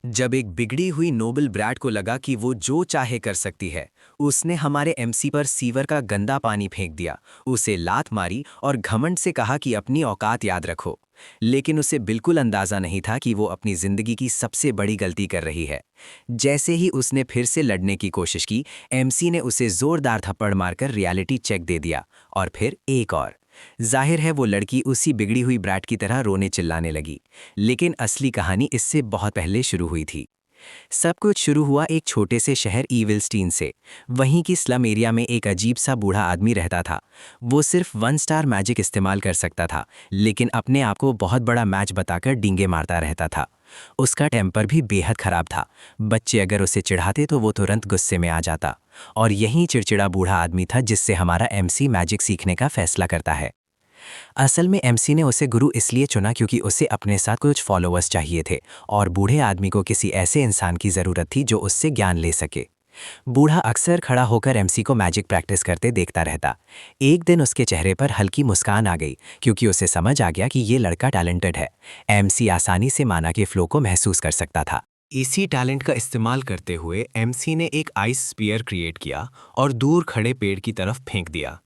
जब एक बिगड़ी हुई नोबल ब्रैट को लगा कि वो जो चाहे कर सकती है, उसने हमारे एमसी पर सीवर का गंदा पानी फेंक दिया, उसे लात मारी और घमंड से कहा कि अपनी औकात याद रखो। लेकिन उसे बिल्कुल अंदाजा नहीं था कि वो अपनी जिंदगी की सबसे बड़ी गलती कर रही है। जैसे ही उसने फिर से लड़ने की कोशिश की, एमसी ने उसे जोरदार थप्पड़ मारकर रियलिटी चेक दे दिया, और फिर एक और। जाहिर है वो लड़की उसी बिगड़ी हुई ब्रैट की तरह रोने चिल्लाने लगी। लेकिन असली कहानी इससे बहुत पहले शुरू हुई थी। सब कुछ शुरू हुआ एक छोटे से शहर ईविलस्टीन से। वहीं की स्लम एरिया में एक अजीब सा बूढ़ा आदमी रहता था। वो सिर्फ 1 स्टार मैजिक इस्तेमाल कर सकता था, लेकिन अपने आप को बहुत बड़ा मैच बताकर डींगे मारता रहता था। उसका टेम्पर भी बेहद खराब था। बच्चे अगर उसे चिढ़ाते तो वो तुरंत गुस्से में आ जाता। और यही चिड़चिड़ा बूढ़ा आदमी था जिससे हमारा एमसी मैजिक सीखने का फैसला करता है। असल में एमसी ने उसे गुरु इसलिए चुना क्योंकि उसे अपने साथ कुछ फॉलोअर्स चाहिए थे, और बूढ़े आदमी को किसी ऐसे इंसान की ज़रूरत थी जो उससे ज्ञान ले सके। बूढ़ा अक्सर खड़ा होकर एमसी को मैजिक प्रैक्टिस करते देखता रहता। एक दिन उसके चेहरे पर हल्की मुस्कान आ गई क्योंकि उसे समझ आ गया कि ये लड़का टैलेंटेड है। एमसी आसानी से माना के फ्लो को महसूस कर सकता था। इसी टैलेंट का इस्तेमाल करते हुए एमसी ने एक आइस स्पीयर क्रिएट किया और दूर खड़े पेड़ की तरफ फेंक दिया।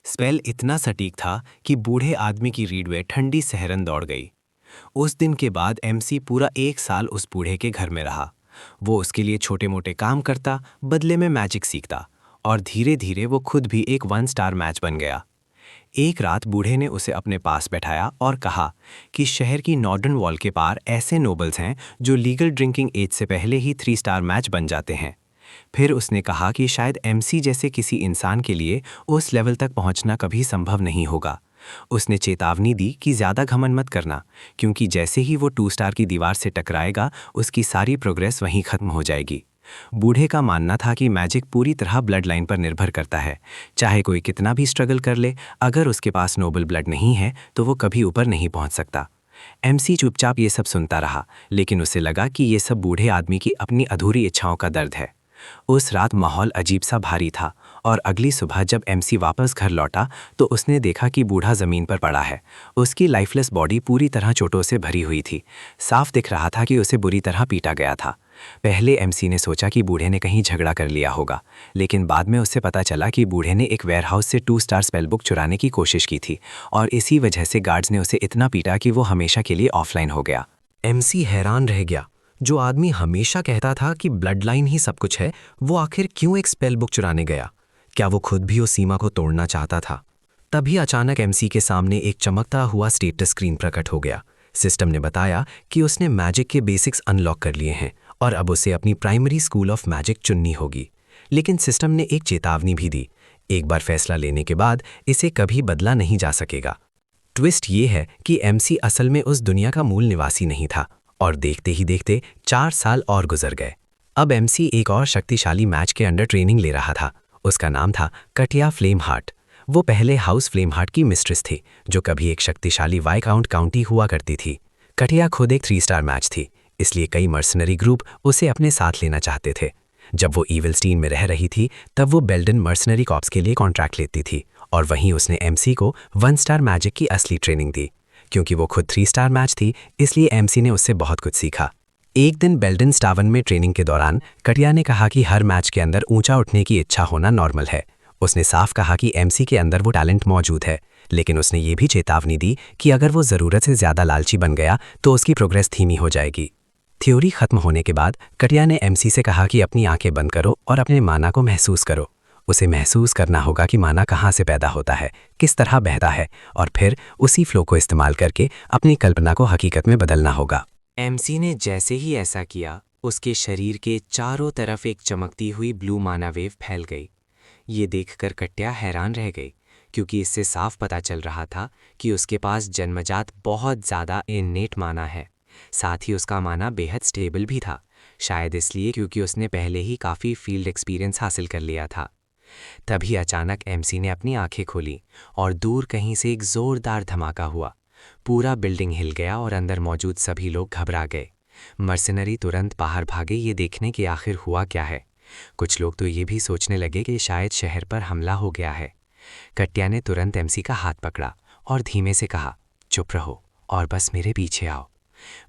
स्पेल इतना सटीक था कि बूढ़े आदमी की रीढ़ में ठंडी सहरन दौड़ गई। उस दिन के बाद एमसी पूरा 1 साल उस बूढ़े के घर में रहा। वो उसके लिए छोटे मोटे काम करता, बदले में मैजिक सीखता, और धीरे धीरे वो खुद भी एक 1 स्टार मैच बन गया। एक रात बूढ़े ने उसे अपने पास बैठाया और कहा कि शहर की नॉर्डर्न वॉल के पार ऐसे नोबल्स हैं जो लीगल ड्रिंकिंग एज से पहले ही 3 स्टार मैच बन जाते हैं। फिर उसने कहा कि शायद एमसी जैसे किसी इंसान के लिए उस लेवल तक पहुंचना कभी संभव नहीं होगा। उसने चेतावनी दी कि ज़्यादा घमंड मत करना, क्योंकि जैसे ही वो 2 स्टार की दीवार से टकराएगा उसकी सारी प्रोग्रेस वहीं खत्म हो जाएगी। बूढ़े का मानना था कि मैजिक पूरी तरह ब्लड लाइन पर निर्भर करता है। चाहे कोई कितना भी स्ट्रगल कर ले, अगर उसके पास नोबल ब्लड नहीं है तो वो कभी ऊपर नहीं पहुंच सकता। एमसी चुपचाप ये सब सुनता रहा, लेकिन उसे लगा कि ये सब बूढ़े आदमी की अपनी अधूरी इच्छाओं का दर्द है। उस रात माहौल अजीब सा भारी था, और अगली सुबह जब एमसी वापस घर लौटा तो उसने देखा कि बूढ़ा ज़मीन पर पड़ा है। उसकी लाइफलेस बॉडी पूरी तरह चोटों से भरी हुई थी। साफ दिख रहा था कि उसे बुरी तरह पीटा गया था। पहले एमसी ने सोचा कि बूढ़े ने कहीं झगड़ा कर लिया होगा, लेकिन बाद में उसे पता चला कि बूढ़े ने एक वेयरहाउस से 2 स्टार स्पेल बुक चुराने की कोशिश की थी, और इसी वजह से गार्ड्स ने उसे इतना पीटा कि वो हमेशा के लिए ऑफलाइन हो गया। एमसी हैरान रह गया। जो आदमी हमेशा कहता था कि ब्लड लाइन ही सब कुछ है, वो आखिर क्यों एक स्पेल बुक चुराने गया? क्या वो खुद भी उस सीमा को तोड़ना चाहता था? तभी अचानक एमसी के सामने एक चमकता हुआ स्टेटस स्क्रीन प्रकट हो गया। सिस्टम ने बताया कि उसने मैजिक के बेसिक्स अनलॉक कर लिए हैं और अब उसे अपनी प्राइमरी स्कूल ऑफ मैजिक चुननी होगी। लेकिन सिस्टम ने एक चेतावनी भी दी, एक बार फैसला लेने के बाद इसे कभी बदला नहीं जा सकेगा। ट्विस्ट ये है कि एमसी असल में उस दुनिया का मूल निवासी नहीं था, और देखते ही देखते 4 साल और गुजर गए। अब एमसी एक और शक्तिशाली मैच के अंडर ट्रेनिंग ले रहा था। उसका नाम था कटिया फ्लेम हार्ट। वो पहले हाउस फ्लेम हार्ट की मिस्ट्रेस थी, जो कभी एक शक्तिशाली वाइकाउंट काउंटी हुआ करती थी। कटिया खुद एक 3 स्टार मैच थी, इसलिए कई मर्सनरी ग्रुप उसे अपने साथ लेना चाहते थे। जब वो ईविलस्टीन में रह रही थी तब वो बेल्डन मर्सनरी कॉप्स के लिए कॉन्ट्रैक्ट लेती थी, और वहीं उसने एमसी को 1 स्टार मैजिक की असली ट्रेनिंग दी। क्योंकि वो खुद 3 स्टार मैच थी, इसलिए एमसी ने उससे बहुत कुछ सीखा। एक दिन बेल्डन स्टावन में ट्रेनिंग के दौरान कटिया ने कहा कि हर मैच के अंदर ऊंचा उठने की इच्छा होना नॉर्मल है। उसने साफ कहा कि एमसी के अंदर वो टैलेंट मौजूद है, लेकिन उसने ये भी चेतावनी दी कि अगर वो ज़रूरत से ज़्यादा लालची बन गया तो उसकी प्रोग्रेस धीमी हो जाएगी। थ्योरी खत्म होने के बाद कटिया ने एमसी से कहा कि अपनी आंखें बंद करो और अपने माना को महसूस करो। उसे महसूस करना होगा कि माना कहाँ से पैदा होता है, किस तरह बहता है, और फिर उसी फ्लो को इस्तेमाल करके अपनी कल्पना को हकीकत में बदलना होगा। एमसी ने जैसे ही ऐसा किया, उसके शरीर के चारों तरफ एक चमकती हुई ब्लू माना वेव फैल गई। ये देखकर कटिया हैरान रह गई, क्योंकि इससे साफ पता चल रहा था कि उसके पास जन्मजात बहुत ज़्यादा इन्नेट माना है। साथ ही उसका माना बेहद स्टेबल भी था, शायद इसलिए क्योंकि उसने पहले ही काफ़ी फील्ड एक्सपीरियंस हासिल कर लिया था। तभी अचानक एमसी ने अपनी आंखें खोली और दूर कहीं से एक जोरदार धमाका हुआ। पूरा बिल्डिंग हिल गया और अंदर मौजूद सभी लोग घबरा गए। मर्सिनरी तुरंत बाहर भागे ये देखने कि आखिर हुआ क्या है। कुछ लोग तो ये भी सोचने लगे कि शायद शहर पर हमला हो गया है। कटिया ने तुरंत एमसी का हाथ पकड़ा और धीमे से कहा, चुप रहो और बस मेरे पीछे आओ।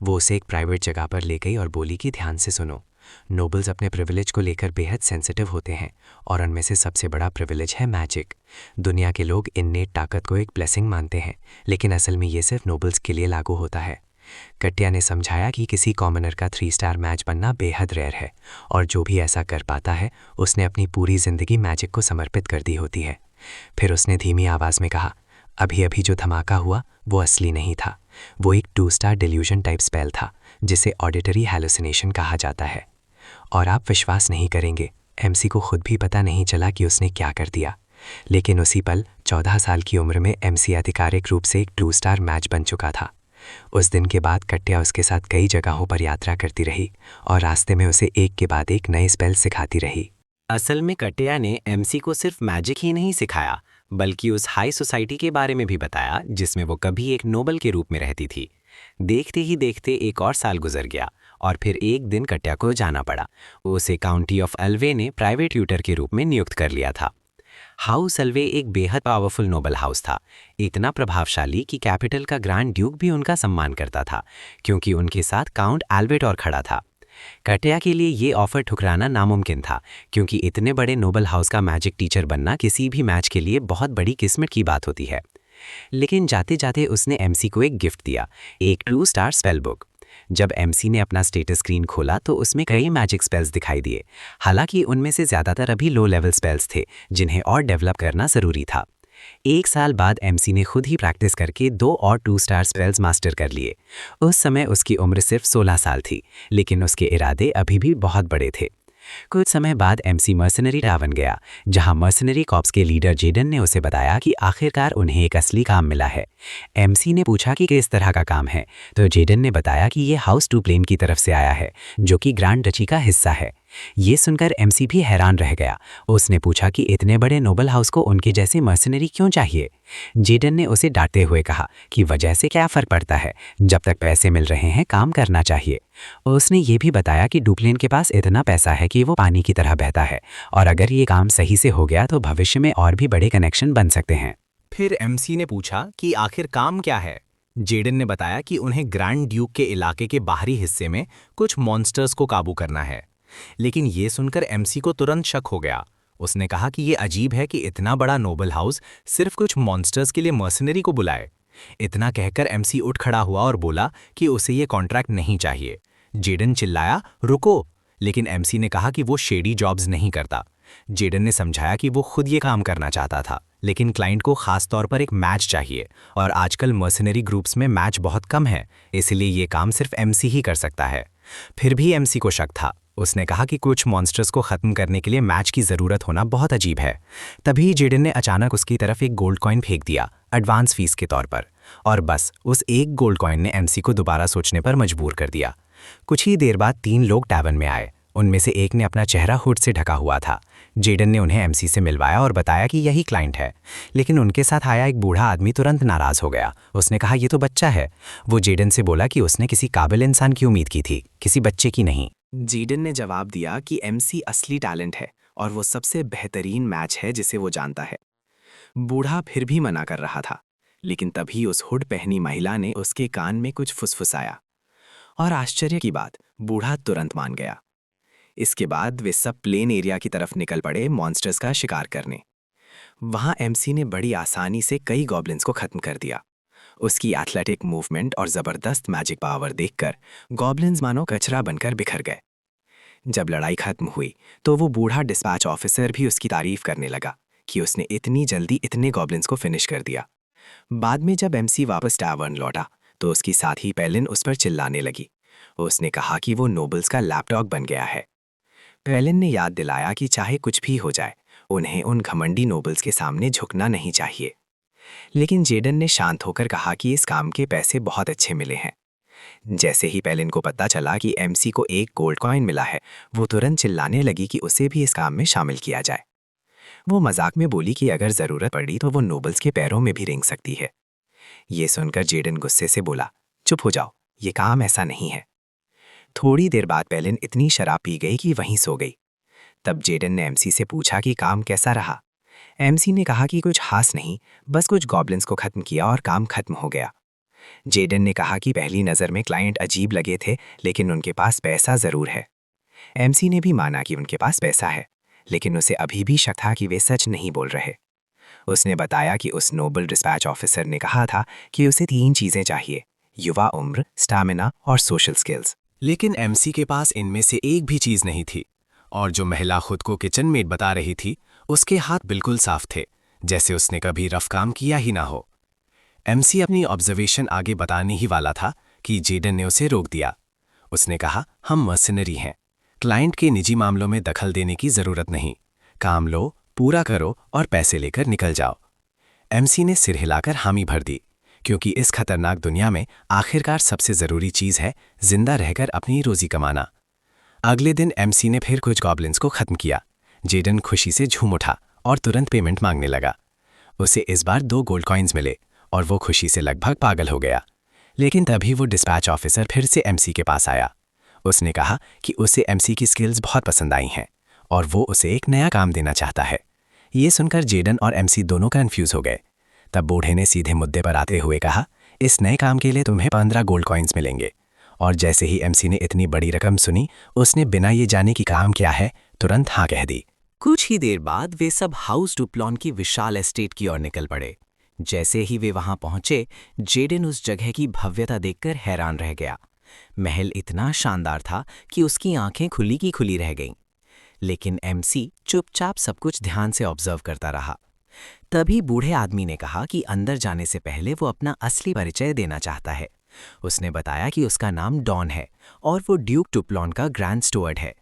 वो उसे एक प्राइवेट जगह पर ले गई और बोली कि ध्यान से सुनो, नोबल्स अपने प्रिविलेज को लेकर बेहद सेंसिटिव होते हैं और उनमें से सबसे बड़ा प्रिविलेज है मैजिक। दुनिया के लोग इन्नेट ताकत को एक ब्लेसिंग मानते हैं, लेकिन असल में ये सिर्फ नोबल्स के लिए लागू होता है। कट्या ने समझाया कि किसी कॉमनर का 3 स्टार मैच बनना बेहद रेयर है और जो भी ऐसा कर पाता है उसने अपनी पूरी जिंदगी मैजिक को समर्पित कर दी होती है। फिर उसने धीमी आवाज़ में कहा, अभी अभी जो धमाका हुआ वो असली नहीं था, वो एक 2 स्टार डिल्यूजन टाइप स्पेल था जिसे ऑडिटरी हैलुसिनेशन कहा जाता है। और आप विश्वास नहीं करेंगे, एमसी को खुद भी पता नहीं चला कि उसने क्या कर दिया, लेकिन उसी पल 14 साल की उम्र में एमसी आधिकारिक रूप से एक 2 स्टार मैच बन चुका था। उस दिन के बाद कट्या उसके साथ कई जगहों पर यात्रा करती रही और रास्ते में उसे एक के बाद एक नए स्पेल सिखाती रही। असल में कट्या ने एमसी को सिर्फ मैजिक ही नहीं सिखाया, बल्कि उस हाई सोसाइटी के बारे में भी बताया जिसमें वो कभी एक नोबल के रूप में रहती थी। देखते ही देखते एक और साल गुजर गया और फिर एक दिन कट्या को जाना पड़ा। उसे काउंटी ऑफ अल्वे ने प्राइवेट ट्यूटर के रूप में नियुक्त कर लिया था। हाउस अल्वे एक बेहद पावरफुल नोबल हाउस था, इतना प्रभावशाली कि कैपिटल का ग्रैंड ड्यूक भी उनका सम्मान करता था, क्योंकि उनके साथ काउंट एल्बर्ट खड़ा था। कट्या के लिए ये ऑफर ठुकराना नामुमकिन था, क्योंकि इतने बड़े नोबल हाउस का मैजिक टीचर बनना किसी भी मैच के लिए बहुत बड़ी किस्मत की बात होती है। लेकिन जाते जाते उसने एमसी को एक गिफ्ट दिया, एक 2 स्टार स्पेल बुक। जब एमसी ने अपना स्टेटस स्क्रीन खोला तो उसमें कई मैजिक स्पेल्स दिखाई दिए। हालांकि उनमें से ज़्यादातर अभी लो लेवल स्पेल्स थे जिन्हें और डेवलप करना ज़रूरी था। 1 साल बाद एमसी ने खुद ही प्रैक्टिस करके 2 और 2 स्टार स्पेल्स मास्टर कर लिए। उस समय उसकी उम्र सिर्फ 16 साल थी, लेकिन उसके इरादे अभी भी बहुत बड़े थे। कुछ समय बाद एमसी मर्सनरी टावन गया, जहां मर्सनरी कॉप्स के लीडर जेडन ने उसे बताया कि आखिरकार उन्हें एक असली काम मिला है। एमसी ने पूछा कि किस तरह का काम है, तो जेडन ने बताया कि ये हाउस टू प्लेन की तरफ से आया है, जो कि ग्रैंड डची का हिस्सा है। ये सुनकर एमसी भी हैरान रह गया। उसने पूछा कि इतने बड़े नोबल हाउस को उनके जैसे मर्सनरी क्यों चाहिए। जेडन ने उसे डांटते हुए कहा कि वजह से क्या फ़र्क पड़ता है, जब तक पैसे मिल रहे हैं काम करना चाहिए। उसने ये भी बताया कि डुप्लेन के पास इतना पैसा है कि वो पानी की तरह बहता है और अगर ये काम सही से हो गया तो भविष्य में और भी बड़े कनेक्शन बन सकते हैं। फिर एमसी ने पूछा कि आखिर काम क्या है। जेडन ने बताया कि उन्हें ग्रैंड ड्यूक के इलाके के बाहरी हिस्से में कुछ मॉन्स्टर्स को काबू करना है। लेकिन ये सुनकर एमसी को तुरंत शक हो गया। उसने कहा कि ये अजीब है कि इतना बड़ा नोबल हाउस सिर्फ कुछ मॉन्स्टर्स के लिए मर्सनरी को बुलाए। इतना कहकर एमसी उठ खड़ा हुआ और बोला कि उसे ये कॉन्ट्रैक्ट नहीं चाहिए। जेडन चिल्लाया, रुको, लेकिन एमसी ने कहा कि वो शेडी जॉब्स नहीं करता। जेडन ने समझाया कि वो खुद ये काम करना चाहता था, लेकिन क्लाइंट को खास तौर पर एक मैच चाहिए और आजकल मर्सनरी ग्रुप्स में मैच बहुत कम है, इसलिए ये काम सिर्फ एमसी ही कर सकता है। फिर भी एमसी को शक था। उसने कहा कि कुछ मॉन्स्टर्स को खत्म करने के लिए मैच की ज़रूरत होना बहुत अजीब है। तभी जेडन ने अचानक उसकी तरफ एक गोल्ड कॉइन फेंक दिया, एडवांस फीस के तौर पर, और बस उस एक गोल्ड कॉइन ने एमसी को दोबारा सोचने पर मजबूर कर दिया। कुछ ही देर बाद 3 लोग टैवन में आए। उनमें से एक ने अपना चेहरा हुड से ढका हुआ था। जेडन ने उन्हें एमसी से मिलवाया और बताया कि यही क्लाइंट है, लेकिन उनके साथ आया एक बूढ़ा आदमी तुरंत नाराज हो गया। उसने कहा, ये तो बच्चा है। वो जेडन से बोला कि उसने किसी काबिल इंसान की उम्मीद की थी, किसी बच्चे की नहीं। जेडन ने जवाब दिया कि एमसी असली टैलेंट है और वो सबसे बेहतरीन मैच है जिसे वो जानता है। बूढ़ा फिर भी मना कर रहा था, लेकिन तभी उस हुड पहनी महिला ने उसके कान में कुछ फुसफुसाया और आश्चर्य की बात, बूढ़ा तुरंत मान गया। इसके बाद वे सब प्लेन एरिया की तरफ निकल पड़े मॉन्स्टर्स का शिकार करने। वहां एमसी ने बड़ी आसानी से कई गॉब्लिन्स को खत्म कर दिया। उसकी एथलेटिक मूवमेंट और जबरदस्त मैजिक पावर देखकर गॉब्लिन्स मानो कचरा बनकर बिखर गए। जब लड़ाई खत्म हुई तो वो बूढ़ा डिस्पैच ऑफिसर भी उसकी तारीफ करने लगा कि उसने इतनी जल्दी इतने गॉब्लिन्स को फिनिश कर दिया। बाद में जब एमसी वापस टैवर्न लौटा तो उसकी साथी पेलिन उस पर चिल्लाने लगी। उसने कहा कि वो नोबल्स का लैपडॉग बन गया है। पेलिन ने याद दिलाया कि चाहे कुछ भी हो जाए, उन्हें उन घमंडी नोबल्स के सामने झुकना नहीं चाहिए। लेकिन जेडन ने शांत होकर कहा कि इस काम के पैसे बहुत अच्छे मिले हैं। जैसे ही पेलिन को पता चला कि एमसी को एक गोल्ड कॉइन मिला है, वो तुरंत चिल्लाने लगी कि उसे भी इस काम में शामिल किया जाए। वो मजाक में बोली कि अगर जरूरत पड़ी तो वो नोबल्स के पैरों में भी रेंग सकती है। ये सुनकर जेडन गुस्से से बोला, चुप हो जाओ, ये काम ऐसा नहीं है। थोड़ी देर बाद पेलिन इतनी शराब पी गई कि वहीं सो गई। तब जेडन ने एमसी से पूछा कि काम कैसा रहा। एमसी ने कहा कि कुछ खास नहीं, बस कुछ गॉब्लिन्स को खत्म किया और काम खत्म हो गया। जेडन ने कहा कि पहली नज़र में क्लाइंट अजीब लगे थे, लेकिन उनके पास पैसा ज़रूर है। एमसी ने भी माना कि उनके पास पैसा है, लेकिन उसे अभी भी शक था कि वे सच नहीं बोल रहे। उसने बताया कि उस नोबल डिस्पैच ऑफिसर ने कहा था कि उसे 3 चीज़ें चाहिए: युवा उम्र, स्टैमिना और सोशल स्किल्स। लेकिन एमसी के पास इनमें से एक भी चीज नहीं थी, और जो महिला खुद को किचन मेट बता रही थी, उसके हाथ बिल्कुल साफ थे, जैसे उसने कभी रफ काम किया ही ना हो। एमसी अपनी ऑब्जर्वेशन आगे बताने ही वाला था कि जेडन ने उसे रोक दिया। उसने कहा, हम मर्सिनरी हैं, क्लाइंट के निजी मामलों में दखल देने की जरूरत नहीं, काम लो, पूरा करो और पैसे लेकर निकल जाओ। एमसी ने सिर हिलाकर हामी भर दी, क्योंकि इस खतरनाक दुनिया में आखिरकार सबसे जरूरी चीज है जिंदा रहकर अपनी रोजी कमाना। अगले दिन एमसी ने फिर कुछ गॉब्लिन्स को खत्म किया। जेडन खुशी से झूम उठा और तुरंत पेमेंट मांगने लगा। उसे इस बार 2 गोल्ड कॉइन्स मिले और वो खुशी से लगभग पागल हो गया। लेकिन तभी वो डिस्पैच ऑफिसर फिर से एमसी के पास आया। उसने कहा कि उसे एमसी की स्किल्स बहुत पसंद आई हैं और वो उसे एक नया काम देना चाहता है। ये सुनकर जेडन और एमसी दोनों कंफ्यूज हो गए। तब बूढ़े ने सीधे मुद्दे पर आते हुए कहा, इस नए काम के लिए तुम्हें 15 गोल्ड कॉइन्स मिलेंगे। और जैसे ही एमसी ने इतनी बड़ी रकम सुनी, उसने बिना ये जाने कि काम क्या है तुरंत हाँ कह दी। कुछ ही देर बाद वे सब हाउस डुप्लॉन की विशाल एस्टेट की ओर निकल पड़े। जैसे ही वे वहां पहुंचे, जेडन उस जगह की भव्यता देखकर हैरान रह गया। महल इतना शानदार था कि उसकी आंखें खुली की खुली रह गईं। लेकिन एमसी चुपचाप सब कुछ ध्यान से ऑब्जर्व करता रहा। तभी बूढ़े आदमी ने कहा कि अंदर जाने से पहले वो अपना असली परिचय देना चाहता है। उसने बताया कि उसका नाम डॉन है और वो ड्यूक डुप्लॉन का ग्रैंड स्टुअर्ड है।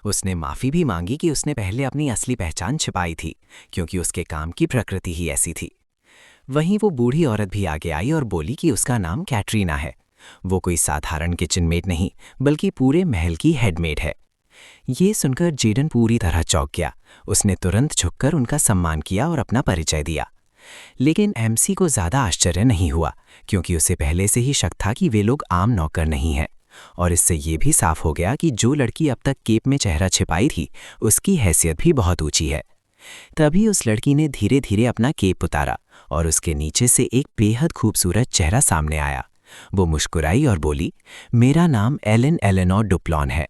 उसने माफ़ी भी मांगी कि उसने पहले अपनी असली पहचान छिपाई थी, क्योंकि उसके काम की प्रकृति ही ऐसी थी। वहीं वो बूढ़ी औरत भी आगे आई और बोली कि उसका नाम कैटरीना है। वो कोई साधारण किचन मेट नहीं, बल्कि पूरे महल की हेडमेड है। ये सुनकर जेडन पूरी तरह चौंक गया। उसने तुरंत झुककर उनका सम्मान किया और अपना परिचय दिया। लेकिन एमसी को ज़्यादा आश्चर्य नहीं हुआ, क्योंकि उसे पहले से ही शक था कि वे लोग आम नौकर नहीं हैं। और इससे ये भी साफ हो गया कि जो लड़की अब तक केप में चेहरा छिपाई थी, उसकी हैसियत भी बहुत ऊंची है। तभी उस लड़की ने धीरे धीरे अपना केप उतारा और उसके नीचे से एक बेहद खूबसूरत चेहरा सामने आया। वो मुस्कुराई और बोली, मेरा नाम एलन एलेनोर डुप्लॉन है।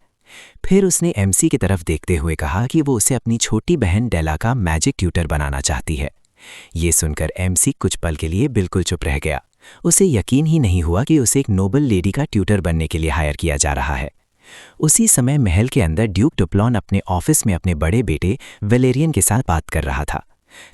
फिर उसने एमसी की तरफ देखते हुए कहा कि वो उसे अपनी छोटी बहन डेला का मैजिक ट्यूटर बनाना चाहती है। ये सुनकर एमसी कुछ पल के लिए बिल्कुल चुप रह गया। उसे यकीन ही नहीं हुआ कि उसे एक नोबल लेडी का ट्यूटर बनने के लिए हायर किया जा रहा है। उसी समय महल के अंदर ड्यूक डुप्लॉन अपने ऑफिस में अपने बड़े बेटे वैलेरियन के साथ बात कर रहा था।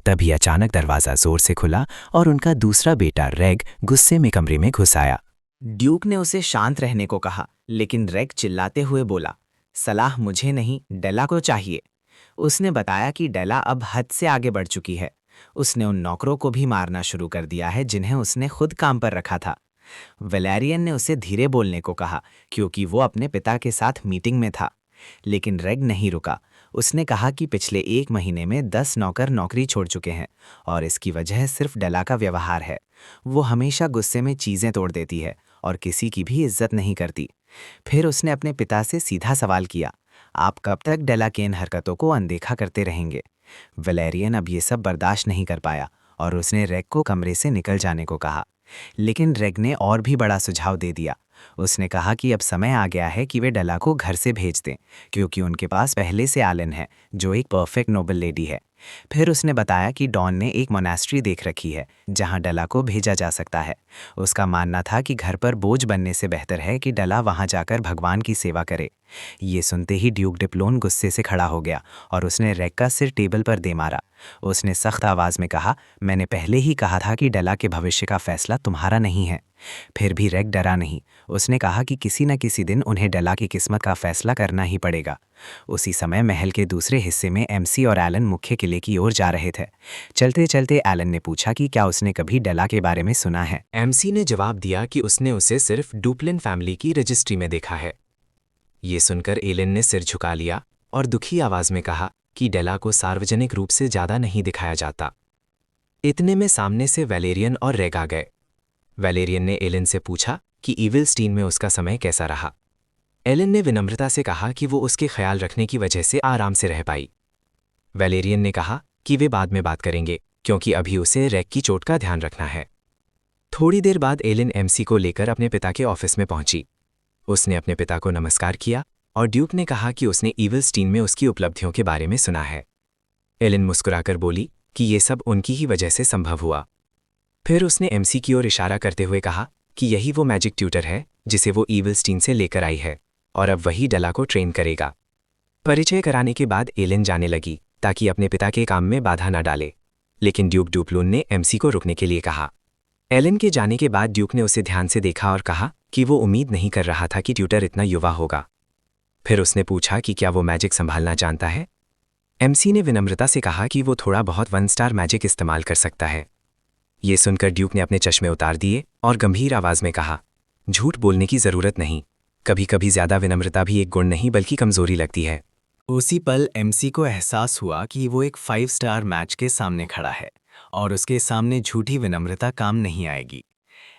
तभी अचानक दरवाज़ा जोर से खुला और उनका दूसरा बेटा रेग गुस्से में कमरे में घुस आया। ड्यूक ने उसे शांत रहने को कहा, लेकिन रेग चिल्लाते हुए बोला, सलाह मुझे नहीं, डेला को चाहिए। उसने बताया कि डेला अब हद से आगे बढ़ चुकी है। उसने उन नौकरों को भी मारना शुरू कर दिया है जिन्हें उसने खुद काम पर रखा था। वैलेरियन ने उसे धीरे बोलने को कहा, क्योंकि वो अपने पिता के साथ मीटिंग में था। लेकिन रेग नहीं रुका। उसने कहा कि पिछले 1 महीने में 10 नौकर नौकरी छोड़ चुके हैं और इसकी वजह सिर्फ डेला का व्यवहार है। वो हमेशा गुस्से में चीज़ें तोड़ देती है और किसी की भी इज्जत नहीं करती। फिर उसने अपने पिता से सीधा सवाल किया, आप कब तक डेला की इन हरकतों को अनदेखा करते रहेंगे? वैलेरियन अब ये सब बर्दाश्त नहीं कर पाया और उसने रेग को कमरे से निकल जाने को कहा। लेकिन रेग ने और भी बड़ा सुझाव दे दिया। उसने कहा कि अब समय आ गया है कि वे डेला को घर से भेज दें, क्योंकि उनके पास पहले से एलन है, जो एक परफेक्ट नोबल लेडी है। फिर उसने बताया कि डॉन ने एक मोनास्ट्री देख रखी है जहां डेला को भेजा जा सकता है। उसका मानना था कि घर पर बोझ बनने से बेहतर है कि डेला वहां जाकर भगवान की सेवा करे। ये सुनते ही ड्यूक डिप्लोन गुस्से से खड़ा हो गया और उसने रेग का सिर टेबल पर दे मारा। उसने सख्त आवाज़ में कहा, मैंने पहले ही कहा था कि डेला के भविष्य का फैसला तुम्हारा नहीं है। फिर भी रेग डरा नहीं। उसने कहा कि किसी न किसी दिन उन्हें डेला की किस्मत का फैसला करना ही पड़ेगा। उसी समय महल के दूसरे हिस्से में एमसी और एलन मुख्य किले की ओर जा रहे थे। चलते चलते एलन ने पूछा कि क्या उसने कभी डेला के बारे में सुना है। एमसी ने जवाब दिया कि उसने उसे सिर्फ डुप्लिन फैमिली की रजिस्ट्री में देखा है। ये सुनकर एलन ने सिर झुका लिया और दुखी आवाज में कहा कि डेला को सार्वजनिक रूप से ज़्यादा नहीं दिखाया जाता। इतने में सामने से वैलेरियन और रेग आ गए। वैलेरियन ने एलन से पूछा कि इविलस्टीन में उसका समय कैसा रहा। एलन ने विनम्रता से कहा कि वो उसके ख्याल रखने की वजह से आराम से रह पाई। वैलेरियन ने कहा कि वे बाद में बात करेंगे, क्योंकि अभी उसे रेग की चोट का ध्यान रखना है। थोड़ी देर बाद एलिन एमसी को लेकर अपने पिता के ऑफिस में पहुंची। उसने अपने पिता को नमस्कार किया और ड्यूक ने कहा कि उसने ईविलस्टीन में उसकी उपलब्धियों के बारे में सुना है। एलिन मुस्कुराकर बोली कि ये सब उनकी ही वजह से संभव हुआ। फिर उसने एमसी की ओर इशारा करते हुए कहा कि यही वो मैजिक ट्यूटर है जिसे वो ईविलस्टीन से लेकर आई है और अब वही डेला को ट्रेन करेगा। परिचय कराने के बाद एलिन जाने लगी ताकि अपने पिता के काम में बाधा न डाले, लेकिन ड्यूक डुप्लून ने एमसी को रुकने के लिए कहा। एलिन के जाने के बाद ड्यूक ने उसे ध्यान से देखा और कहा कि वो उम्मीद नहीं कर रहा था कि ट्यूटर इतना युवा होगा। फिर उसने पूछा कि क्या वो मैजिक संभालना जानता है। एमसी ने विनम्रता से कहा कि वो थोड़ा बहुत 1 स्टार मैजिक इस्तेमाल कर सकता है। ये सुनकर ड्यूक ने अपने चश्मे उतार दिए और गंभीर आवाज में कहा, झूठ बोलने की जरूरत नहीं, कभी कभी ज्यादा विनम्रता भी एक गुण नहीं बल्कि कमजोरी लगती है। उसी पल एमसी को एहसास हुआ कि वो एक 5 स्टार मैच के सामने खड़ा है और उसके सामने झूठी विनम्रता काम नहीं आएगी।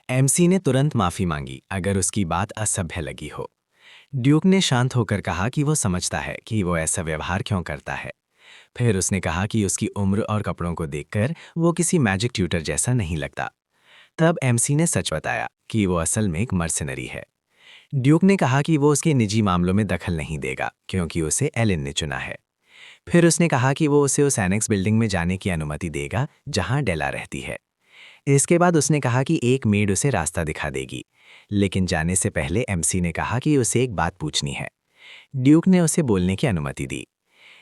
एमसी ने तुरंत माफी मांगी अगर उसकी बात असभ्य लगी हो। ड्यूक ने शांत होकर कहा कि वो समझता है कि वो ऐसा व्यवहार क्यों करता है। फिर उसने कहा कि उसकी उम्र और कपड़ों को देखकर वो किसी मैजिक ट्यूटर जैसा नहीं लगता। तब एमसी ने सच बताया कि वो असल में एक मर्सिनरी है। ड्यूक ने कहा कि वो उसके निजी मामलों में दखल नहीं देगा क्योंकि उसे एलिन ने चुना है। फिर उसने कहा कि वो उसे उस एनेक्स बिल्डिंग में जाने की अनुमति देगा जहां डेला रहती है। इसके बाद उसने कहा कि एक मेड उसे रास्ता दिखा देगी, लेकिन जाने से पहले एमसी ने कहा कि उसे एक बात पूछनी है। ड्यूक ने उसे बोलने की अनुमति दी।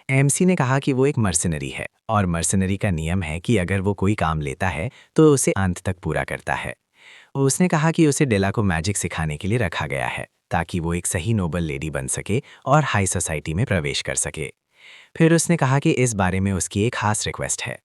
एमसी ने कहा कि वो एक मर्सिनरी है और मर्सिनरी का नियम है कि अगर वो कोई काम लेता है तो उसे अंत तक पूरा करता है। उसने कहा कि उसे डेला को मैजिक सिखाने के लिए रखा गया है ताकि वो एक सही नोबल लेडी बन सके और हाई सोसाइटी में प्रवेश कर सके। फिर उसने कहा कि इस बारे में उसकी एक खास रिक्वेस्ट है।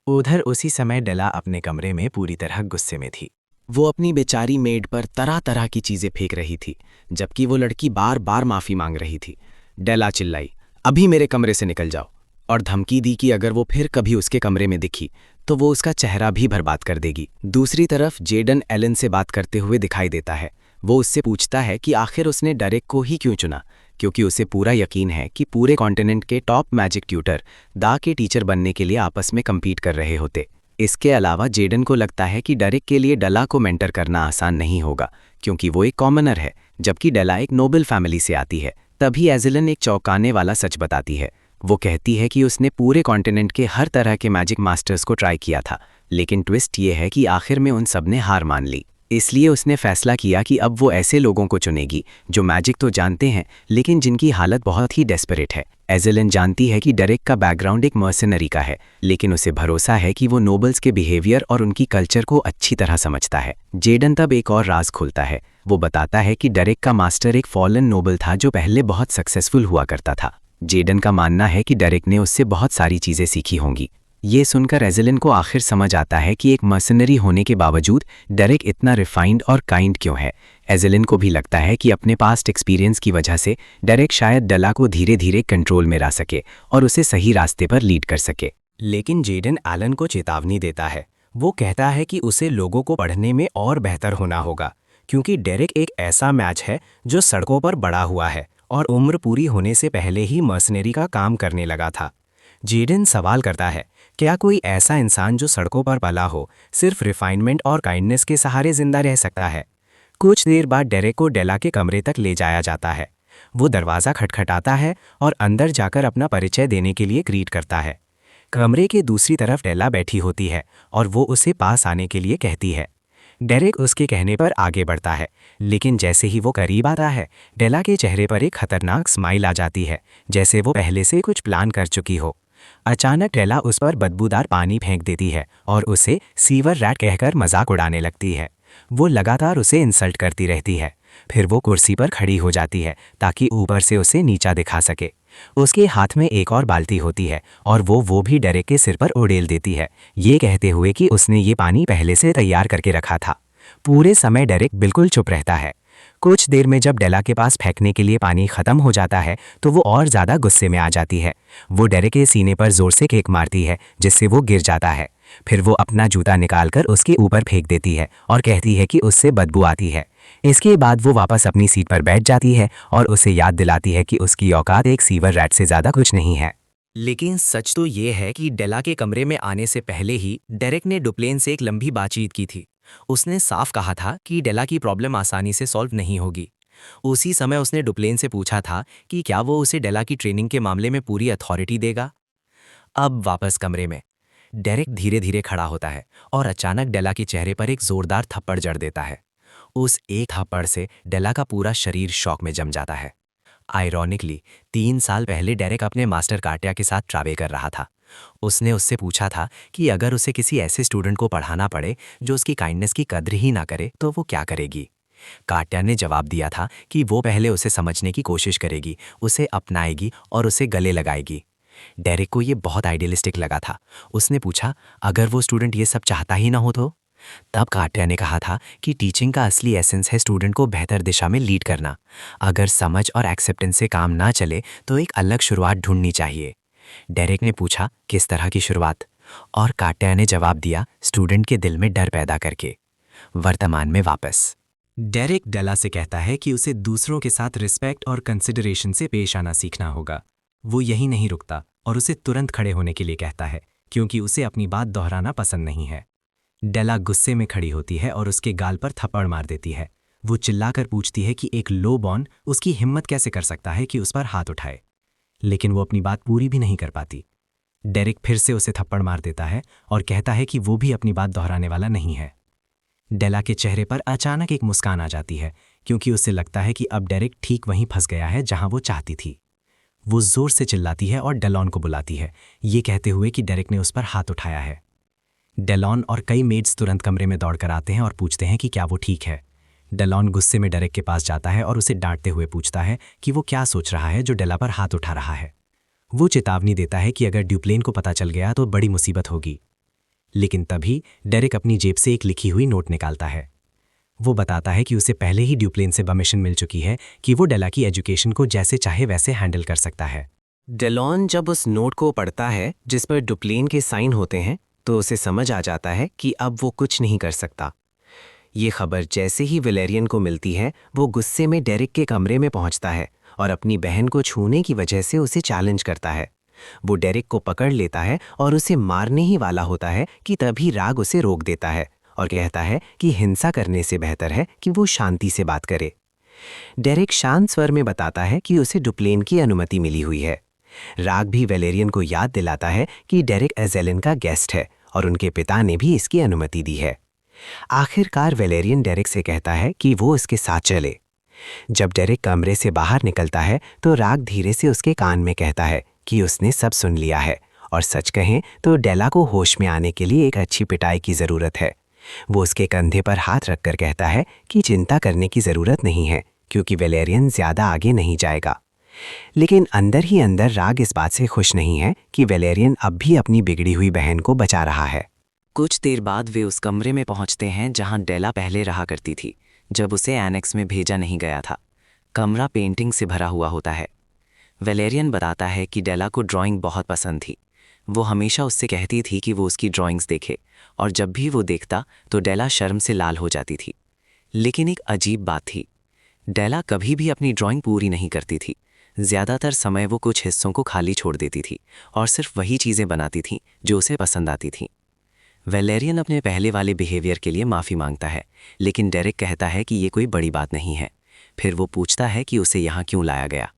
उधर उसी समय डेला अपने कमरे में पूरी तरह गुस्से में थी। वो अपनी बेचारी मेड पर तरह तरह की चीजें फेंक रही थी, जबकि वो लड़की बार बार माफी मांग रही थी। डेला चिल्लाई, अभी मेरे कमरे से निकल जाओ, और धमकी दी कि अगर वो फिर कभी उसके कमरे में दिखी तो वो उसका चेहरा भी बर्बाद कर देगी। दूसरी तरफ जेडन एलन से बात करते हुए दिखाई देता है। वो उससे पूछता है कि आखिर उसने डेरेक को ही क्यों चुना, क्योंकि उसे पूरा यकीन है कि पूरे कॉन्टिनेंट के टॉप मैजिक ट्यूटर दा के टीचर बनने के लिए आपस में कम्पीट कर रहे होते। इसके अलावा जेडन को लगता है कि डेरेक के लिए डेला को मेंटर करना आसान नहीं होगा, क्योंकि वो एक कॉमनर है जबकि डेला एक नोबल फैमिली से आती है। तभी एजिलन एक चौंकाने वाला सच बताती है। वो कहती है कि उसने पूरे कॉन्टिनेंट के हर तरह के मैजिक मास्टर्स को ट्राई किया था, लेकिन ट्विस्ट ये है कि आखिर में उन सब ने हार मान ली। इसलिए उसने फैसला किया कि अब वो ऐसे लोगों को चुनेगी जो मैजिक तो जानते हैं लेकिन जिनकी हालत बहुत ही डेस्परेट है। एजिलन जानती है कि डेरेक का बैकग्राउंड एक मर्सिनरी का है, लेकिन उसे भरोसा है कि वो नोबल्स के बिहेवियर और उनकी कल्चर को अच्छी तरह समझता है। जेडन तब एक और राज खोलता है। वो बताता है कि डेरेक का मास्टर एक फॉलन नोबल था जो पहले बहुत सक्सेसफुल हुआ करता था। जेडन का मानना है कि डेरेक ने उससे बहुत सारी चीजें सीखी होंगी। ये सुनकर एजिलन को आखिर समझ आता है कि एक मर्सिनरी होने के बावजूद डेरेक इतना रिफाइंड और काइंड क्यों है। एजिलन को भी लगता है कि अपने पास्ट एक्सपीरियंस की वजह से डेरेक शायद डेला को धीरे धीरे कंट्रोल में ला सके और उसे सही रास्ते पर लीड कर सके। लेकिन जेडन एलन को चेतावनी देता है। वो कहता है कि उसे लोगों को पढ़ने में और बेहतर होना होगा, क्योंकि डेरेक एक ऐसा मैच है जो सड़कों पर बड़ा हुआ है और उम्र पूरी होने से पहले ही मर्सिनरी का काम करने लगा था। जेडन सवाल करता है, क्या कोई ऐसा इंसान जो सड़कों पर पला हो सिर्फ रिफाइनमेंट और काइंडनेस के सहारे जिंदा रह सकता है? कुछ देर बाद डेरेक को डेला के कमरे तक ले जाया जाता है। वो दरवाज़ा खटखटाता है और अंदर जाकर अपना परिचय देने के लिए ग्रीट करता है। कमरे के दूसरी तरफ डेला बैठी होती है और वो उसे पास आने के लिए कहती है। डेरेक उसके कहने पर आगे बढ़ता है, लेकिन जैसे ही वो करीब आता है डेला के चेहरे पर एक खतरनाक स्माइल आ जाती है, जैसे वो पहले से कुछ प्लान कर चुकी हो। अचानक डेला उस पर बदबूदार पानी फेंक देती है और उसे सीवर रैट कहकर मजाक उड़ाने लगती है। वो लगातार उसे इंसल्ट करती रहती है। फिर वो कुर्सी पर खड़ी हो जाती है ताकि ऊपर से उसे नीचा दिखा सके। उसके हाथ में एक और बाल्टी होती है और वो भी डेरेक के सिर पर उड़ेल देती है, ये कहते हुए कि उसने ये पानी पहले से तैयार करके रखा था। पूरे समय डेरेक बिल्कुल चुप रहता है। कुछ देर में जब डेला के पास फेंकने के लिए पानी खत्म हो जाता है तो वो और ज़्यादा गुस्से में आ जाती है। वो डेरेक के सीने पर जोर से किक मारती है जिससे वो गिर जाता है। फिर वो अपना जूता निकालकर उसके ऊपर फेंक देती है और कहती है कि उससे बदबू आती है। इसके बाद वो वापस अपनी सीट पर बैठ जाती है और उसे याद दिलाती है कि उसकी औकात एक सीवर रैट से ज़्यादा कुछ नहीं है। लेकिन सच तो ये है कि डेला के कमरे में आने से पहले ही डेरेक ने डुप्लेन से एक लंबी बातचीत की थी उसने साफ कहा था कि डेला की प्रॉब्लम आसानी से सॉल्व नहीं होगी। उसी समय उसने डुप्लेन से पूछा था कि क्या वो उसे डेला की ट्रेनिंग के मामले में पूरी अथॉरिटी देगा। अब वापस कमरे में डेरेक धीरे धीरे खड़ा होता है और अचानक डेला के चेहरे पर एक जोरदार थप्पड़ जड़ देता है। उस एक थप्पड़ से डेला का पूरा शरीर शॉक में जम जाता है। आयरॉनिकली 3 साल पहले डेरेक अपने मास्टर कार्टिया के साथ ट्रैवल कर रहा था। उसने उससे पूछा था कि अगर उसे किसी ऐसे स्टूडेंट को पढ़ाना पड़े जो उसकी काइंडनेस की कद्र ही ना करे तो वो क्या करेगी। कार्टिया ने जवाब दिया था कि वो पहले उसे समझने की कोशिश करेगी, उसे अपनाएगी और उसे गले लगाएगी। डेरेक को ये बहुत आइडियलिस्टिक लगा था। उसने पूछा, अगर वो स्टूडेंट ये सब चाहता ही ना हो तो? तब कार्टिया ने कहा था कि टीचिंग का असली एसेंस है स्टूडेंट को बेहतर दिशा में लीड करना। अगर समझ और एक्सेप्टेंस से काम ना चले तो एक अलग शुरुआत ढूंढनी चाहिए। डेरेक ने पूछा, किस तरह की शुरुआत? और कार्टिया ने जवाब दिया, स्टूडेंट के दिल में डर पैदा करके। वर्तमान में वापस डेरेक डेला से कहता है कि उसे दूसरों के साथ रिस्पेक्ट और कंसिडरेशन से पेश आना सीखना होगा। वो यही नहीं रुकता और उसे तुरंत खड़े होने के लिए कहता है, क्योंकि उसे अपनी बात दोहराना पसंद नहीं है। डेला गुस्से में खड़ी होती है और उसके गाल पर थप्पड़ मार देती है। वो चिल्लाकर पूछती है कि एक लो बॉर्न उसकी हिम्मत कैसे कर सकता है कि उस पर हाथ उठाए, लेकिन वो अपनी बात पूरी भी नहीं कर पाती। डेरेक फिर से उसे थप्पड़ मार देता है और कहता है कि वो भी अपनी बात दोहराने वाला नहीं है। डेला के चेहरे पर अचानक एक मुस्कान आ जाती है, क्योंकि उसे लगता है कि अब डेरेक ठीक वहीं फंस गया है जहां वो चाहती थी। वो जोर से चिल्लाती है और डेलॉन को बुलाती है, ये कहते हुए कि डेरेक ने उस पर हाथ उठाया है। डेलॉन और कई मेड्स तुरंत कमरे में दौड़कर आते हैं और पूछते हैं कि क्या वो ठीक है। डेलॉन गुस्से में डेरेक के पास जाता है और उसे डांटते हुए पूछता है कि वो क्या सोच रहा है जो डेला पर हाथ उठा रहा है। वो चेतावनी देता है कि अगर ड्यूप्लेन को पता चल गया तो बड़ी मुसीबत होगी। लेकिन तभी डेरेक अपनी जेब से एक लिखी हुई नोट निकालता है। वो बताता है कि उसे पहले ही ड्यूप्लेन से परमिशन मिल चुकी है कि वो डेला की एजुकेशन को जैसे चाहे वैसे हैंडल कर सकता है। डेलॉन जब उस नोट को पढ़ता है जिस पर डुप्लेन के साइन होते हैं तो उसे समझ आ जाता है कि अब वो कुछ नहीं कर सकता। ये खबर जैसे ही वैलेरियन को मिलती है वो गुस्से में डेरेक के कमरे में पहुंचता है और अपनी बहन को छूने की वजह से उसे चैलेंज करता है। वो डेरेक को पकड़ लेता है और उसे मारने ही वाला होता है कि तभी राग उसे रोक देता है और कहता है कि हिंसा करने से बेहतर है कि वो शांति से बात करे। डेरेक शांत स्वर में बताता है कि उसे डुप्लेन की अनुमति मिली हुई है। राग भी वैलेरियन को याद दिलाता है कि डेरेक एजेलिन का गेस्ट है और उनके पिता ने भी इसकी अनुमति दी है। आखिरकार वैलेरियन डेरेक से कहता है कि वो उसके साथ चले। जब डेरेक कमरे से बाहर निकलता है तो राग धीरे से उसके कान में कहता है कि उसने सब सुन लिया है और सच कहें तो डेला को होश में आने के लिए एक अच्छी पिटाई की ज़रूरत है। वो उसके कंधे पर हाथ रखकर कहता है कि चिंता करने की ज़रूरत नहीं है क्योंकि वैलेरियन ज़्यादा आगे नहीं जाएगा। लेकिन अंदर ही अंदर राग इस बात से खुश नहीं है कि वैलेरियन अब भी अपनी बिगड़ी हुई बहन को बचा रहा है। कुछ देर बाद वे उस कमरे में पहुंचते हैं जहां डेला पहले रहा करती थी जब उसे एनेक्स में भेजा नहीं गया था। कमरा पेंटिंग से भरा हुआ होता है। वैलेरियन बताता है कि डेला को ड्राइंग बहुत पसंद थी। वो हमेशा उससे कहती थी कि वो उसकी ड्राइंग्स देखे और जब भी वो देखता तो डेला शर्म से लाल हो जाती थी। लेकिन एक अजीब बात थी, डेला कभी भी अपनी ड्राइंग पूरी नहीं करती थी। ज़्यादातर समय वो कुछ हिस्सों को खाली छोड़ देती थी और सिर्फ वही चीज़ें बनाती थीं जो उसे पसंद आती थीं। वैलेरियन अपने पहले वाले बिहेवियर के लिए माफ़ी मांगता है, लेकिन डेरेक कहता है कि ये कोई बड़ी बात नहीं है। फिर वो पूछता है कि उसे यहाँ क्यों लाया गया।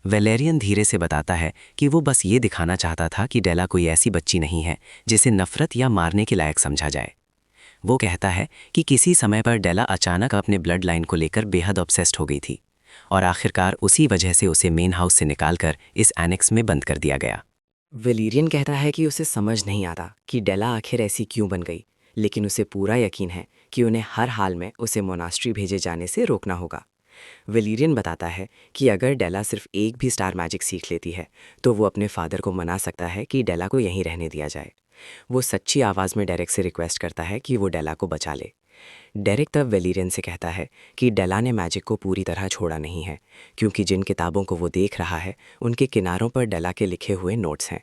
वैलेरियन धीरे से बताता है कि वो बस ये दिखाना चाहता था कि डेला कोई ऐसी बच्ची नहीं है जिसे नफ़रत या मारने के लायक समझा जाए। वो कहता है कि किसी समय पर डेला अचानक अपने ब्लड लाइन को लेकर बेहद ऑब्सेस्ड हो गई थी और आखिरकार उसी वजह से उसे मेन हाउस से निकालकर इस एनेक्स में बंद कर दिया गया। वैलेरियन कहता है कि उसे समझ नहीं आता कि डेला आखिर ऐसी क्यों बन गई, लेकिन उसे पूरा यकीन है कि उन्हें हर हाल में उसे मोनास्ट्री भेजे जाने से रोकना होगा। वैलेरियन बताता है कि अगर डेला सिर्फ एक भी स्टार मैजिक सीख लेती है तो वो अपने फादर को मना सकता है कि डेला को यहीं रहने दिया जाए। वो सच्ची आवाज़ में डेरेक से रिक्वेस्ट करता है कि वो डेला को बचा ले। डेरेक तब वैलेरियन से कहता है कि डेला ने मैजिक को पूरी तरह छोड़ा नहीं है, क्योंकि जिन किताबों को वो देख रहा है उनके किनारों पर डेला के लिखे हुए नोट्स हैं।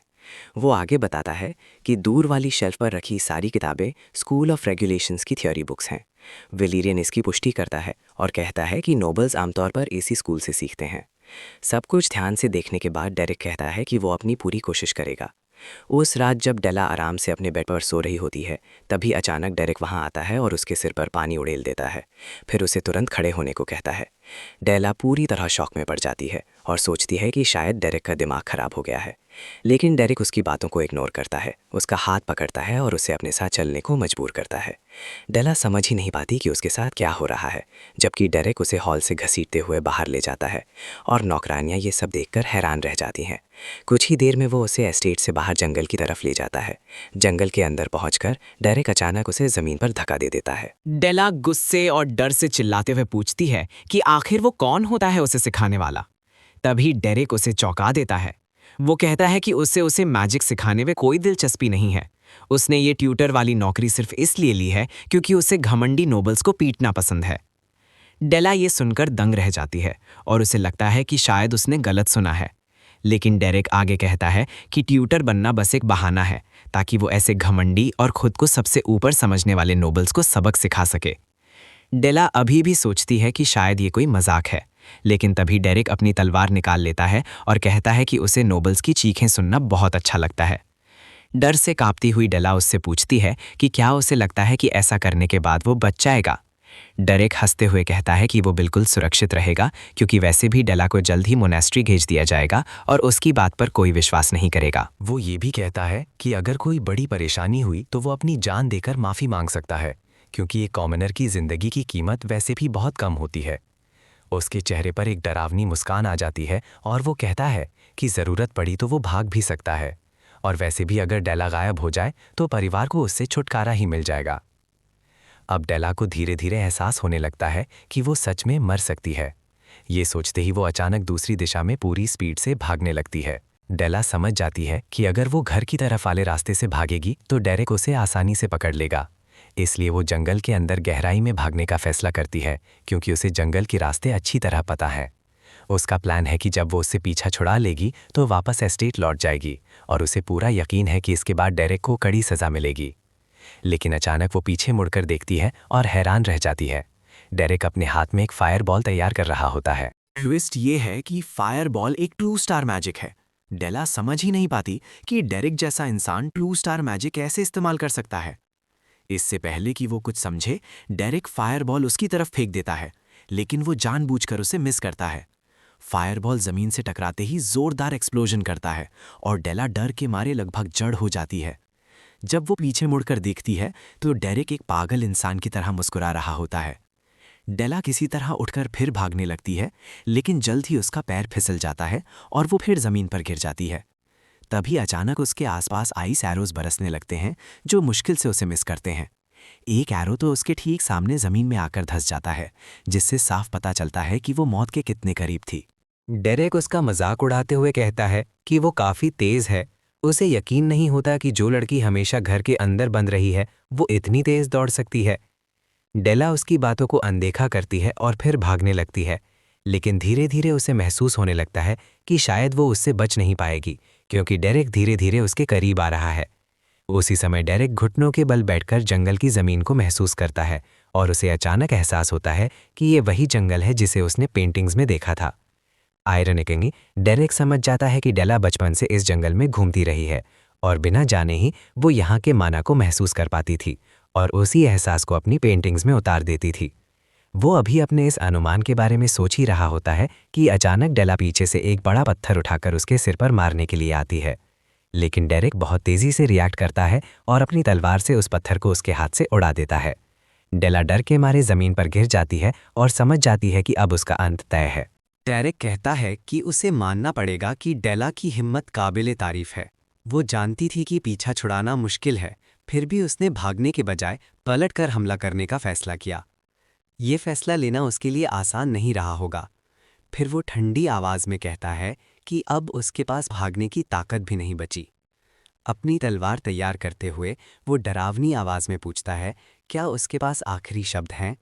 वो आगे बताता है कि दूर वाली शेल्फ पर रखी सारी किताबें स्कूल ऑफ रेगुलेशंस की थ्योरी बुक्स हैं। वैलेरियन इसकी पुष्टि करता है और कहता है कि नोबल्स आमतौर पर इसी स्कूल से सीखते हैं। सब कुछ ध्यान से देखने के बाद डेरेक कहता है कि वो अपनी पूरी कोशिश करेगा। उस रात जब डेला आराम से अपने बेड पर सो रही होती है, तभी अचानक डेरेक वहां आता है और उसके सिर पर पानी उड़ेल देता है। फिर उसे तुरंत खड़े होने को कहता है। डेला पूरी तरह शॉक में पड़ जाती है और सोचती है कि शायद डेरेक का दिमाग खराब हो गया है। लेकिन डेरेक उसकी बातों को इग्नोर करता है, उसका हाथ पकड़ता है और उसे अपने साथ चलने को मजबूर करता है। डेला समझ ही नहीं पाती कि उसके साथ क्या हो रहा है, जबकि डेरेक उसे हॉल से घसीटते हुए बाहर ले जाता है और नौकरानियां ये सब देखकर हैरान रह जाती हैं। कुछ ही देर में वो उसे एस्टेट से बाहर जंगल की तरफ ले जाता है। जंगल के अंदर पहुंचकर डेरेक अचानक उसे जमीन पर धक्का दे देता है। डेला गुस्से और डर से चिल्लाते हुए पूछती है कि आखिर वो कौन होता है उसे सिखाने वाला। तभी डेरेक उसे चौंका देता है। वो कहता है कि उसे मैजिक सिखाने में कोई दिलचस्पी नहीं है। उसने ये ट्यूटर वाली नौकरी सिर्फ इसलिए ली है क्योंकि उसे घमंडी नोबल्स को पीटना पसंद है। डेला ये सुनकर दंग रह जाती है और उसे लगता है कि शायद उसने गलत सुना है। लेकिन डेरेक आगे कहता है कि ट्यूटर बनना बस एक बहाना है ताकि वो ऐसे घमंडी और खुद को सबसे ऊपर समझने वाले नोबल्स को सबक सिखा सके। डेला अभी भी सोचती है कि शायद ये कोई मजाक है, लेकिन तभी डेरेक अपनी तलवार निकाल लेता है और कहता है कि उसे नोबल्स की चीखें सुनना बहुत अच्छा लगता है। डर से कांपती हुई डेला उससे पूछती है कि क्या उसे लगता है कि ऐसा करने के बाद वो बच जाएगा। डेरेक हंसते हुए कहता है कि वो बिल्कुल सुरक्षित रहेगा क्योंकि वैसे भी डेला को जल्द ही मोनेस्ट्री भेज दिया जाएगा और उसकी बात पर कोई विश्वास नहीं करेगा। वो ये भी कहता है कि अगर कोई बड़ी परेशानी हुई तो वो अपनी जान देकर माफ़ी मांग सकता है, क्योंकि एक कॉमनर की ज़िंदगी की कीमत वैसे भी बहुत कम होती है। उसके चेहरे पर एक डरावनी मुस्कान आ जाती है और वो कहता है कि ज़रूरत पड़ी तो वो भाग भी सकता है, और वैसे भी अगर डेला गायब हो जाए तो परिवार को उससे छुटकारा ही मिल जाएगा। अब डेला को धीरे धीरे एहसास होने लगता है कि वो सच में मर सकती है। ये सोचते ही वो अचानक दूसरी दिशा में पूरी स्पीड से भागने लगती है। डेला समझ जाती है कि अगर वो घर की तरफ वाले रास्ते से भागेगी तो डेरेक उसे आसानी से पकड़ लेगा। इसलिए वो जंगल के अंदर गहराई में भागने का फैसला करती है, क्योंकि उसे जंगल के रास्ते अच्छी तरह पता है। उसका प्लान है कि जब वो उससे पीछा छुड़ा लेगी तो वापस एस्टेट लौट जाएगी, और उसे पूरा यकीन है कि इसके बाद डेरेक को कड़ी सज़ा मिलेगी। लेकिन अचानक वो पीछे मुड़कर देखती है और हैरान रह जाती है। डेरेक अपने हाथ में एक फायर बॉल तैयार कर रहा होता है। ट्विस्ट ये है कि फायर बॉल एक ट्रू स्टार मैजिक है। डेला समझ ही नहीं पाती कि डेरेक जैसा इंसान ट्रू स्टार मैजिक कैसे इस्तेमाल कर सकता है। इससे पहले कि वो कुछ समझे, डेरेक फायर बॉल उसकी तरफ फेंक देता है, लेकिन वो जानबूझकर उसे मिस करता है। फायर बॉल जमीन से टकराते ही जोरदार एक्सप्लोजन करता है और डेला डर के मारे लगभग जड़ हो जाती है। जब वो पीछे मुड़कर देखती है तो डेरेक एक पागल इंसान की तरह मुस्कुरा रहा होता है। डेला किसी तरह उठकर फिर भागने लगती है, लेकिन जल्द ही उसका पैर फिसल जाता है और वो फिर जमीन पर गिर जाती है। तभी अचानक उसके आसपास आइस एरोज बरसने लगते हैं जो मुश्किल से उसे मिस करते हैं। एक एरो तो उसके ठीक सामने जमीन में आकर धंस जाता है, जिससे साफ पता चलता है कि वो मौत के कितने करीब थी। डेरेक उसका मजाक उड़ाते हुए कहता है कि वो काफ़ी तेज़ है। उसे यकीन नहीं होता कि जो लड़की हमेशा घर के अंदर बंद रही है वो इतनी तेज़ दौड़ सकती है। डेला उसकी बातों को अनदेखा करती है और फिर भागने लगती है, लेकिन धीरे धीरे उसे महसूस होने लगता है कि शायद वो उससे बच नहीं पाएगी, क्योंकि डेरेक धीरे धीरे उसके करीब आ रहा है। उसी समय डेरेक घुटनों के बल बैठकर जंगल की ज़मीन को महसूस करता है और उसे अचानक एहसास होता है कि ये वही जंगल है जिसे उसने पेंटिंग्स में देखा था। आयरनिकली डेरेक समझ जाता है कि डेला बचपन से इस जंगल में घूमती रही है और बिना जाने ही वो यहाँ के माना को महसूस कर पाती थी और उसी एहसास को अपनी पेंटिंग्स में उतार देती थी। वो अभी अपने इस अनुमान के बारे में सोच ही रहा होता है कि अचानक डेला पीछे से एक बड़ा पत्थर उठाकर उसके सिर पर मारने के लिए आती है, लेकिन डेरेक बहुत तेज़ी से रिएक्ट करता है और अपनी तलवार से उस पत्थर को उसके हाथ से उड़ा देता है। डेला डर के मारे ज़मीन पर गिर जाती है और समझ जाती है कि अब उसका अंत तय है। डेरेक कहता है कि उसे मानना पड़ेगा कि डेला की हिम्मत काबिले तारीफ है। वो जानती थी कि पीछा छुड़ाना मुश्किल है, फिर भी उसने भागने के बजाय पलटकर हमला करने का फैसला किया। ये फैसला लेना उसके लिए आसान नहीं रहा होगा। फिर वो ठंडी आवाज़ में कहता है कि अब उसके पास भागने की ताकत भी नहीं बची। अपनी तलवार तैयार करते हुए वो डरावनी आवाज़ में पूछता है, क्या उसके पास आखिरी शब्द हैं?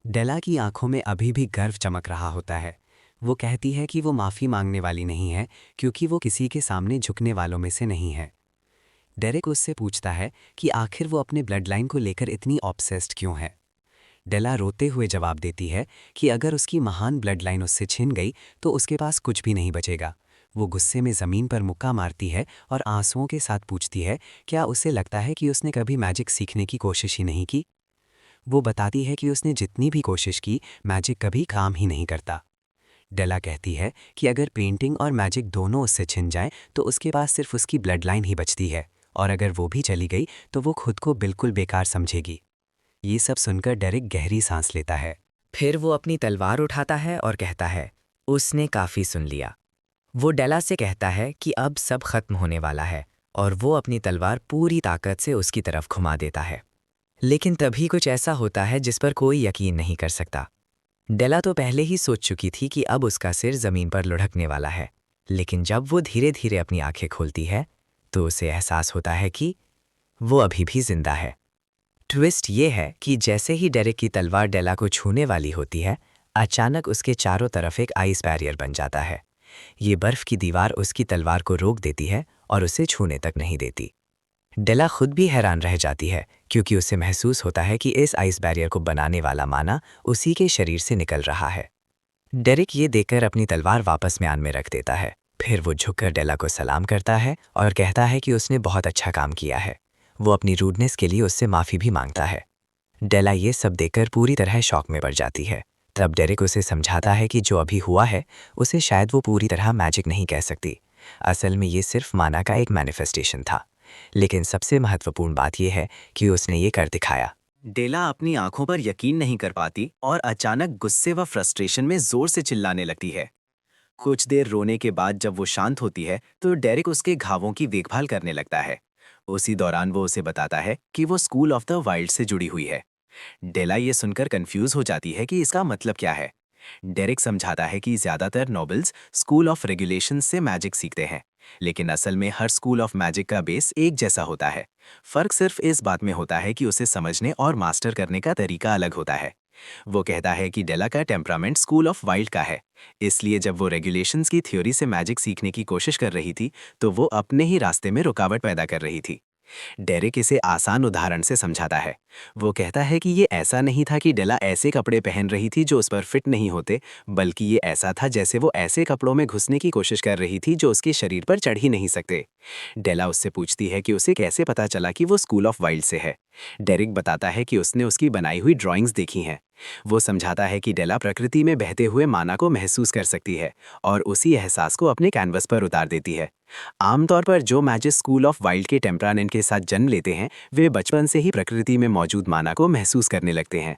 डेला की आंखों में अभी भी गर्व चमक रहा होता है। वो कहती है कि वो माफ़ी मांगने वाली नहीं है, क्योंकि वो किसी के सामने झुकने वालों में से नहीं है। डेरेक उससे पूछता है कि आखिर वो अपने ब्लड लाइन को लेकर इतनी ऑब्सेस्ड क्यों है। डेला रोते हुए जवाब देती है कि अगर उसकी महान ब्लड लाइन उससे छिन गई तो उसके पास कुछ भी नहीं बचेगा। वो गुस्से में ज़मीन पर मुक्का मारती है और आंसुओं के साथ पूछती है क्या उसे लगता है कि उसने कभी मैजिक सीखने की कोशिश ही नहीं की। वो बताती है कि उसने जितनी भी कोशिश की मैजिक कभी काम ही नहीं करता। डेला कहती है कि अगर पेंटिंग और मैजिक दोनों उससे छिन जाएं तो उसके पास सिर्फ उसकी ब्लड लाइन ही बचती है, और अगर वो भी चली गई तो वो खुद को बिल्कुल बेकार समझेगी। ये सब सुनकर डेरिक गहरी सांस लेता है। फिर वो अपनी तलवार उठाता है और कहता है, उसने काफ़ी सुन लिया। वो डेला से कहता है कि अब सब खत्म होने वाला है और वो अपनी तलवार पूरी ताकत से उसकी तरफ घुमा देता है। लेकिन तभी कुछ ऐसा होता है जिस पर कोई यकीन नहीं कर सकता। डेला तो पहले ही सोच चुकी थी कि अब उसका सिर ज़मीन पर लुढ़कने वाला है, लेकिन जब वो धीरे धीरे अपनी आंखें खोलती है तो उसे एहसास होता है कि वो अभी भी जिंदा है। ट्विस्ट ये है कि जैसे ही डेरिक की तलवार डेला को छूने वाली होती है, अचानक उसके चारों तरफ एक आइस बैरियर बन जाता है। ये बर्फ की दीवार उसकी तलवार को रोक देती है और उसे छूने तक नहीं देती। डेला खुद भी हैरान रह जाती है क्योंकि उसे महसूस होता है कि इस आइस बैरियर को बनाने वाला माना उसी के शरीर से निकल रहा है। डेरिक ये देखकर अपनी तलवार वापस म्यान में रख देता है। फिर वो झुककर डेला को सलाम करता है और कहता है कि उसने बहुत अच्छा काम किया है। वो अपनी रूडनेस के लिए उससे माफ़ी भी मांगता है। डेला ये सब देखकर पूरी तरह शॉक में पड़ जाती है। तब डेरिक उसे समझाता है कि जो अभी हुआ है उसे शायद वो पूरी तरह मैजिक नहीं कह सकती। असल में ये सिर्फ माना का एक मैनिफेस्टेशन था। लेकिन सबसे महत्वपूर्ण बात यह है कि उसने ये कर दिखाया। डेला अपनी आंखों पर यकीन नहीं कर पाती और अचानक गुस्से व फ्रस्ट्रेशन में जोर से चिल्लाने लगती है। कुछ देर रोने के बाद जब वो शांत होती है तो डेरिक उसके घावों की देखभाल करने लगता है। उसी दौरान वो उसे बताता है कि वो स्कूल ऑफ द वाइल्ड से जुड़ी हुई है। डेला ये सुनकर कंफ्यूज हो जाती है कि इसका मतलब क्या है। डेरिक समझाता है कि ज्यादातर नोबल्स स्कूल ऑफ रेगुलेशन से मैजिक सीखते हैं, लेकिन असल में हर स्कूल ऑफ मैजिक का बेस एक जैसा होता है। फर्क सिर्फ इस बात में होता है कि उसे समझने और मास्टर करने का तरीका अलग होता है। वो कहता है कि डेला का टेम्परामेंट स्कूल ऑफ वाइल्ड का है, इसलिए जब वो रेगुलेशंस की थ्योरी से मैजिक सीखने की कोशिश कर रही थी तो वो अपने ही रास्ते में रुकावट पैदा कर रही थी। डेरिक इसे आसान उदाहरण से समझाता है। वो कहता है कि ये ऐसा नहीं था कि डेला ऐसे कपड़े पहन रही थी जो उस पर फिट नहीं होते, बल्कि ये ऐसा था जैसे वो ऐसे कपड़ों में घुसने की कोशिश कर रही थी जो उसके शरीर पर चढ़ ही नहीं सकते। डेला उससे पूछती है कि उसे कैसे पता चला कि वो स्कूल ऑफ वाइल्ड से है। डेरिक बताता है कि उसने उसकी बनाई हुई ड्राइंग्स देखी हैं। वो समझाता है कि डेला प्रकृति में बहते हुए माना को महसूस कर सकती है और उसी एहसास को अपने कैनवस पर उतार देती है। आमतौर पर जो मैजिक स्कूल ऑफ वाइल्ड के टेम्परामेंट के साथ जन्म लेते हैं वे बचपन से ही प्रकृति में मौजूद माना को महसूस करने लगते हैं।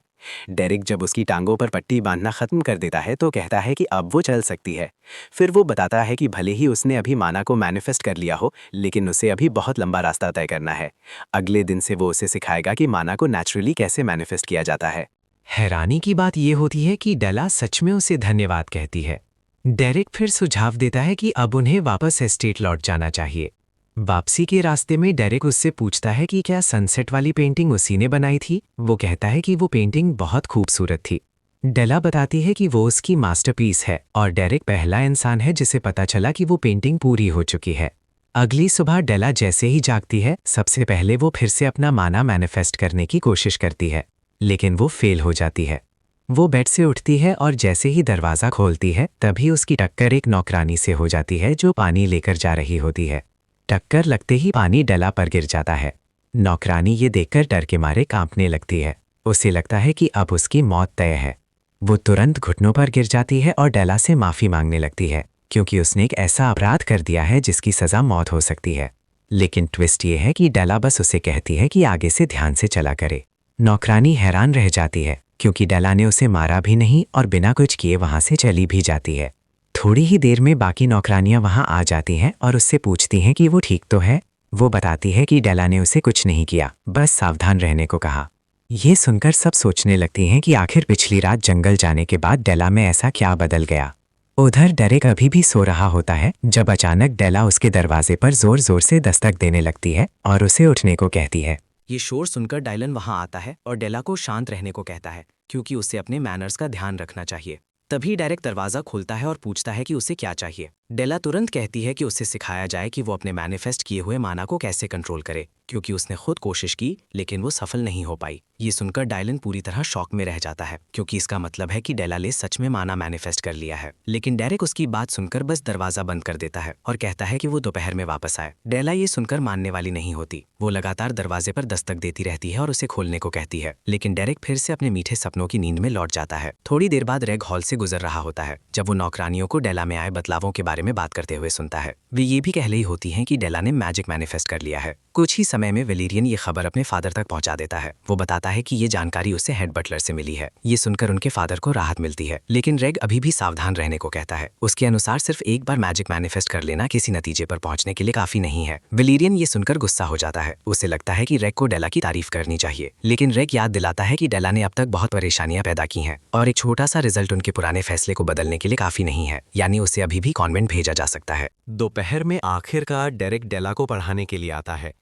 डेरिक जब उसकी टांगों पर पट्टी बांधना खत्म कर देता है तो कहता है कि अब वो चल सकती है। फिर वो बताता है कि भले ही उसने अभी माना को मैनिफेस्ट कर लिया हो, लेकिन उसे अभी बहुत लंबा रास्ता तय करना है। अगले दिन से वो उसे सिखाएगा कि माना को नेचुरली कैसे मैनिफेस्ट किया जाता है। हैरानी की बात यह होती है कि डेला सच में उसे धन्यवाद कहती है। डेरिक फिर सुझाव देता है कि अब उन्हें वापस एस्टेट लौट जाना चाहिए। वापसी के रास्ते में डेरिक उससे पूछता है कि क्या सनसेट वाली पेंटिंग उसी ने बनाई थी। वो कहता है कि वो पेंटिंग बहुत खूबसूरत थी। डेला बताती है कि वो उसकी मास्टरपीस है और डेरिक पहला इंसान है जिसे पता चला कि वो पेंटिंग पूरी हो चुकी है। अगली सुबह डेला जैसे ही जागती है सबसे पहले वो फिर से अपना माना मैनिफेस्ट करने की कोशिश करती है, लेकिन वो फेल हो जाती है। वो बेड से उठती है और जैसे ही दरवाज़ा खोलती है तभी उसकी टक्कर एक नौकरानी से हो जाती है जो पानी लेकर जा रही होती है। टक्कर लगते ही पानी डेला पर गिर जाता है। नौकरानी ये देखकर डर के मारे कांपने लगती है। उसे लगता है कि अब उसकी मौत तय है। वो तुरंत घुटनों पर गिर जाती है और डेला से माफ़ी मांगने लगती है क्योंकि उसने एक ऐसा अपराध कर दिया है जिसकी सज़ा मौत हो सकती है। लेकिन ट्विस्ट ये है कि डेला बस उसे कहती है कि आगे से ध्यान से चला करे। नौकरानी हैरान रह जाती है क्योंकि डेला ने उसे मारा भी नहीं और बिना कुछ किए वहाँ से चली भी जाती है। थोड़ी ही देर में बाकी नौकरानियां वहां आ जाती हैं और उससे पूछती हैं कि वो ठीक तो है। वो बताती है कि डेला ने उसे कुछ नहीं किया, बस सावधान रहने को कहा। ये सुनकर सब सोचने लगती हैं कि आखिर पिछली रात जंगल जाने के बाद डेला में ऐसा क्या बदल गया। उधर डेरिक अभी भी सो रहा होता है जब अचानक डेला उसके दरवाजे पर जोर जोर से दस्तक देने लगती है और उसे उठने को कहती है। ये शोर सुनकर डायलन वहां आता है और डेला को शांत रहने को कहता है क्योंकि उसे अपने मैनर्स का ध्यान रखना चाहिए। तभी डेरिक दरवाजा खोलता है और पूछता है कि उसे क्या चाहिए। डेला तुरंत कहती है कि उसे सिखाया जाए कि वो अपने मैनिफेस्ट किए हुए माना को कैसे कंट्रोल करे, क्योंकि उसने खुद कोशिश की लेकिन वो सफल नहीं हो पाई। ये सुनकर डायलन पूरी तरह शॉक में रह जाता है, क्योंकि इसका मतलब है कि डेला ने सच में माना मैनिफेस्ट कर लिया है। लेकिन डेरेक उसकी बात सुनकर बस दरवाजा बंद कर देता है और कहता है कि वो दोपहर में वापस आए। डेला ये सुनकर मानने वाली नहीं होती। वो लगातार दरवाजे पर दस्तक देती रहती है और उसे खोलने को कहती है, लेकिन डेरेक फिर से अपने मीठे सपनों की नींद में लौट जाता है। थोड़ी देर बाद रेग हॉल से गुजर रहा होता है, जब वो नौकरानियों को डेला में आए बदलावों के बारे में बात करते हुए सुनता है। वे ये भी कह रही होती हैं कि डेला ने मैजिक मैनिफेस्ट कर लिया है। कुछ ही समय में वेलेरियन ये खबर अपने फादर तक पहुंचा देता है। वो बताता है कि ये जानकारी उसे हेड बटलर से मिली है। ये सुनकर उनके फादर को राहत मिलती है, लेकिन रेग अभी भी सावधान रहने को कहता है। उसके अनुसार सिर्फ एक बार मैजिक मैनिफेस्ट कर लेना किसी नतीजे पर पहुंचने के लिए काफी नहीं है। वेलेरियन ये सुनकर गुस्सा हो जाता है। उसे लगता है कि रेग को डेला की तारीफ करनी चाहिए, लेकिन रेग याद दिलाता है कि डेला ने अब तक बहुत परेशानियां पैदा की हैं और एक छोटा सा रिजल्ट उनके पुराने फैसले को बदलने के लिए काफी नहीं है, यानी उसे अभी भी कॉन्वेंट भेजा जा सकता है। दोपहर में आखिरकार डेरेक डेला को पढ़ाने के लिए आता है,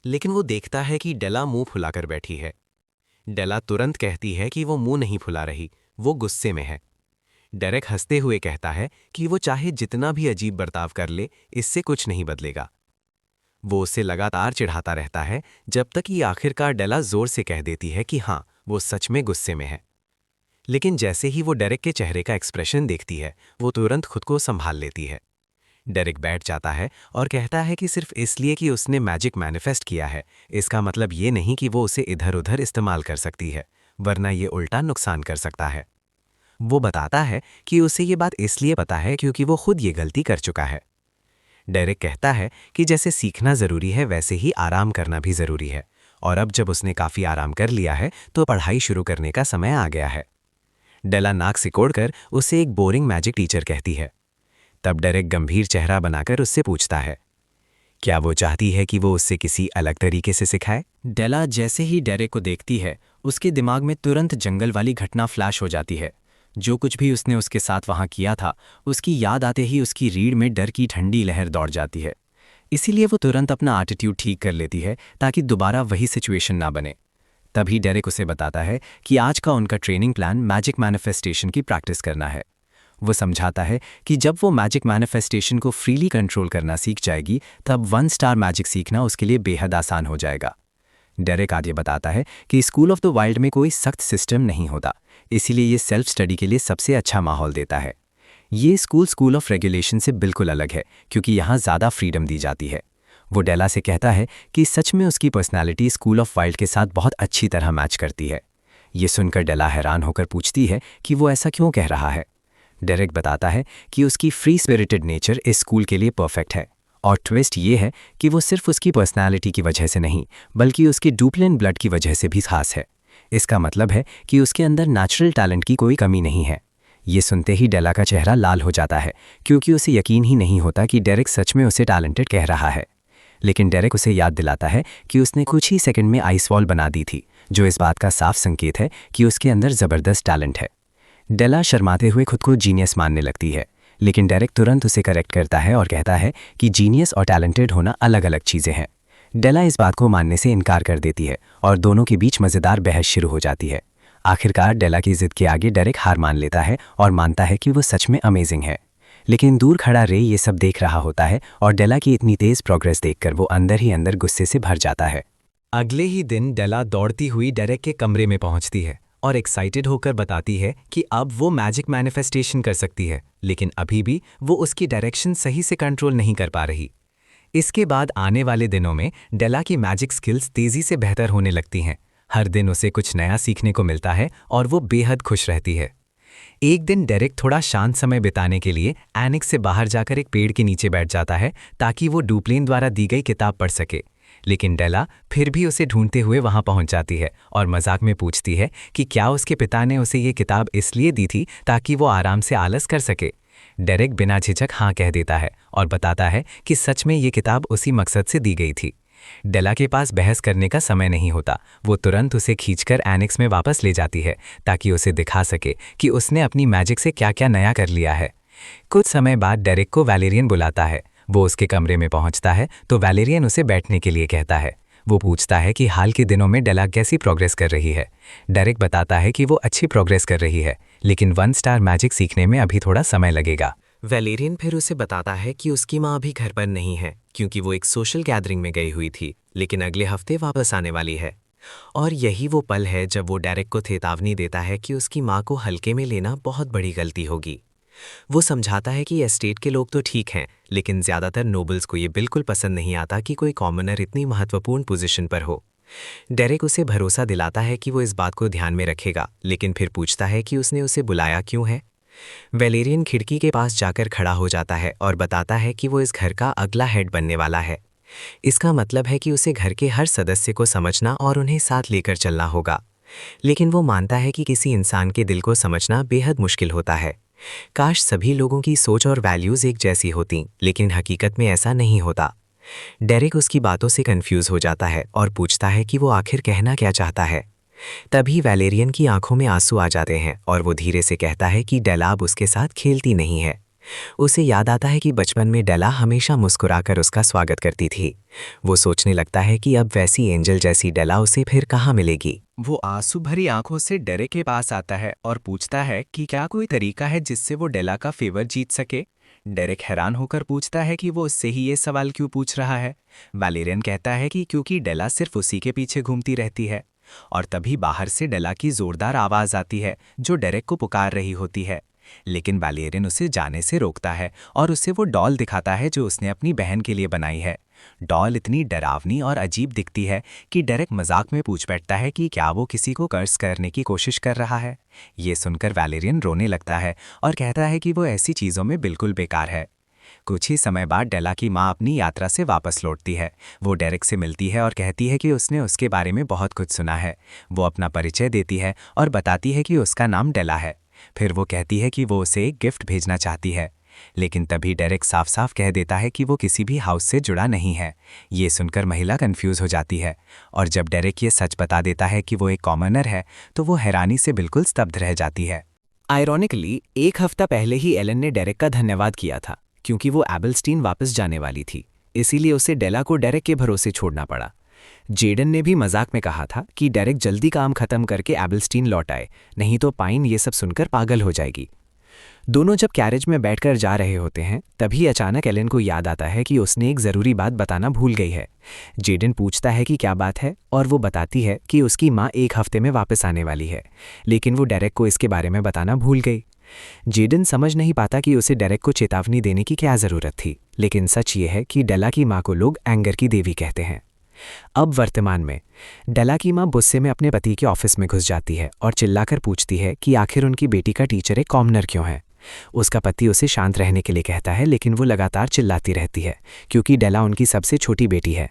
लेकिन वो देखता है कि डेला मुंह फुलाकर बैठी है। डेला तुरंत कहती है कि वो मुंह नहीं फुला रही, वो गुस्से में है। डेरेक हंसते हुए कहता है कि वो चाहे जितना भी अजीब बर्ताव कर ले, इससे कुछ नहीं बदलेगा। वो उसे लगातार चिढ़ाता रहता है, जब तक कि आखिरकार डेला जोर से कह देती है कि हाँ, वो सच में गुस्से में है। लेकिन जैसे ही वो डेरेक के चेहरे का एक्सप्रेशन देखती है, वो तुरंत खुद को संभाल लेती है। डेरेक बैठ जाता है और कहता है कि सिर्फ इसलिए कि उसने मैजिक मैनिफेस्ट किया है, इसका मतलब ये नहीं कि वो उसे इधर उधर इस्तेमाल कर सकती है, वरना ये उल्टा नुकसान कर सकता है। वो बताता है कि उसे ये बात इसलिए पता है क्योंकि वो खुद ये गलती कर चुका है। डेरेक कहता है कि जैसे सीखना ज़रूरी है, वैसे ही आराम करना भी ज़रूरी है, और अब जब उसने काफ़ी आराम कर लिया है तो पढ़ाई शुरू करने का समय आ गया है। डेला नाक सिकोड़कर उसे एक बोरिंग मैजिक टीचर कहती है। तब डेरेक गंभीर चेहरा बनाकर उससे पूछता है, क्या वो चाहती है कि वो उससे किसी अलग तरीके से सिखाए? डेला जैसे ही डेरेक को देखती है, उसके दिमाग में तुरंत जंगल वाली घटना फ्लैश हो जाती है। जो कुछ भी उसने उसके साथ वहाँ किया था, उसकी याद आते ही उसकी रीढ़ में डर की ठंडी लहर दौड़ जाती है। इसीलिए वो तुरंत अपना एटीट्यूड ठीक कर लेती है ताकि दोबारा वही सिचुएशन ना बने। तभी डेरेक उसे बताता है कि आज का उनका ट्रेनिंग प्लान मैजिक मैनिफेस्टेशन की प्रैक्टिस करना है। वो समझाता है कि जब वो मैजिक मैनिफेस्टेशन को फ्रीली कंट्रोल करना सीख जाएगी, तब 1 स्टार मैजिक सीखना उसके लिए बेहद आसान हो जाएगा। डेरेक आगे बताता है कि स्कूल ऑफ द वाइल्ड में कोई सख्त सिस्टम नहीं होता, इसीलिए ये सेल्फ स्टडी के लिए सबसे अच्छा माहौल देता है। ये स्कूल ऑफ रेगुलेशन से बिल्कुल अलग है, क्योंकि यहाँ ज़्यादा फ्रीडम दी जाती है। वो डेला से कहता है कि सच में उसकी पर्सनैलिटी स्कूल ऑफ वाइल्ड के साथ बहुत अच्छी तरह मैच करती है। ये सुनकर डेला हैरान होकर पूछती है कि वो ऐसा क्यों कह रहा है। डेरेक बताता है कि उसकी फ्री स्पिरिटेड नेचर इस स्कूल के लिए परफेक्ट है, और ट्विस्ट ये है कि वो सिर्फ उसकी पर्सनैलिटी की वजह से नहीं, बल्कि उसके डुप्लिन ब्लड की वजह से भी खास है। इसका मतलब है कि उसके अंदर नेचुरल टैलेंट की कोई कमी नहीं है। ये सुनते ही डेला का चेहरा लाल हो जाता है, क्योंकि उसे यकीन ही नहीं होता कि डेरेक सच में उसे टैलेंटेड कह रहा है। लेकिन डेरेक उसे याद दिलाता है कि उसने कुछ ही सेकंड में आइस वॉल बना दी थी, जो इस बात का साफ संकेत है कि उसके अंदर ज़बरदस्त टैलेंट है। डेला शर्माते हुए खुद को जीनियस मानने लगती है, लेकिन डेरेक तुरंत उसे करेक्ट करता है और कहता है कि जीनियस और टैलेंटेड होना अलग अलग चीज़ें हैं। डेला इस बात को मानने से इनकार कर देती है और दोनों के बीच मज़ेदार बहस शुरू हो जाती है। आखिरकार डेला की जिद के आगे डेरेक हार मान लेता है और मानता है कि वो सच में अमेजिंग है। लेकिन दूर खड़ा रे ये सब देख रहा होता है और डेला की इतनी तेज़ प्रोग्रेस देखकर वो अंदर ही अंदर गुस्से से भर जाता है। अगले ही दिन डेला दौड़ती हुई डेरेक के कमरे में पहुंचती है और एक्साइटेड होकर बताती है कि अब वो मैजिक मैनिफेस्टेशन कर सकती है, लेकिन अभी भी वो उसकी डायरेक्शन सही से कंट्रोल नहीं कर पा रही। इसके बाद आने वाले दिनों में डेला की मैजिक स्किल्स तेज़ी से बेहतर होने लगती हैं। हर दिन उसे कुछ नया सीखने को मिलता है और वो बेहद खुश रहती है। एक दिन डेरेक थोड़ा शांत समय बिताने के लिए एनेक्स से बाहर जाकर एक पेड़ के नीचे बैठ जाता है ताकि वो डुप्लेन द्वारा दी गई किताब पढ़ सके। लेकिन डेला फिर भी उसे ढूंढते हुए वहां पहुंच जाती है और मजाक में पूछती है कि क्या उसके पिता ने उसे ये किताब इसलिए दी थी ताकि वो आराम से आलस कर सके। डेरेक बिना झिझक हाँ कह देता है और बताता है कि सच में ये किताब उसी मकसद से दी गई थी। डेला के पास बहस करने का समय नहीं होता। वो तुरंत उसे खींचकर एनेक्स में वापस ले जाती है ताकि उसे दिखा सके कि उसने अपनी मैजिक से क्या क्या नया कर लिया है। कुछ समय बाद डेरेक को वैलेरियन बुलाता है। वो उसके कमरे में पहुंचता है तो वैलेरियन उसे बैठने के लिए कहता है। वो पूछता है कि हाल के दिनों में डेला कैसी प्रोग्रेस कर रही है। डेरेक बताता है कि वो अच्छी प्रोग्रेस कर रही है, लेकिन 1 स्टार मैजिक सीखने में अभी थोड़ा समय लगेगा। वैलेरियन फिर उसे बताता है कि उसकी माँ अभी घर पर नहीं है क्योंकि वो एक सोशल गैदरिंग में गई हुई थी, लेकिन अगले हफ्ते वापस आने वाली है। और यही वो पल है जब वो डेरेक को चेतावनी देता है कि उसकी माँ को हल्के में लेना बहुत बड़ी गलती होगी। वो समझाता है कि एस्टेट के लोग तो ठीक हैं, लेकिन ज़्यादातर नोबल्स को ये बिल्कुल पसंद नहीं आता कि कोई कॉमनर इतनी महत्वपूर्ण पोजीशन पर हो। डेरेक उसे भरोसा दिलाता है कि वो इस बात को ध्यान में रखेगा, लेकिन फिर पूछता है कि उसने उसे बुलाया क्यों है। वैलेरियन खिड़की के पास जाकर खड़ा हो जाता है और बताता है कि वो इस घर का अगला हेड बनने वाला है। इसका मतलब है कि उसे घर के हर सदस्य को समझना और उन्हें साथ लेकर चलना होगा। लेकिन वो मानता है कि किसी इंसान के दिल को समझना बेहद मुश्किल होता है। काश सभी लोगों की सोच और वैल्यूज़ एक जैसी होती, लेकिन हकीकत में ऐसा नहीं होता। डेरेक उसकी बातों से कंफ्यूज हो जाता है और पूछता है कि वो आखिर कहना क्या चाहता है। तभी वैलेरियन की आंखों में आंसू आ जाते हैं और वो धीरे से कहता है कि डेला अब उसके साथ खेलती नहीं है। उसे याद आता है कि बचपन में डेला हमेशा मुस्कुराकर उसका स्वागत करती थी। वो सोचने लगता है कि अब वैसी एंजल जैसी डेला उसे फिर कहाँ मिलेगी। वो आंसू भरी आंखों से डेरेक के पास आता है और पूछता है कि क्या कोई तरीका है जिससे वो डेला का फेवर जीत सके। डेरेक हैरान होकर पूछता है कि वो उससे ही ये सवाल क्यों पूछ रहा है। वैलेरियन कहता है कि क्योंकि डेला सिर्फ उसी के पीछे घूमती रहती है। और तभी बाहर से डेला की जोरदार आवाज आती है जो डेरेक को पुकार रही होती है, लेकिन वैलेरियन उसे जाने से रोकता है और उसे वो डॉल दिखाता है जो उसने अपनी बहन के लिए बनाई है। डॉल इतनी डरावनी और अजीब दिखती है कि डेरेक मजाक में पूछ बैठता है कि क्या वो किसी को कर्ज करने की कोशिश कर रहा है। ये सुनकर वैलेरियन रोने लगता है और कहता है कि वो ऐसी चीज़ों में बिल्कुल बेकार है। कुछ ही समय बाद डेला की माँ अपनी यात्रा से वापस लौटती है। वो डेरेक से मिलती है और कहती है कि उसने उसके बारे में बहुत कुछ सुना है। वो अपना परिचय देती है और बताती है कि उसका नाम डेला है। फिर वो कहती है कि वो उसे एक गिफ्ट भेजना चाहती है, लेकिन तभी डेरेक साफ साफ कह देता है कि वो किसी भी हाउस से जुड़ा नहीं है। ये सुनकर महिला कंफ्यूज हो जाती है और जब डेरेक ये सच बता देता है कि वो एक कॉमनर है तो वो हैरानी से बिल्कुल स्तब्ध रह जाती है। आयरॉनिकली एक हफ्ता पहले ही एलन ने डेरेक का धन्यवाद किया था क्योंकि वो एबलस्टीन वापस जाने वाली थी, इसीलिए उसे डेला को डेरेक के भरोसे छोड़ना पड़ा। जेडन ने भी मजाक में कहा था कि डेरेक जल्दी काम खत्म करके एबलस्टीन लौट आए, नहीं तो पाइन ये सब सुनकर पागल हो जाएगी। दोनों जब कैरेज में बैठकर जा रहे होते हैं तभी अचानक एलन को याद आता है कि उसने एक ज़रूरी बात बताना भूल गई है। जेडन पूछता है कि क्या बात है और वो बताती है कि उसकी माँ एक हफ्ते में वापस आने वाली है, लेकिन वो डेरेक को इसके बारे में बताना भूल गई। जेडन समझ नहीं पाता कि उसे डेरेक को चेतावनी देने की क्या ज़रूरत थी, लेकिन सच ये है कि डेला की माँ को लोग एंगर की देवी कहते हैं। अब वर्तमान में डेला की माँ गुस्से में अपने पति के ऑफिस में घुस जाती है और चिल्लाकर पूछती है कि आखिर उनकी बेटी का टीचर एक कॉमनर क्यों है। उसका पति उसे शांत रहने के लिए कहता है, लेकिन वो लगातार चिल्लाती रहती है क्योंकि डेला उनकी सबसे छोटी बेटी है।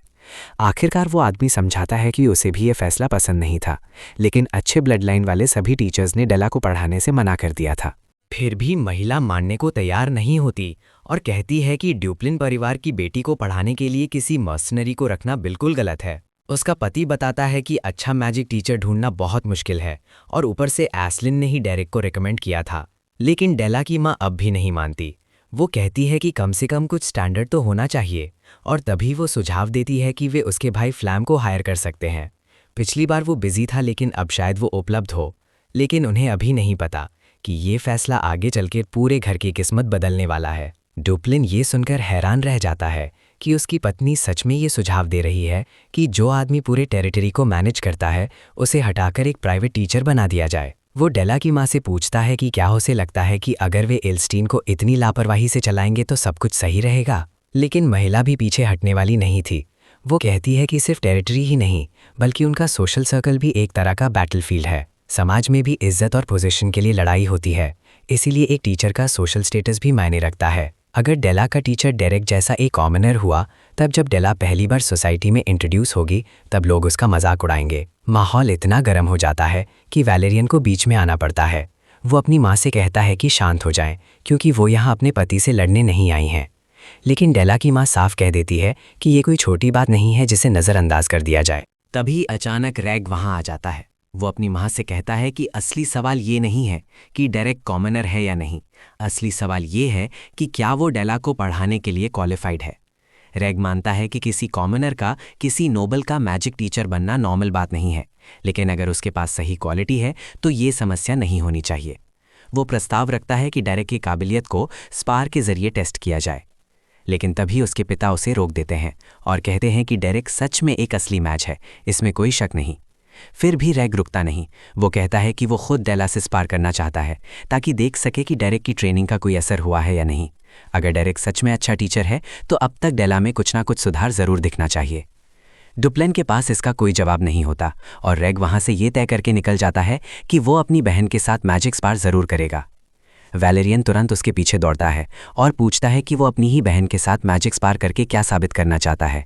आखिरकार वो आदमी समझाता है कि उसे भी ये फैसला पसंद नहीं था, लेकिन अच्छे ब्लड लाइन वाले सभी टीचर्स ने डेला को पढ़ाने से मना कर दिया था। फिर भी महिला मानने को तैयार नहीं होती और कहती है कि ड्यूप्लिन परिवार की बेटी को पढ़ाने के लिए किसी मर्सनरी को रखना बिल्कुल गलत है। उसका पति बताता है कि अच्छा मैजिक टीचर ढूंढना बहुत मुश्किल है और ऊपर से एस्लिन ने ही डेरेक को रिकमेंड किया था। लेकिन डेला की माँ अब भी नहीं मानती। वो कहती है कि कम से कम कुछ स्टैंडर्ड तो होना चाहिए और तभी वो सुझाव देती है कि वे उसके भाई फ्लैम को हायर कर सकते हैं। पिछली बार वो बिजी था, लेकिन अब शायद वो उपलब्ध हो, लेकिन उन्हें अभी नहीं पता कि ये फैसला आगे चलकर पूरे घर की किस्मत बदलने वाला है। ड्यूप्लिन ये सुनकर हैरान रह जाता है कि उसकी पत्नी सच में ये सुझाव दे रही है कि जो आदमी पूरे टेरिटरी को मैनेज करता है उसे हटाकर एक प्राइवेट टीचर बना दिया जाए। वो डेला की माँ से पूछता है कि क्या उसे लगता है कि अगर वे एल्स्टीन को इतनी लापरवाही से चलाएंगे तो सब कुछ सही रहेगा। लेकिन महिला भी पीछे हटने वाली नहीं थी। वो कहती है कि सिर्फ टेरिटरी ही नहीं बल्कि उनका सोशल सर्कल भी एक तरह का बैटलफील्ड है। समाज में भी इज्जत और पोजीशन के लिए लड़ाई होती है, इसीलिए एक टीचर का सोशल स्टेटस भी मायने रखता है। अगर डेला का टीचर डेरेक जैसा एक कॉमनर हुआ, तब जब डेला पहली बार सोसाइटी में इंट्रोड्यूस होगी तब लोग उसका मजाक उड़ाएंगे। माहौल इतना गर्म हो जाता है कि वैलेरियन को बीच में आना पड़ता है। वो अपनी माँ से कहता है कि शांत हो जाएं, क्योंकि वो यहाँ अपने पति से लड़ने नहीं आई हैं। लेकिन डेला की माँ साफ कह देती है कि ये कोई छोटी बात नहीं है जिसे नज़रअंदाज कर दिया जाए। तभी अचानक रैग वहां आ जाता है। वो अपनी माँ से कहता है कि असली सवाल ये नहीं है कि डेरेक कॉमनर है या नहीं, असली सवाल ये है कि क्या वो डेला को पढ़ाने के लिए क्वालिफाइड है। रैग मानता है कि किसी कॉमनर का किसी नोबल का मैजिक टीचर बनना नॉर्मल बात नहीं है, लेकिन अगर उसके पास सही क्वालिटी है तो ये समस्या नहीं होनी चाहिए। वो प्रस्ताव रखता है कि डेरेक की काबिलियत को स्पार के जरिए टेस्ट किया जाए। लेकिन तभी उसके पिता उसे रोक देते हैं और कहते हैं कि डेरेक सच में एक असली मैच है, इसमें कोई शक नहीं। फिर भी रैग रुकता नहीं। वो कहता है कि वो खुद डेला से स्पार करना चाहता है ताकि देख सके कि डेरेक की ट्रेनिंग का कोई असर हुआ है या नहीं। अगर डेरेक सच में अच्छा टीचर है तो अब तक डेला में कुछ ना कुछ सुधार जरूर दिखना चाहिए। डुप्लेन के पास इसका कोई जवाब नहीं होता और रैग वहां से ये तय करके निकल जाता है कि वो अपनी बहन के साथ मैजिक स्पार जरूर करेगा। वैलेरियन तुरंत उसके पीछे दौड़ता है और पूछता है कि वो अपनी ही बहन के साथ मैजिक स्पार करके क्या साबित करना चाहता है।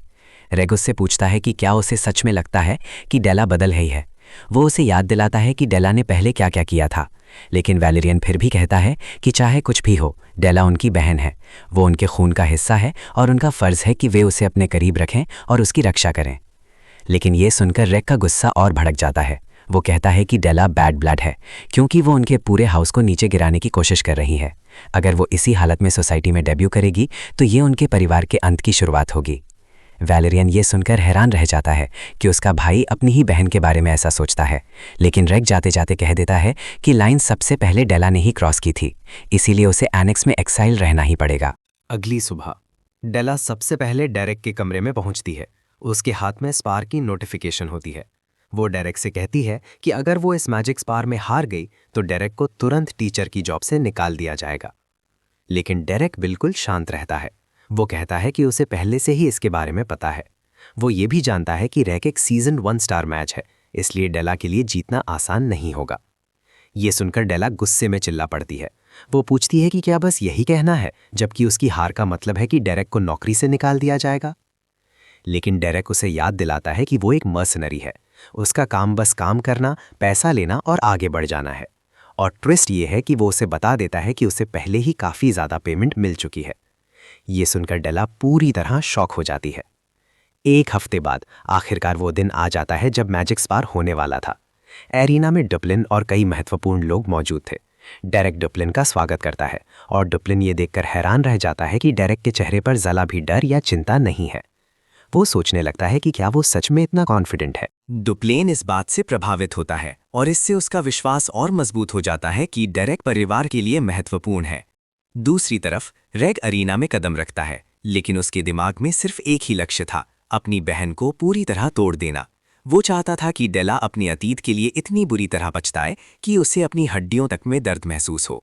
रैग उससे पूछता है कि क्या उसे सच में लगता है कि डेला बदल गई है। वो उसे याद दिलाता है कि डेला ने पहले क्या क्या किया था, लेकिन वैलेरियन फिर भी कहता है कि चाहे कुछ भी हो, डेला उनकी बहन है, वो उनके खून का हिस्सा है और उनका फ़र्ज़ है कि वे उसे अपने करीब रखें और उसकी रक्षा करें। लेकिन ये सुनकर रैग का गुस्सा और भड़क जाता है। वो कहता है कि डेला बैड ब्लड है क्योंकि वो उनके पूरे हाउस को नीचे गिराने की कोशिश कर रही है। अगर वो इसी हालत में सोसाइटी में डेब्यू करेगी तो ये उनके परिवार के अंत की शुरुआत होगी। वैलेरियन ये सुनकर हैरान रह जाता है कि उसका भाई अपनी ही बहन के बारे में ऐसा सोचता है, लेकिन रैग जाते जाते कह देता है कि लाइन सबसे पहले डेला ने ही क्रॉस की थी, इसीलिए उसे एनेक्स में एक्साइल रहना ही पड़ेगा। अगली सुबह डेला सबसे पहले डेरेक के कमरे में पहुंचती है। उसके हाथ में स्पार की नोटिफिकेशन होती है। वो डेरेक से कहती है कि अगर वो इस मैजिक स्पार में हार गई तो डेरेक को तुरंत टीचर की जॉब से निकाल दिया जाएगा। लेकिन डेरेक बिल्कुल शांत रहता है। वो कहता है कि उसे पहले से ही इसके बारे में पता है। वो ये भी जानता है कि रैग एक सीजन 1 स्टार मैच है, इसलिए डेला के लिए जीतना आसान नहीं होगा। ये सुनकर डेला गुस्से में चिल्ला पड़ती है। वो पूछती है कि क्या बस यही कहना है, जबकि उसकी हार का मतलब है कि डेरेक को नौकरी से निकाल दिया जाएगा। लेकिन डेरेक उसे याद दिलाता है कि वो एक मर्सनरी है। उसका काम बस काम करना, पैसा लेना और आगे बढ़ जाना है। और ट्विस्ट ये है कि वो उसे बता देता है कि उसे पहले ही काफ़ी ज़्यादा पेमेंट मिल चुकी है। ये सुनकर डेला पूरी तरह शॉक हो जाती है। एक हफ्ते बाद आखिरकार वो दिन आ जाता है जब मैजिक स्पार होने वाला था। एरिना में डुप्लिन और कई महत्वपूर्ण लोग मौजूद थे। डेरेक डुप्लिन का स्वागत करता है और डुप्लिन ये देखकर हैरान रह जाता है कि डेरेक के चेहरे पर जरा भी डर या चिंता नहीं है। वो सोचने लगता है कि क्या वो सच में इतना कॉन्फिडेंट है। डुप्लेन इस बात से प्रभावित होता है और इससे उसका विश्वास और मजबूत हो जाता है कि डेरेक परिवार के लिए महत्वपूर्ण है। दूसरी तरफ रैग अरीना में कदम रखता है, लेकिन उसके दिमाग में सिर्फ एक ही लक्ष्य था, अपनी बहन को पूरी तरह तोड़ देना। वो चाहता था कि डेला अपने अतीत के लिए इतनी बुरी तरह पछताए कि उसे अपनी हड्डियों तक में दर्द महसूस हो।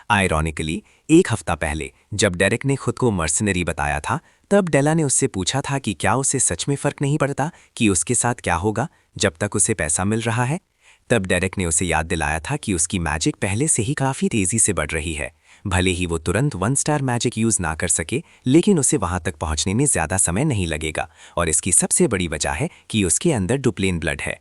आयरॉनिकली, एक हफ्ता पहले जब डेरेक ने खुद को मर्सनरी बताया था, तब डेला ने उससे पूछा था कि क्या उसे सच में फर्क नहीं पड़ता कि उसके साथ क्या होगा जब तक उसे पैसा मिल रहा है। तब डेरेक ने उसे याद दिलाया था कि उसकी मैजिक पहले से ही काफ़ी तेज़ी से बढ़ रही है। भले ही वो तुरंत 1 स्टार मैजिक यूज़ ना कर सके, लेकिन उसे वहां तक पहुंचने में ज़्यादा समय नहीं लगेगा और इसकी सबसे बड़ी वजह है कि उसके अंदर डुप्लेन ब्लड है।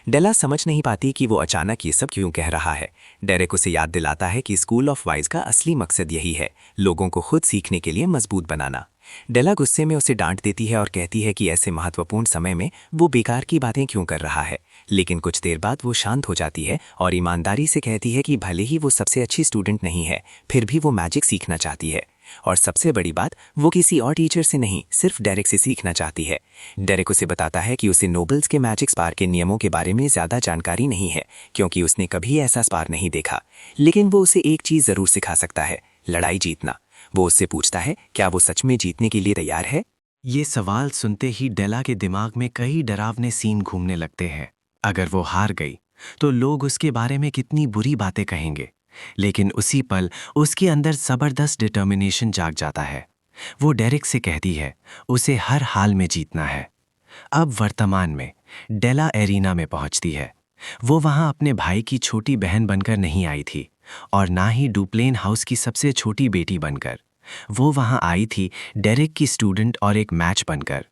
डेला समझ नहीं पाती कि वो अचानक ये सब क्यों कह रहा है। डेरेक उसे याद दिलाता है कि स्कूल ऑफ वाइज का असली मकसद यही है, लोगों को खुद सीखने के लिए मजबूत बनाना। डेला गुस्से में उसे डांट देती है और कहती है कि ऐसे महत्वपूर्ण समय में वो बेकार की बातें क्यों कर रहा है। लेकिन कुछ देर बाद वो शांत हो जाती है और ईमानदारी से कहती है कि भले ही वो सबसे अच्छी स्टूडेंट नहीं है, फिर भी वो मैजिक सीखना चाहती है। और सबसे बड़ी बात, वो किसी और टीचर से नहीं, सिर्फ डेरेक से सीखना चाहती है। डेरेक उसे बताता है कि उसे नोबल्स के मैजिक स्पार के नियमों के बारे में ज़्यादा जानकारी नहीं है, क्योंकि उसने कभी ऐसा स्पार नहीं देखा। लेकिन वो उसे एक चीज़ ज़रूर सिखा सकता है, लड़ाई जीतना। वो उससे पूछता है क्या वो सच में जीतने के लिए तैयार है। ये सवाल सुनते ही डेला के दिमाग में कई डरावने सीन घूमने लगते हैं। अगर वो हार गई तो लोग उसके बारे में कितनी बुरी बातें कहेंगे, लेकिन उसी पल उसके अंदर ज़बरदस्त डिटर्मिनेशन जाग जाता है। वो डेरेक से कहती है उसे हर हाल में जीतना है। अब वर्तमान में डेला एरिना में पहुंचती है। वो वहां अपने भाई की छोटी बहन बनकर नहीं आई थी और ना ही डुप्लेन हाउस की सबसे छोटी बेटी बनकर। वो वहां आई थी डेरेक की स्टूडेंट और एक मैच बनकर।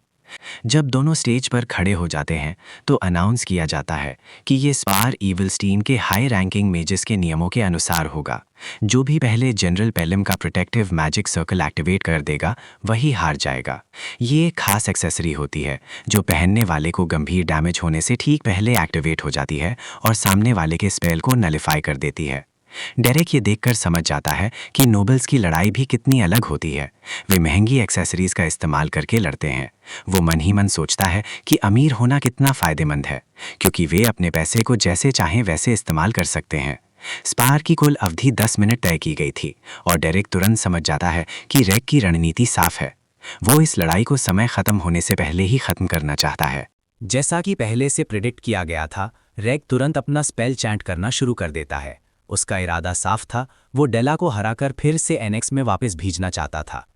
जब दोनों स्टेज पर खड़े हो जाते हैं तो अनाउंस किया जाता है कि ये स्पार ईवलस्टीन के हाई रैंकिंग मेजेस के नियमों के अनुसार होगा। जो भी पहले जनरल पेलम का प्रोटेक्टिव मैजिक सर्कल एक्टिवेट कर देगा वही हार जाएगा। ये एक खास एक्सेसरी होती है जो पहनने वाले को गंभीर डैमेज होने से ठीक पहले एक्टिवेट हो जाती है और सामने वाले के स्पेल को नलिफाई कर देती है। डेरेक ये देखकर समझ जाता है कि नोबल्स की लड़ाई भी कितनी अलग होती है। वे महंगी एक्सेसरीज का इस्तेमाल करके लड़ते हैं। वो मन ही मन सोचता है कि अमीर होना कितना फ़ायदेमंद है, क्योंकि वे अपने पैसे को जैसे चाहें वैसे इस्तेमाल कर सकते हैं। स्पार की कुल अवधि 10 मिनट तय की गई थी और डेरिक तुरंत समझ जाता है कि रेक की रणनीति साफ है। वो इस लड़ाई को समय खत्म होने से पहले ही खत्म करना चाहता है। जैसा कि पहले से प्रिडिक्ट किया गया था, रेक तुरंत अपना स्पेल चैंट करना शुरू कर देता है। उसका इरादा साफ था, वो डेला को हराकर फिर से एनेक्स में वापस भेजना चाहता था।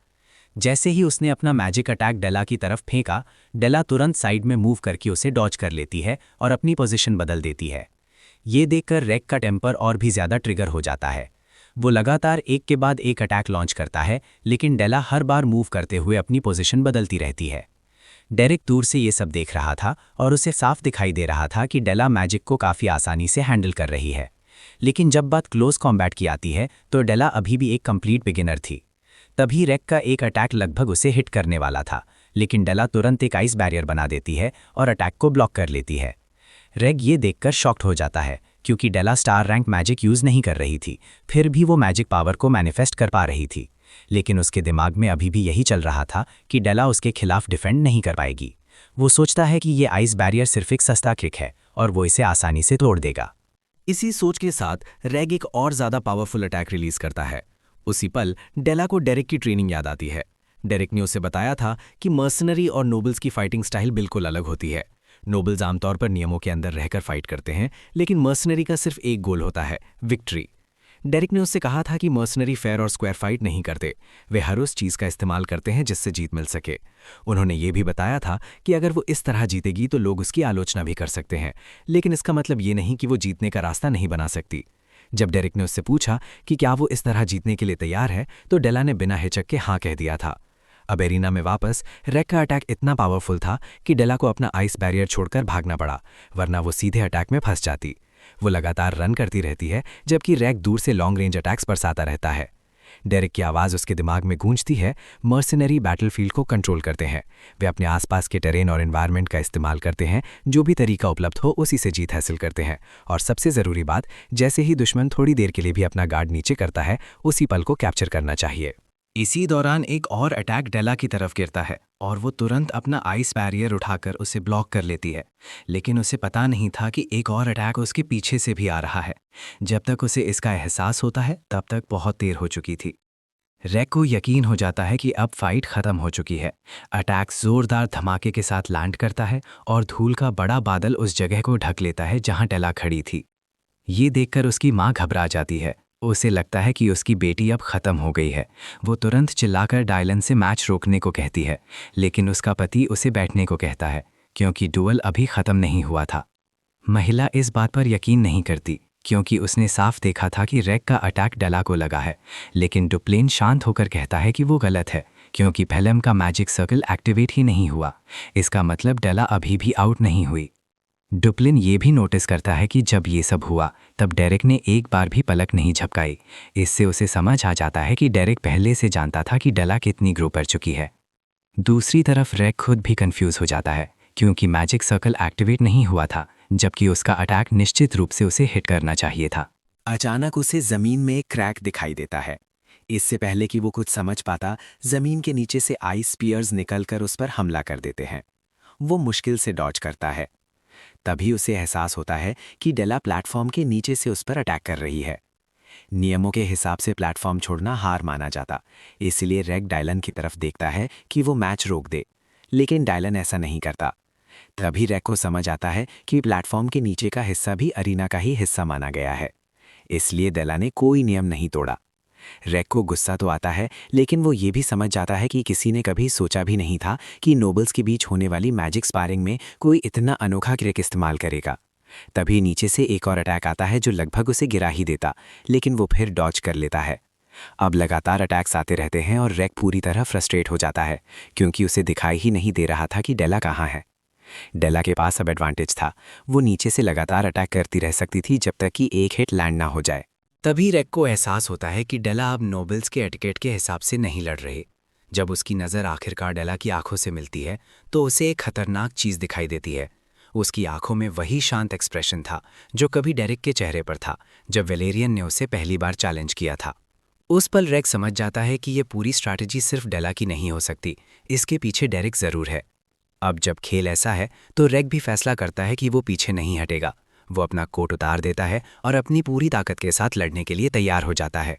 जैसे ही उसने अपना मैजिक अटैक डेला की तरफ फेंका, डेला तुरंत साइड में मूव करके उसे डॉज कर लेती है और अपनी पोजीशन बदल देती है। ये देखकर रेक का टेम्पर और भी ज़्यादा ट्रिगर हो जाता है। वो लगातार एक के बाद एक अटैक लॉन्च करता है, लेकिन डेला हर बार मूव करते हुए अपनी पोजीशन बदलती रहती है। डेरिक दूर से ये सब देख रहा था और उसे साफ दिखाई दे रहा था कि डेला मैजिक को काफ़ी आसानी से हैंडल कर रही है। लेकिन जब बात क्लोज कॉम्बैट की आती है तो डेला अभी भी एक कंप्लीट बिगिनर थी। तभी रेक का एक अटैक लगभग उसे हिट करने वाला था, लेकिन डेला तुरंत एक आइस बैरियर बना देती है और अटैक को ब्लॉक कर लेती है। रेक ये देखकर शॉक्ड हो जाता है, क्योंकि डेला स्टार रैंक मैजिक यूज़ नहीं कर रही थी, फिर भी वो मैजिक पावर को मैनिफेस्ट कर पा रही थी। लेकिन उसके दिमाग में अभी भी यही चल रहा था कि डेला उसके खिलाफ डिफेंड नहीं कर पाएगी। वो सोचता है कि ये आइस बैरियर सिर्फ एक सस्ता ट्रिक है और वो इसे आसानी से तोड़ देगा। इसी सोच के साथ रेग एक और ज़्यादा पावरफुल अटैक रिलीज करता है। उसी पल डेला को डेरिक की ट्रेनिंग याद आती है। डेरिक ने उसे बताया था कि मर्सनरी और नोबल्स की फाइटिंग स्टाइल बिल्कुल अलग होती है। नोबल्स आमतौर पर नियमों के अंदर रहकर फाइट करते हैं, लेकिन मर्सनरी का सिर्फ एक गोल होता है, विक्ट्री। डेरिक ने उससे कहा था कि मर्सनरी फेयर और स्क्वायर फाइट नहीं करते, वे हर उस चीज़ का इस्तेमाल करते हैं जिससे जीत मिल सके। उन्होंने ये भी बताया था कि अगर वो इस तरह जीतेगी तो लोग उसकी आलोचना भी कर सकते हैं, लेकिन इसका मतलब ये नहीं कि वो जीतने का रास्ता नहीं बना सकती। जब डेरिक ने उससे पूछा कि क्या वो इस तरह जीतने के लिए तैयार है, तो डेला ने बिना हिचक के हाँ कह दिया था। अब एरिना में वापस रेक का अटैक इतना पावरफुल था कि डेला को अपना आइस बैरियर छोड़कर भागना पड़ा, वरना वो सीधे अटैक में फंस जाती। वो लगातार रन करती रहती है, जबकि रेक दूर से लॉन्ग रेंज अटैक्स बरसाता रहता है। डेरिक की आवाज़ उसके दिमाग में गूंजती है, मर्सनरी बैटलफील्ड को कंट्रोल करते हैं। वे अपने आसपास के टेरेन और एनवायरनमेंट का इस्तेमाल करते हैं, जो भी तरीका उपलब्ध हो उसी से जीत हासिल करते हैं। और सबसे ज़रूरी बात, जैसे ही दुश्मन थोड़ी देर के लिए भी अपना गार्ड नीचे करता है, उसी पल को कैप्चर करना चाहिए। इसी दौरान एक और अटैक डेला की तरफ गिरता है और वो तुरंत अपना आइस बैरियर उठाकर उसे ब्लॉक कर लेती है। लेकिन उसे पता नहीं था कि एक और अटैक उसके पीछे से भी आ रहा है। जब तक उसे इसका एहसास होता है, तब तक बहुत देर हो चुकी थी। रेक को यकीन हो जाता है कि अब फाइट खत्म हो चुकी है। अटैक जोरदार धमाके के साथ लैंड करता है और धूल का बड़ा बादल उस जगह को ढक लेता है जहां डेला खड़ी थी। ये देखकर उसकी माँ घबरा जाती है। उसे लगता है कि उसकी बेटी अब खत्म हो गई है। वो तुरंत चिल्लाकर डायलन से मैच रोकने को कहती है, लेकिन उसका पति उसे बैठने को कहता है, क्योंकि डुअल अभी खत्म नहीं हुआ था। महिला इस बात पर यकीन नहीं करती, क्योंकि उसने साफ देखा था कि रेक का अटैक डेला को लगा है। लेकिन डुप्लेन शांत होकर कहता है कि वो गलत है, क्योंकि पेलम का मैजिक सर्कल एक्टिवेट ही नहीं हुआ। इसका मतलब डेला अभी भी आउट नहीं हुई। डुप्लिन ये भी नोटिस करता है कि जब ये सब हुआ, तब डेरिक ने एक बार भी पलक नहीं झपकाई। इससे उसे समझ आ जाता है कि डेरिक पहले से जानता था कि डेला कितनी ग्रो कर चुकी है। दूसरी तरफ रेक खुद भी कंफ्यूज हो जाता है, क्योंकि मैजिक सर्कल एक्टिवेट नहीं हुआ था, जबकि उसका अटैक निश्चित रूप से उसे हिट करना चाहिए था। अचानक उसे जमीन में एक क्रैक दिखाई देता है। इससे पहले कि वो कुछ समझ पाता, जमीन के नीचे से आइस स्पीयर्स निकलकर उस पर हमला कर देते हैं। वो मुश्किल से डॉज करता है। तभी उसे एहसास होता है कि डेला प्लेटफॉर्म के नीचे से उस पर अटैक कर रही है। नियमों के हिसाब से प्लेटफॉर्म छोड़ना हार माना जाता, इसलिए रेक डायलन की तरफ देखता है कि वो मैच रोक दे, लेकिन डायलन ऐसा नहीं करता। तभी रेक को समझ आता है कि प्लेटफॉर्म के नीचे का हिस्सा भी अरीना का ही हिस्सा माना गया है, इसलिए डेला ने कोई नियम नहीं तोड़ा। रेक को गुस्सा तो आता है, लेकिन वो ये भी समझ जाता है कि किसी ने कभी सोचा भी नहीं था कि नोबल्स के बीच होने वाली मैजिक स्पारिंग में कोई इतना अनोखा ट्रिक इस्तेमाल करेगा। तभी नीचे से एक और अटैक आता है जो लगभग उसे गिरा ही देता, लेकिन वो फिर डॉज कर लेता है। अब लगातार अटैक्स आते रहते हैं और रेक पूरी तरह फ्रस्ट्रेट हो जाता है, क्योंकि उसे दिखाई ही नहीं दे रहा था कि डेला कहाँ है। डेला के पास अब एडवांटेज था, वो नीचे से लगातार अटैक करती रह सकती थी जब तक कि एक हिट लैंड ना हो जाए। तभी रेक को एहसास होता है कि डेला अब नोबल्स के एटिकेट के हिसाब से नहीं लड़ रहे। जब उसकी नज़र आखिरकार डेला की आंखों से मिलती है, तो उसे एक खतरनाक चीज़ दिखाई देती है। उसकी आंखों में वही शांत एक्सप्रेशन था जो कभी डेरिक के चेहरे पर था जब वेलेरियन ने उसे पहली बार चैलेंज किया था। उस पल रेक समझ जाता है कि ये पूरी स्ट्रैटेजी सिर्फ डेला की नहीं हो सकती, इसके पीछे डेरिक ज़रूर है। अब जब खेल ऐसा है तो रेक भी फैसला करता है कि वो पीछे नहीं हटेगा। वो अपना कोट उतार देता है और अपनी पूरी ताकत के साथ लड़ने के लिए तैयार हो जाता है।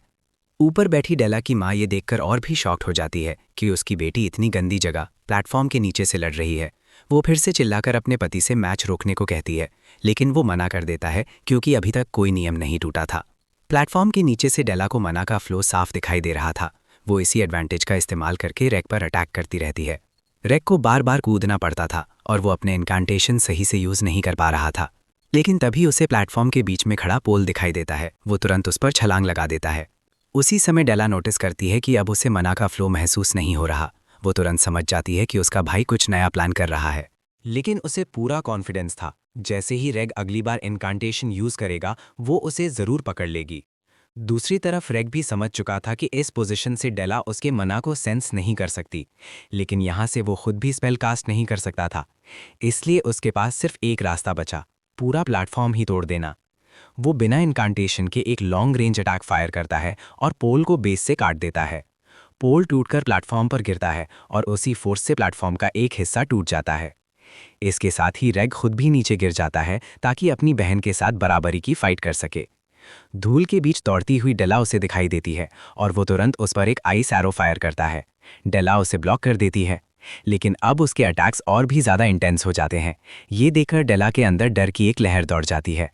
ऊपर बैठी डेला की माँ ये देखकर और भी शॉक्ड हो जाती है कि उसकी बेटी इतनी गंदी जगह प्लेटफॉर्म के नीचे से लड़ रही है। वो फिर से चिल्लाकर अपने पति से मैच रोकने को कहती है, लेकिन वो मना कर देता है क्योंकि अभी तक कोई नियम नहीं टूटा था। प्लेटफॉर्म के नीचे से डेला को मना का फ्लो साफ दिखाई दे रहा था। वो इसी एडवांटेज का इस्तेमाल करके रैक पर अटैक करती रहती है। रैक को बार बार कूदना पड़ता था और वो अपने इनकांटेशन सही से यूज नहीं कर पा रहा था। लेकिन तभी उसे प्लेटफॉर्म के बीच में खड़ा पोल दिखाई देता है। वो तुरंत उस पर छलांग लगा देता है। उसी समय डेला नोटिस करती है कि अब उसे मना का फ्लो महसूस नहीं हो रहा। वो तुरंत समझ जाती है कि उसका भाई कुछ नया प्लान कर रहा है। लेकिन उसे पूरा कॉन्फिडेंस था, जैसे ही रेग अगली बार इनकांटेशन यूज करेगा वो उसे जरूर पकड़ लेगी। दूसरी तरफ रेग भी समझ चुका था कि इस पोजीशन से डेला उसके मना को सेंस नहीं कर सकती, लेकिन यहाँ से वो खुद भी स्पेल कास्ट नहीं कर सकता था। इसलिए उसके पास सिर्फ एक रास्ता बचा, पूरा प्लेटफॉर्म ही तोड़ देना। वो बिना इनकांटेशन के एक लॉन्ग रेंज अटैक फायर करता है और पोल को बेस से काट देता है। पोल टूटकर प्लेटफॉर्म पर गिरता है और उसी फोर्स से प्लेटफॉर्म का एक हिस्सा टूट जाता है। इसके साथ ही रेग खुद भी नीचे गिर जाता है ताकि अपनी बहन के साथ बराबरी की फाइट कर सके। धूल के बीच दौड़ती हुई डेला उसे दिखाई देती है और वो तुरंत उस पर एक आइस एरो फायर करता है। डेला उसे ब्लॉक कर देती है, लेकिन अब उसके अटैक्स और भी ज़्यादा इंटेंस हो जाते हैं। ये देखकर डेला के अंदर डर की एक लहर दौड़ जाती है।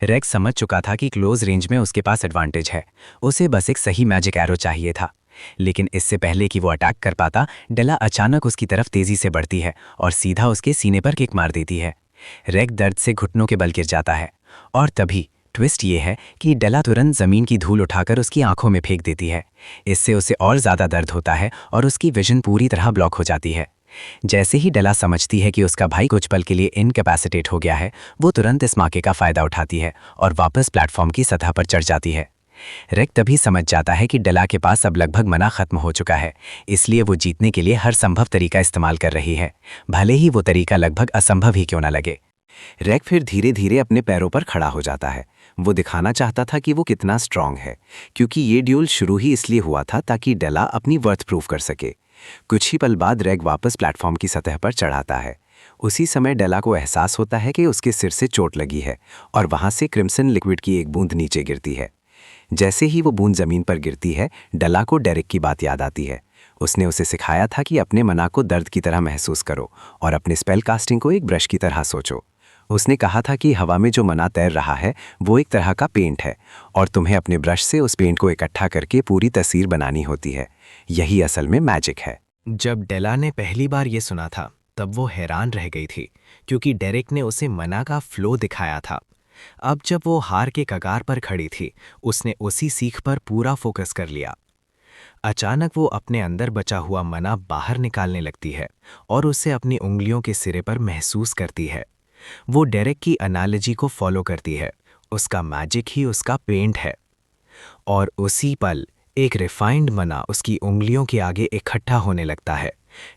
रेग समझ चुका था कि क्लोज रेंज में उसके पास एडवांटेज है। उसे बस एक सही मैजिक एरो चाहिए था। लेकिन इससे पहले कि वो अटैक कर पाता, डेला अचानक उसकी तरफ तेजी से बढ़ती है और सीधा उसके सीने पर किक मार देती है। रेग दर्द से घुटनों के बल गिर जाता है और तभी ट्विस्ट ये है कि डेला तुरंत जमीन की धूल उठाकर उसकी आंखों में फेंक देती है। इससे उसे और ज़्यादा दर्द होता है और उसकी विजन पूरी तरह ब्लॉक हो जाती है। जैसे ही डेला समझती है कि उसका भाई कुछ पल के लिए इनकैपेसिटेट हो गया है, वो तुरंत इस मौके का फ़ायदा उठाती है और वापस प्लेटफॉर्म की सतह पर चढ़ जाती है। रेग तभी समझ जाता है कि डेला के पास अब लगभग मना खत्म हो चुका है, इसलिए वो जीतने के लिए हर संभव तरीका इस्तेमाल कर रही है, भले ही वो तरीका लगभग असंभव ही क्यों न लगे। रेग फिर धीरे धीरे अपने पैरों पर खड़ा हो जाता है। वो दिखाना चाहता था कि वो कितना स्ट्रांग है, क्योंकि ये ड्यूल शुरू ही इसलिए हुआ था ताकि डेला अपनी वर्थ प्रूव कर सके। कुछ ही पल बाद रेग वापस प्लेटफॉर्म की सतह पर चढ़ाता है। उसी समय डेला को एहसास होता है कि उसके सिर से चोट लगी है और वहां से क्रिम्सन लिक्विड की एक बूंद नीचे गिरती है। जैसे ही वो बूंद जमीन पर गिरती है, डेला को डेरिक की बात याद आती है। उसने उसे सिखाया था कि अपने मना को दर्द की तरह महसूस करो और अपने स्पेल कास्टिंग को एक ब्रश की तरह सोचो। उसने कहा था कि हवा में जो मना तैर रहा है वो एक तरह का पेंट है और तुम्हें अपने ब्रश से उस पेंट को इकट्ठा करके पूरी तस्वीर बनानी होती है। यही असल में मैजिक है। जब डेला ने पहली बार ये सुना था तब वो हैरान रह गई थी, क्योंकि डेरिक ने उसे मना का फ्लो दिखाया था। अब जब वो हार के कगार पर खड़ी थी, उसने उसी सीख पर पूरा फोकस कर लिया। अचानक वो अपने अंदर बचा हुआ मना बाहर निकालने लगती है और उसे अपनी उंगलियों के सिरे पर महसूस करती है। वो डेरिक की एनालॉजी को फॉलो करती है। उसका मैजिक ही उसका पेंट है। और उसी पल एक रिफाइंड मना उसकी उंगलियों के आगे इकट्ठा होने लगता है,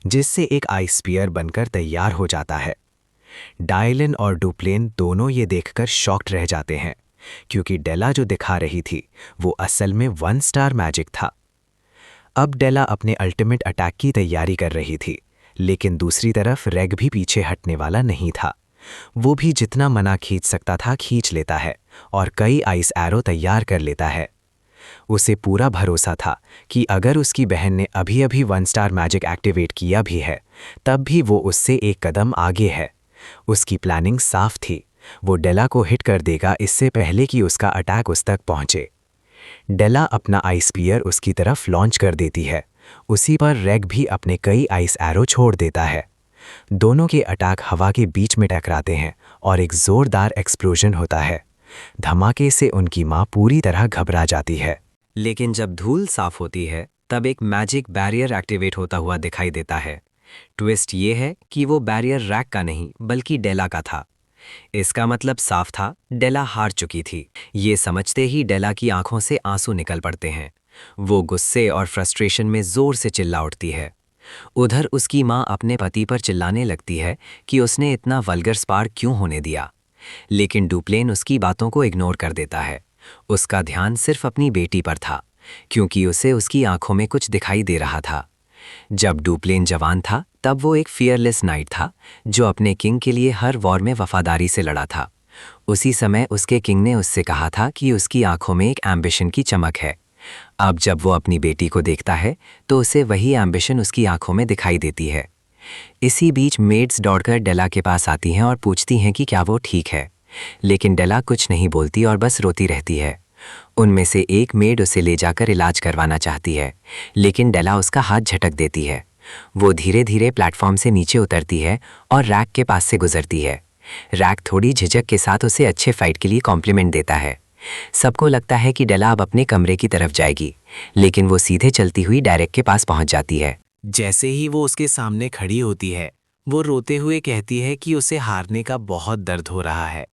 जिससे एक आइस स्पीयर बनकर तैयार हो जाता है। डायलन और डुप्लेन दोनों ये देखकर शॉक्ड रह जाते हैं, क्योंकि डेला जो दिखा रही थी वो असल में 1 स्टार मैजिक था। अब डेला अपने अल्टीमेट अटैक की तैयारी कर रही थी, लेकिन दूसरी तरफ रेग भी पीछे हटने वाला नहीं था। वो भी जितना मना खींच सकता था खींच लेता है और कई आइस एरो तैयार कर लेता है। उसे पूरा भरोसा था कि अगर उसकी बहन ने अभी अभी 1 स्टार मैजिक एक्टिवेट किया भी है, तब भी वो उससे एक कदम आगे है। उसकी प्लानिंग साफ थी। वो डेला को हिट कर देगा इससे पहले कि उसका अटैक उस तक पहुंचे। डेला अपना आइस स्पीयर उसकी तरफ लॉन्च कर देती है। उसी पर रेग भी अपने कई आइस एरो छोड़ देता है। दोनों के अटैक हवा के बीच में टकराते हैं और एक जोरदार एक्सप्लोजन होता है। धमाके से उनकी माँ पूरी तरह घबरा जाती है। लेकिन जब धूल साफ होती है, तब एक मैजिक बैरियर एक्टिवेट होता हुआ दिखाई देता है। ट्विस्ट ये है कि वो बैरियर रैक का नहीं बल्कि डेला का था। इसका मतलब साफ था, डेला हार चुकी थी। ये समझते ही डेला की आंखों से आंसू निकल पड़ते हैं। वो गुस्से और फ्रस्ट्रेशन में जोर से चिल्ला उठती है। उधर उसकी माँ अपने पति पर चिल्लाने लगती है कि उसने इतना वल्गर स्पार क्यों होने दिया, लेकिन डुप्लेन उसकी बातों को इग्नोर कर देता है। उसका ध्यान सिर्फ अपनी बेटी पर था, क्योंकि उसे उसकी आंखों में कुछ दिखाई दे रहा था। जब डुप्लेन जवान था, तब वो एक फियरलेस नाइट था जो अपने किंग के लिए हर वॉर में वफादारी से लड़ा था। उसी समय उसके किंग ने उससे कहा था कि उसकी आंखों में एक एम्बिशन की चमक है। अब जब वो अपनी बेटी को देखता है तो उसे वही एम्बिशन उसकी आंखों में दिखाई देती है। इसी बीच मेड्स दौड़कर डेला के पास आती हैं और पूछती हैं कि क्या वो ठीक है, लेकिन डेला कुछ नहीं बोलती और बस रोती रहती है। उनमें से एक मेड उसे ले जाकर इलाज करवाना चाहती है, लेकिन डेला उसका हाथ झटक देती है। वो धीरे धीरे प्लेटफॉर्म से नीचे उतरती है और रैक के पास से गुजरती है। रैक थोड़ी झिझक के साथ उसे अच्छे फाइट के लिए कॉम्प्लीमेंट देता है। सबको लगता है कि डेला अब अपने कमरे की तरफ जाएगी, लेकिन वो सीधे चलती हुई डेरेक के पास पहुंच जाती है। जैसे ही वो उसके सामने खड़ी होती है, वो रोते हुए कहती है कि उसे हारने का बहुत दर्द हो रहा है।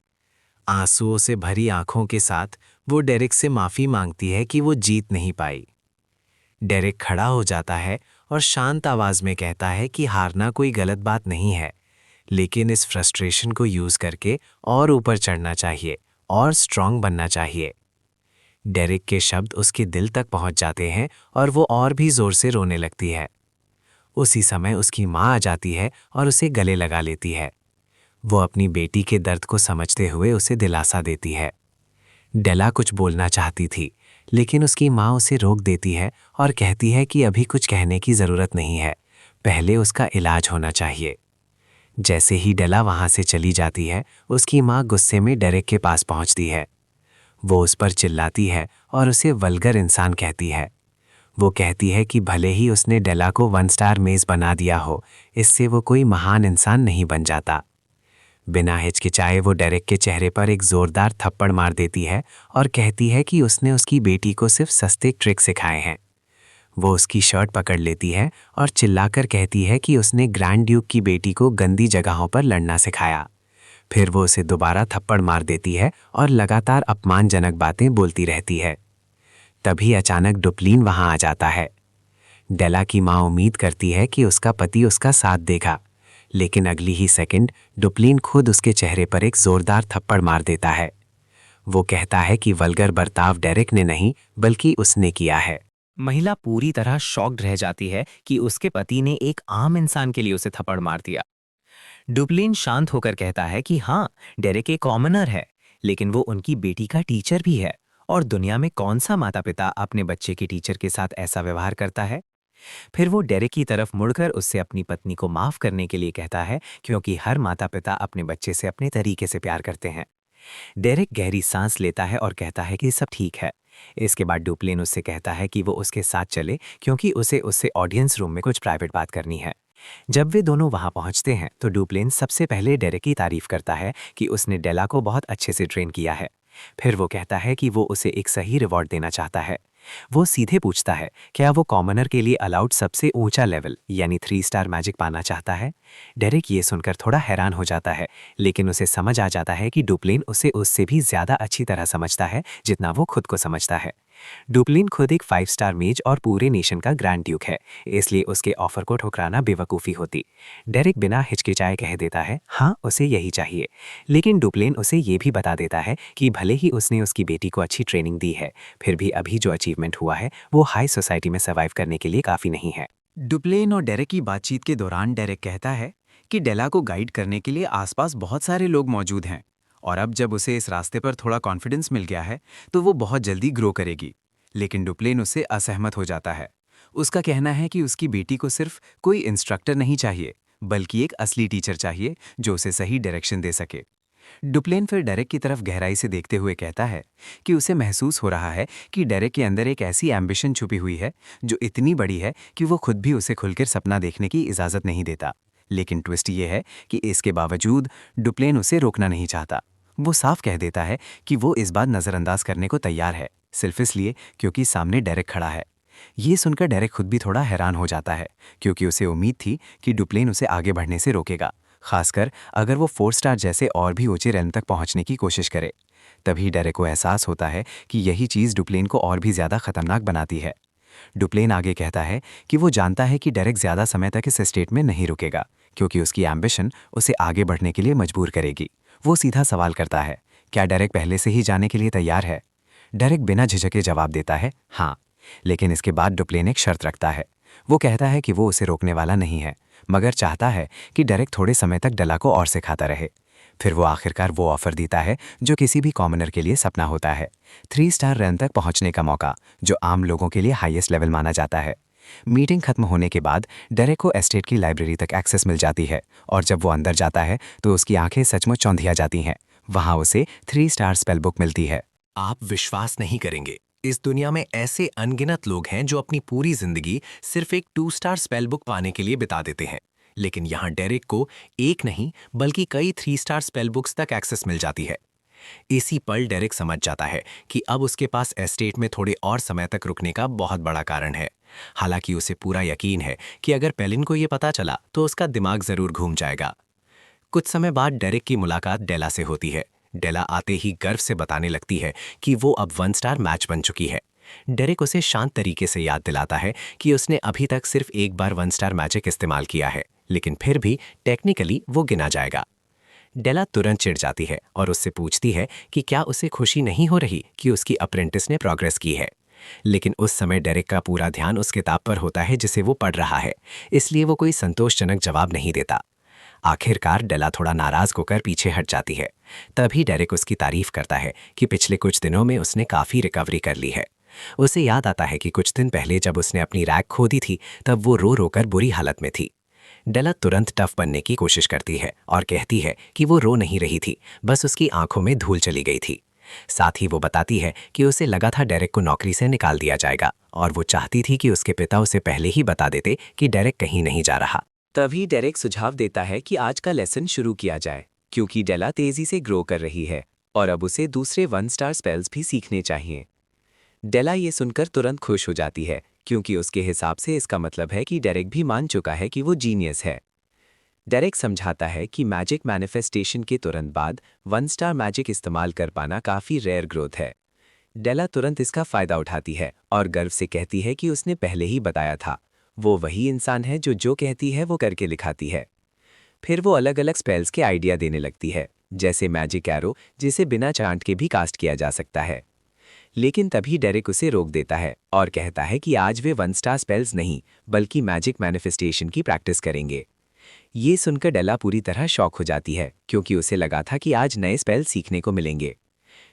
आंसुओं से भरी आंखों के साथ वो डेरेक से माफी मांगती है कि वो जीत नहीं पाई। डेरेक खड़ा हो जाता है और शांत आवाज में कहता है कि हारना कोई गलत बात नहीं है, लेकिन इस फ्रस्ट्रेशन को यूज करके और ऊपर चढ़ना चाहिए और स्ट्रांग बनना चाहिए। डेरेक के शब्द उसके दिल तक पहुंच जाते हैं और वो और भी जोर से रोने लगती है। उसी समय उसकी माँ आ जाती है और उसे गले लगा लेती है। वो अपनी बेटी के दर्द को समझते हुए उसे दिलासा देती है। डेला कुछ बोलना चाहती थी, लेकिन उसकी माँ उसे रोक देती है और कहती है कि अभी कुछ कहने की ज़रूरत नहीं है, पहले उसका इलाज होना चाहिए। जैसे ही डेला वहाँ से चली जाती है, उसकी माँ गुस्से में डेरेक के पास पहुँचती है। वो उस पर चिल्लाती है और उसे वल्गर इंसान कहती है। वो कहती है कि भले ही उसने डेला को 1 स्टार मेज़ बना दिया हो, इससे वो कोई महान इंसान नहीं बन जाता। बिना हिचकिचाए वो डेरेक के चेहरे पर एक जोरदार थप्पड़ मार देती है और कहती है कि उसने उसकी बेटी को सिर्फ सस्ते ट्रिक सिखाए हैं। वो उसकी शर्ट पकड़ लेती है और चिल्लाकर कहती है कि उसने ग्रैंड ड्यूक की बेटी को गंदी जगहों पर लड़ना सिखाया। फिर वो उसे दोबारा थप्पड़ मार देती है और लगातार अपमानजनक बातें बोलती रहती है। तभी अचानक डुप्लीन वहां आ जाता है। डेला की माँ उम्मीद करती है कि उसका पति उसका साथ देगा, लेकिन अगली ही सेकंड डुप्लीन खुद उसके चेहरे पर एक जोरदार थप्पड़ मार देता है। वो कहता है कि वल्गर बर्ताव डेरेक ने नहीं बल्कि उसने किया है। महिला पूरी तरह शॉक्ड रह जाती है कि उसके पति ने एक आम इंसान के लिए उसे थप्पड़ मार दिया। डुप्लीन शांत होकर कहता है कि हाँ, डेरेक एक कॉमनर है, लेकिन वो उनकी बेटी का टीचर भी है, और दुनिया में कौन सा माता पिता अपने बच्चे के टीचर के साथ ऐसा व्यवहार करता है। फिर वो डेरेक की तरफ मुड़कर उससे अपनी पत्नी को माफ करने के लिए कहता है, क्योंकि हर माता पिता अपने बच्चे से अपने तरीके से प्यार करते हैं। डेरेक गहरी सांस लेता है और कहता है कि सब ठीक है। इसके बाद डुप्लीन उससे कहता है कि वो उसके साथ चले, क्योंकि उसे उससे ऑडियंस रूम में कुछ प्राइवेट बात करनी है। जब वे दोनों वहां पहुंचते हैं तो डुप्लीन सबसे पहले डेरेक की तारीफ करता है कि उसने डेला को बहुत अच्छे से ट्रेन किया है। फिर वो कहता है कि वो उसे एक सही रिवॉर्ड देना चाहता है। वो सीधे पूछता है, क्या वो कॉमनर के लिए अलाउड सबसे ऊंचा लेवल यानी 3 स्टार मैजिक पाना चाहता है। डेरेक ये सुनकर थोड़ा हैरान हो जाता है, लेकिन उसे समझ आ जाता है कि डुप्लीन उसे उससे भी ज्यादा अच्छी तरह समझता है जितना वो खुद को समझता है। डुप्लीन खुद एक 5 स्टार मेज और पूरे नेशन का ग्रैंड ड्यूक है, इसलिए उसके ऑफर को ठुकराना बेवकूफ़ी होती। डेरेक बिना हिचकिचाए कह देता है हाँ, उसे यही चाहिए, लेकिन डुप्लीन उसे ये भी बता देता है कि भले ही उसने उसकी बेटी को अच्छी ट्रेनिंग दी है, फिर भी अभी जो अचीवमेंट हुआ है वो हाई सोसाइटी में सर्वाइव करने के लिए काफ़ी नहीं है। डुप्लेन और डेरेक की बातचीत के दौरान डेरेक कहता है कि डेला को गाइड करने के लिए आसपास बहुत सारे लोग मौजूद हैं, और अब जब उसे इस रास्ते पर थोड़ा कॉन्फिडेंस मिल गया है तो वो बहुत जल्दी ग्रो करेगी। लेकिन डुप्लेन उससे असहमत हो जाता है। उसका कहना है कि उसकी बेटी को सिर्फ कोई इंस्ट्रक्टर नहीं चाहिए, बल्कि एक असली टीचर चाहिए जो उसे सही डायरेक्शन दे सके। डुप्लेन फिर डेरेक की तरफ गहराई से देखते हुए कहता है कि उसे महसूस हो रहा है कि डेरेक के अंदर एक ऐसी एम्बिशन छुपी हुई है जो इतनी बड़ी है कि वो खुद भी उसे खुलकर सपना देखने की इजाज़त नहीं देता। लेकिन ट्विस्ट ये है कि इसके बावजूद डुप्लेन उसे रोकना नहीं चाहता। वो साफ कह देता है कि वो इस बात नज़रअंदाज करने को तैयार है, सिर्फ इसलिए क्योंकि सामने डेरेक खड़ा है। ये सुनकर डेरेक खुद भी थोड़ा हैरान हो जाता है, क्योंकि उसे उम्मीद थी कि डुप्लेन उसे आगे बढ़ने से रोकेगा, खासकर अगर वो 4 स्टार जैसे और भी ऊंचे रेलम तक पहुंचने की कोशिश करे। तभी डेरेक को एहसास होता है कि यही चीज़ डुप्लेन को और भी ज़्यादा खतरनाक बनाती है। डुप्लेन आगे कहता है कि वो जानता है कि डेरेक ज़्यादा समय तक इस स्टेट में नहीं रुकेगा, क्योंकि उसकी एम्बिशन उसे आगे बढ़ने के लिए मजबूर करेगी। वो सीधा सवाल करता है, क्या डेरेक पहले से ही जाने के लिए तैयार है? डेरेक बिना झिझके जवाब देता है हाँ, लेकिन इसके बाद डुप्लेन एक शर्त रखता है। वो कहता है कि वो उसे रोकने वाला नहीं है, मगर चाहता है कि डेरेक थोड़े समय तक डेला को और सिखाता रहे। फिर वो आखिरकार वो ऑफर देता है जो किसी भी कॉमनर के लिए सपना होता है, 3 स्टार रैंक तक पहुंचने का मौका, जो आम लोगों के लिए हाईएस्ट लेवल माना जाता है। मीटिंग खत्म होने के बाद डेरेक को एस्टेट की लाइब्रेरी तक एक्सेस मिल जाती है और जब वो अंदर जाता है तो उसकी आंखें सचमुच चौंधिया जाती हैं। वहां उसे 3 स्टार स्पेल बुक मिलती है। आप विश्वास नहीं करेंगे, इस दुनिया में ऐसे अनगिनत लोग हैं जो अपनी पूरी जिंदगी सिर्फ एक 2 स्टार स्पेल बुक पाने के लिए बिता देते हैं, लेकिन यहाँ डेरेक को एक नहीं बल्कि कई 3 स्टार स्पेल बुक्स तक एक्सेस मिल जाती है। इसी पल डेरेक समझ जाता है कि अब उसके पास एस्टेट में थोड़े और समय तक रुकने का बहुत बड़ा कारण है। हालांकि उसे पूरा यकीन है कि अगर पेलिन को ये पता चला तो उसका दिमाग जरूर घूम जाएगा। कुछ समय बाद डेरेक की मुलाकात डेला से होती है। डेला आते ही गर्व से बताने लगती है कि वो अब 1 स्टार मैच बन चुकी है। डेरेक उसे शांत तरीके से याद दिलाता है कि उसने अभी तक सिर्फ एक बार 1 स्टार मैजिक इस्तेमाल किया है, लेकिन फिर भी टेक्निकली वो गिना जाएगा। डेला तुरंत चिढ़ जाती है और उससे पूछती है कि क्या उसे खुशी नहीं हो रही कि उसकी अप्रेंटिस ने प्रोग्रेस की है। लेकिन उस समय डेरेक का पूरा ध्यान उस किताब पर होता है जिसे वो पढ़ रहा है, इसलिए वो कोई संतोषजनक जवाब नहीं देता। आखिरकार डेला थोड़ा नाराज होकर पीछे हट जाती है। तभी डेरेक उसकी तारीफ करता है कि पिछले कुछ दिनों में उसने काफ़ी रिकवरी कर ली है। उसे याद आता है कि कुछ दिन पहले जब उसने अपनी रैक खो दी थी तब वो रो रोकर बुरी हालत में थी। डेला तुरंत टफ बनने की कोशिश करती है और कहती है कि वो रो नहीं रही थी, बस उसकी आंखों में धूल चली गई थी। साथ ही वो बताती है कि उसे लगा था डेरेक को नौकरी से निकाल दिया जाएगा और वो चाहती थी कि उसके पिता उसे पहले ही बता देते कि डेरेक कहीं नहीं जा रहा। तभी डेरेक सुझाव देता है कि आज का लेसन शुरू किया जाए, क्योंकि डेला तेजी से ग्रो कर रही है और अब उसे दूसरे 1 स्टार स्पेल्स भी सीखने चाहिए। डेला ये सुनकर तुरंत खुश हो जाती है, क्योंकि उसके हिसाब से इसका मतलब है कि डेरेक भी मान चुका है कि वो जीनियस है। डेरेक समझाता है कि मैजिक मैनिफेस्टेशन के तुरंत बाद 1 स्टार मैजिक इस्तेमाल कर पाना काफ़ी रेयर ग्रोथ है। डेला तुरंत इसका फ़ायदा उठाती है और गर्व से कहती है कि उसने पहले ही बताया था, वो वही इंसान है जो कहती है वो करके दिखाती है। फिर वो अलग अलग स्पेल्स के आइडिया देने लगती है, जैसे मैजिक एरो जिसे बिना चांट के भी कास्ट किया जा सकता है। लेकिन तभी डेरेक उसे रोक देता है और कहता है कि आज वे 1 स्टार स्पेल्स नहीं बल्कि मैजिक मैनिफेस्टेशन की प्रैक्टिस करेंगे। ये सुनकर डेला पूरी तरह शॉक हो जाती है, क्योंकि उसे लगा था कि आज नए स्पेल सीखने को मिलेंगे।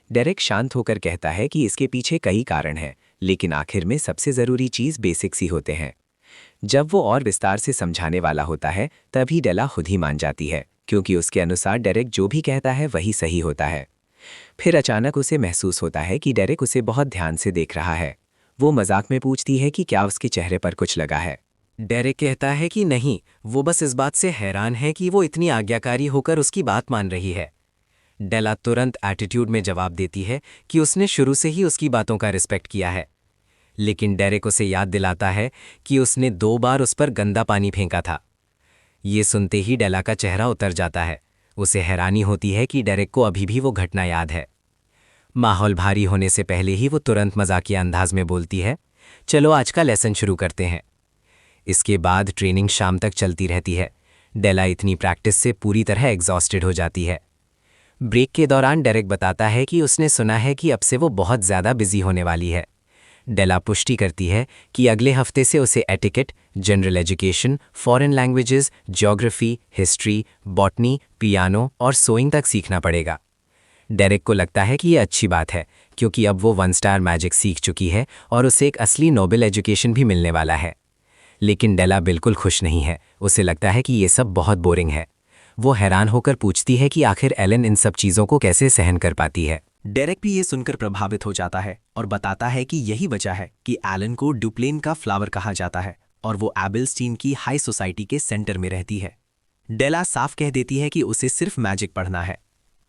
डेरेक शांत होकर कहता है कि इसके पीछे कई कारण हैं, लेकिन आखिर में सबसे ज़रूरी चीज़ बेसिक्स ही होते हैं। जब वो और विस्तार से समझाने वाला होता है तभी डेला खुद ही मान जाती है, क्योंकि उसके अनुसार डेरेक जो भी कहता है वही सही होता है। फिर अचानक उसे महसूस होता है कि डेरेक उसे बहुत ध्यान से देख रहा है। वो मजाक में पूछती है कि क्या उसके चेहरे पर कुछ लगा है। डेरेक कहता है कि नहीं, वो बस इस बात से हैरान है कि वो इतनी आज्ञाकारी होकर उसकी बात मान रही है। डेला तुरंत एटीट्यूड में जवाब देती है कि उसने शुरू से ही उसकी बातों का रिस्पेक्ट किया है। लेकिन डेरेक उसे याद दिलाता है कि उसने 2 बार उस पर गंदा पानी फेंका था। ये सुनते ही डेला का चेहरा उतर जाता है। उसे हैरानी होती है कि डेरेक को अभी भी वो घटना याद है। माहौल भारी होने से पहले ही वो तुरंत मजाकिया अंदाज में बोलती है, चलो आज का लेसन शुरू करते हैं। इसके बाद ट्रेनिंग शाम तक चलती रहती है। डेला इतनी प्रैक्टिस से पूरी तरह एग्जॉस्टेड हो जाती है। ब्रेक के दौरान डेरेक बताता है कि उसने सुना है कि अब से वो बहुत ज़्यादा बिजी होने वाली है। डेला पुष्टि करती है कि अगले हफ्ते से उसे etiquette, general education, foreign languages, geography, history, botany, piano और सोइंग तक सीखना पड़ेगा। डेरेक को लगता है कि ये अच्छी बात है, क्योंकि अब वो 1 स्टार मैजिक सीख चुकी है और उसे एक असली नोबल एजुकेशन भी मिलने वाला है। लेकिन डेला बिल्कुल खुश नहीं है। उसे लगता है कि ये सब बहुत बोरिंग है। वो हैरान होकर पूछती है कि आखिर एलन इन सब चीज़ों को कैसे सहन कर पाती है। डेरेक भी ये सुनकर प्रभावित हो जाता है और बताता है कि यही वजह है कि एलन को डुप्लेन का फ्लावर कहा जाता है और वो एबेल्स्टीन की हाई सोसाइटी के सेंटर में रहती है। डेला साफ कह देती है कि उसे सिर्फ मैजिक पढ़ना है।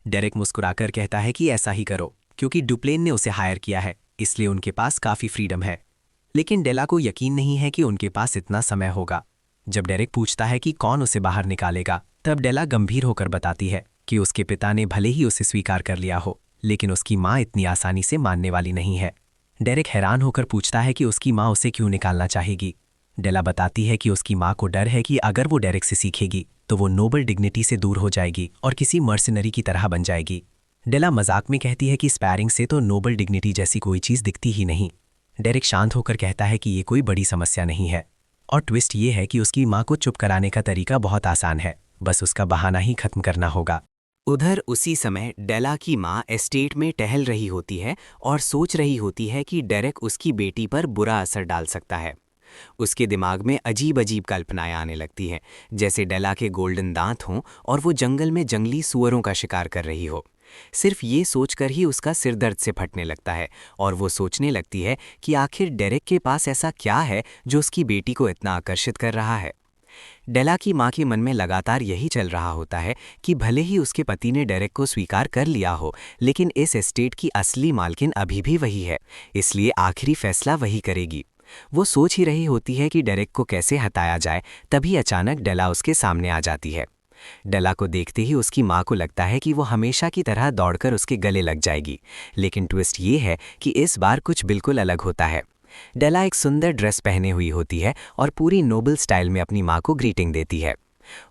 डेरेक मुस्कुराकर कहता है कि ऐसा ही करो, क्योंकि डुप्लेन ने उसे हायर किया है, इसलिए उनके पास काफ़ी फ्रीडम है। लेकिन डेला को यकीन नहीं है कि उनके पास इतना समय होगा। जब डेरेक पूछता है कि कौन उसे बाहर निकालेगा, तब डेला गंभीर होकर बताती है कि उसके पिता ने भले ही उसे स्वीकार कर लिया हो, लेकिन उसकी माँ इतनी आसानी से मानने वाली नहीं है। डेरेक हैरान होकर पूछता है कि उसकी माँ उसे क्यों निकालना चाहेगी। डेला बताती है कि उसकी माँ को डर है कि अगर वो डेरेक से सीखेगी तो वो नोबल डिग्निटी से दूर हो जाएगी और किसी मर्सिनरी की तरह बन जाएगी। डेला मजाक में कहती है कि स्पैरिंग से तो नोबल डिग्निटी जैसी कोई चीज़ दिखती ही नहीं। डेरेक शांत होकर कहता है कि ये कोई बड़ी समस्या नहीं है, और ट्विस्ट ये है कि उसकी माँ को चुप कराने का तरीका बहुत आसान है, बस उसका बहाना ही खत्म करना होगा। उधर उसी समय डेला की माँ एस्टेट में टहल रही होती है और सोच रही होती है कि डेरेक उसकी बेटी पर बुरा असर डाल सकता है। उसके दिमाग में अजीब अजीब कल्पनाएं आने लगती हैं, जैसे डेला के गोल्डन दांत हों और वो जंगल में जंगली सुअरों का शिकार कर रही हो। सिर्फ ये सोचकर ही उसका सिर दर्द से फटने लगता है और वो सोचने लगती है कि आखिर डेरेक के पास ऐसा क्या है जो उसकी बेटी को इतना आकर्षित कर रहा है। डेला की माँ के मन में लगातार यही चल रहा होता है कि भले ही उसके पति ने डेरेक को स्वीकार कर लिया हो, लेकिन इस एस्टेट की असली मालकिन अभी भी वही है, इसलिए आखिरी फैसला वही करेगी। वो सोच ही रही होती है कि डेरेक को कैसे हटाया जाए, तभी अचानक डेला उसके सामने आ जाती है। डेला को देखते ही उसकी माँ को लगता है कि वो हमेशा की तरह दौड़कर उसके गले लग जाएगी, लेकिन ट्विस्ट ये है कि इस बार कुछ बिल्कुल अलग होता है। डेला एक सुंदर ड्रेस पहने हुई होती है और पूरी नोबल स्टाइल में अपनी माँ को ग्रीटिंग देती है।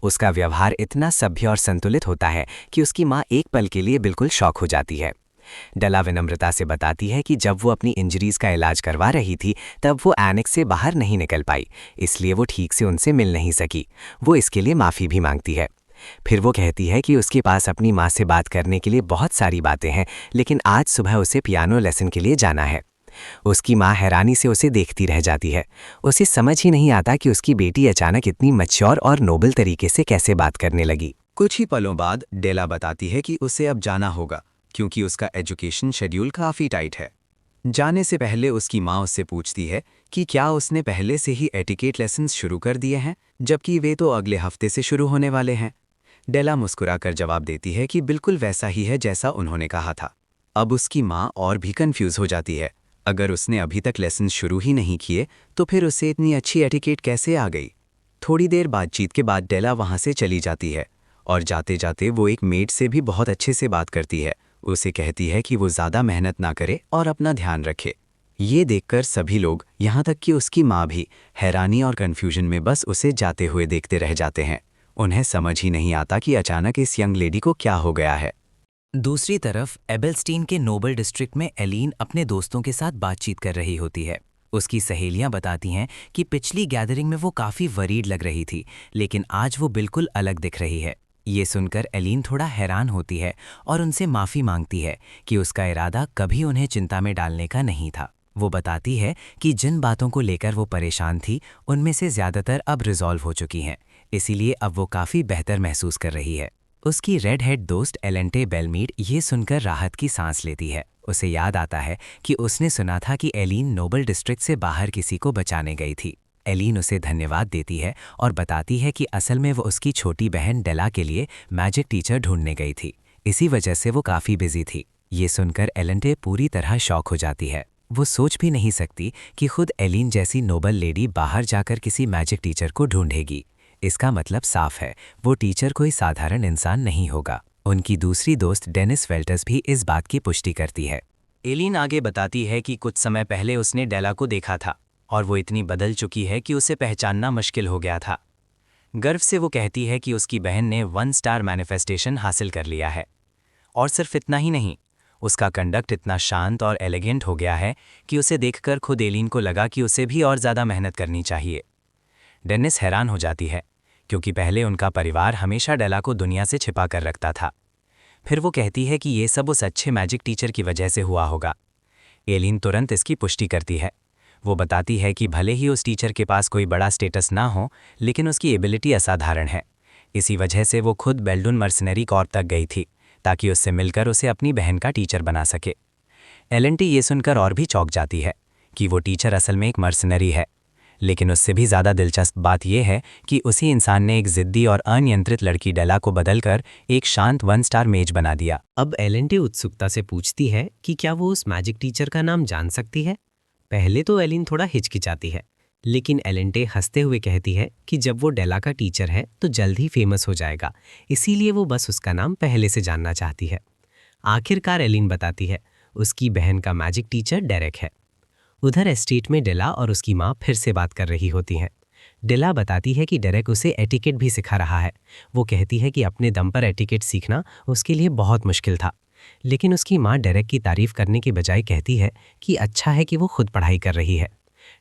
उसका व्यवहार इतना सभ्य और संतुलित होता है कि उसकी माँ एक पल के लिए बिल्कुल शॉक हो जाती है। डेला विनम्रता से बताती है कि जब वो अपनी इंजरीज का इलाज करवा रही थी तब वो एनेक्स से बाहर नहीं निकल पाई, इसलिए वो ठीक से उनसे मिल नहीं सकी। वो इसके लिए माफ़ी भी मांगती है। फिर वो कहती है कि उसके पास अपनी माँ से बात करने के लिए बहुत सारी बातें हैं, लेकिन आज सुबह उसे पियानो लेसन के लिए जाना है। उसकी माँ हैरानी से उसे देखती रह जाती है। उसे समझ ही नहीं आता कि उसकी बेटी अचानक इतनी मैच्योर और नोबल तरीके से कैसे बात करने लगी। कुछ ही पलों बाद डेला बताती है कि उसे अब जाना होगा क्योंकि उसका एजुकेशन शेड्यूल काफ़ी टाइट है। जाने से पहले उसकी माँ उससे पूछती है कि क्या उसने पहले से ही एटिकेट लेसन्स शुरू कर दिए हैं, जबकि वे तो अगले हफ्ते से शुरू होने वाले हैं। डेला मुस्कुराकर जवाब देती है कि बिल्कुल वैसा ही है जैसा उन्होंने कहा था। अब उसकी माँ और भी कंफ्यूज हो जाती है। अगर उसने अभी तक लेसन शुरू ही नहीं किए तो फिर उसे इतनी अच्छी एटिकेट कैसे आ गई। थोड़ी देर बातचीत के बाद डेला वहाँ से चली जाती है और जाते जाते वो एक मेड से भी बहुत अच्छे से बात करती है। उसे कहती है कि वो ज़्यादा मेहनत ना करे और अपना ध्यान रखे। ये देखकर सभी लोग, यहाँ तक कि उसकी माँ भी, हैरानी और कन्फ्यूजन में बस उसे जाते हुए देखते रह जाते हैं। उन्हें समझ ही नहीं आता कि अचानक इस यंग लेडी को क्या हो गया है। दूसरी तरफ एबेलस्टीन के नोबल डिस्ट्रिक्ट में एलीन अपने दोस्तों के साथ बातचीत कर रही होती है। उसकी सहेलियां बताती हैं कि पिछली गैदरिंग में वो काफ़ी वरीड लग रही थी, लेकिन आज वो बिल्कुल अलग दिख रही है। ये सुनकर एलीन थोड़ा हैरान होती है और उनसे माफ़ी मांगती है कि उसका इरादा कभी उन्हें चिंता में डालने का नहीं था। वो बताती है कि जिन बातों को लेकर वो परेशान थी उनमें से ज़्यादातर अब रिजॉल्व हो चुकी हैं, इसीलिए अब वो काफ़ी बेहतर महसूस कर रही है। उसकी रेड हेड दोस्त एलेंटे बेलमीड ये सुनकर राहत की सांस लेती है। उसे याद आता है कि उसने सुना था कि एलीन नोबल डिस्ट्रिक्ट से बाहर किसी को बचाने गई थी। एलीन उसे धन्यवाद देती है और बताती है कि असल में वो उसकी छोटी बहन डेला के लिए मैजिक टीचर ढूंढने गई थी, इसी वजह से वो काफ़ी बिजी थी। ये सुनकर एलेंटे पूरी तरह शॉक हो जाती है। वो सोच भी नहीं सकती कि खुद एलीन जैसी नोबल लेडी बाहर जाकर किसी मैजिक टीचर को ढूंढेगी। इसका मतलब साफ है, वो टीचर कोई साधारण इंसान नहीं होगा। उनकी दूसरी दोस्त डेनिस वेल्टर्स भी इस बात की पुष्टि करती है। एलीन आगे बताती है कि कुछ समय पहले उसने डेला को देखा था और वो इतनी बदल चुकी है कि उसे पहचानना मुश्किल हो गया था। गर्व से वो कहती है कि उसकी बहन ने 1 स्टार मैनिफेस्टेशन हासिल कर लिया है। और सिर्फ इतना ही नहीं, उसका कंडक्ट इतना शांत और एलिगेंट हो गया है कि उसे देखकर खुद एलीन को लगा कि उसे भी और ज़्यादा मेहनत करनी चाहिए। डेनिस हैरान हो जाती है क्योंकि पहले उनका परिवार हमेशा डेला को दुनिया से छिपा कर रखता था। फिर वो कहती है कि ये सब उस अच्छे मैजिक टीचर की वजह से हुआ होगा। एलीन तुरंत इसकी पुष्टि करती है। वो बताती है कि भले ही उस टीचर के पास कोई बड़ा स्टेटस ना हो, लेकिन उसकी एबिलिटी असाधारण है। इसी वजह से वो खुद बेल्डुन मर्सनरी कॉर्प तक गई थी ताकि उससे मिलकर उसे अपनी बहन का टीचर बना सके। एलेंटी ये सुनकर और भी चौंक जाती है कि वो टीचर असल में एक मर्सनरी है, लेकिन उससे भी ज़्यादा दिलचस्प बात यह है कि उसी इंसान ने एक जिद्दी और अनियंत्रित लड़की डेला को बदलकर एक शांत 1 स्टार मेज बना दिया। अब एलेंटे उत्सुकता से पूछती है कि क्या वो उस मैजिक टीचर का नाम जान सकती है। पहले तो एलिन थोड़ा हिचकिचाती है, लेकिन एलेंटे हंसते हुए कहती है कि जब वो डेला का टीचर है तो जल्द ही फेमस हो जाएगा, इसीलिए वो बस उसका नाम पहले से जानना चाहती है। आखिरकार एलिन बताती है उसकी बहन का मैजिक टीचर डेरेक है। उधर एस्टेट में डेला और उसकी माँ फिर से बात कर रही होती हैं। डेला बताती है कि डेरेक उसे एटिकेट भी सिखा रहा है। वो कहती है कि अपने दम पर एटिकेट सीखना उसके लिए बहुत मुश्किल था, लेकिन उसकी माँ डेरेक की तारीफ करने के बजाय कहती है कि अच्छा है कि वो खुद पढ़ाई कर रही है।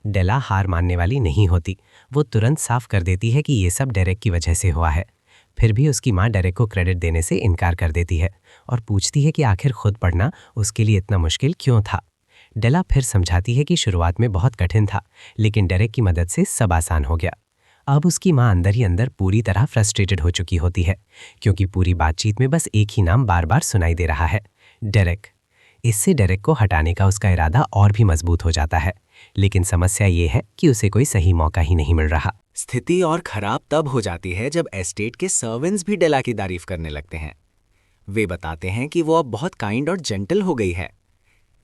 डेला हार मानने वाली नहीं होती। वो तुरंत साफ कर देती है कि ये सब डेरेक की वजह से हुआ है। फिर भी उसकी माँ डेरेक को क्रेडिट देने से इनकार कर देती है और पूछती है कि आखिर खुद पढ़ना उसके लिए इतना मुश्किल क्यों था। डेला फिर समझाती है कि शुरुआत में बहुत कठिन था, लेकिन डेरेक की मदद से सब आसान हो गया। अब उसकी माँ अंदर ही अंदर पूरी तरह फ्रस्ट्रेटेड हो चुकी होती है, क्योंकि पूरी बातचीत में बस एक ही नाम बार बार सुनाई दे रहा है, डेरेक। इससे डेरेक को हटाने का उसका इरादा और भी मजबूत हो जाता है, लेकिन समस्या ये है कि उसे कोई सही मौका ही नहीं मिल रहा। स्थिति और खराब तब हो जाती है जब एस्टेट के सर्वेंट्स भी डेला की तारीफ करने लगते हैं। वे बताते हैं कि वो अब बहुत काइंड और जेंटल हो गई है।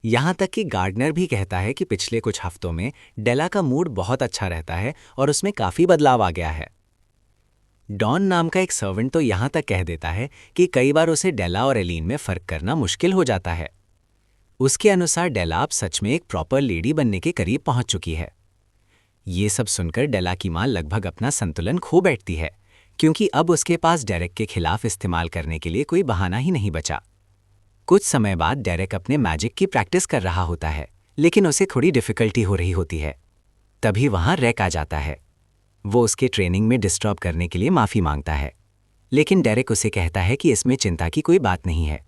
यहाँ तक कि गार्डनर भी कहता है कि पिछले कुछ हफ्तों में डेला का मूड बहुत अच्छा रहता है और उसमें काफ़ी बदलाव आ गया है। डॉन नाम का एक सर्वेंट तो यहाँ तक कह देता है कि कई बार उसे डेला और एलीन में फ़र्क करना मुश्किल हो जाता है। उसके अनुसार डेला अब सच में एक प्रॉपर लेडी बनने के करीब पहुंच चुकी है। ये सब सुनकर डेला की माँ लगभग अपना संतुलन खो बैठती है, क्योंकि अब उसके पास डेरेक के खिलाफ इस्तेमाल करने के लिए कोई बहाना ही नहीं बचा। कुछ समय बाद डेरेक अपने मैजिक की प्रैक्टिस कर रहा होता है, लेकिन उसे थोड़ी डिफ़िकल्टी हो रही होती है। तभी वहाँ रैक आ जाता है। वो उसके ट्रेनिंग में डिस्टर्ब करने के लिए माफ़ी मांगता है, लेकिन डेरेक उसे कहता है कि इसमें चिंता की कोई बात नहीं है।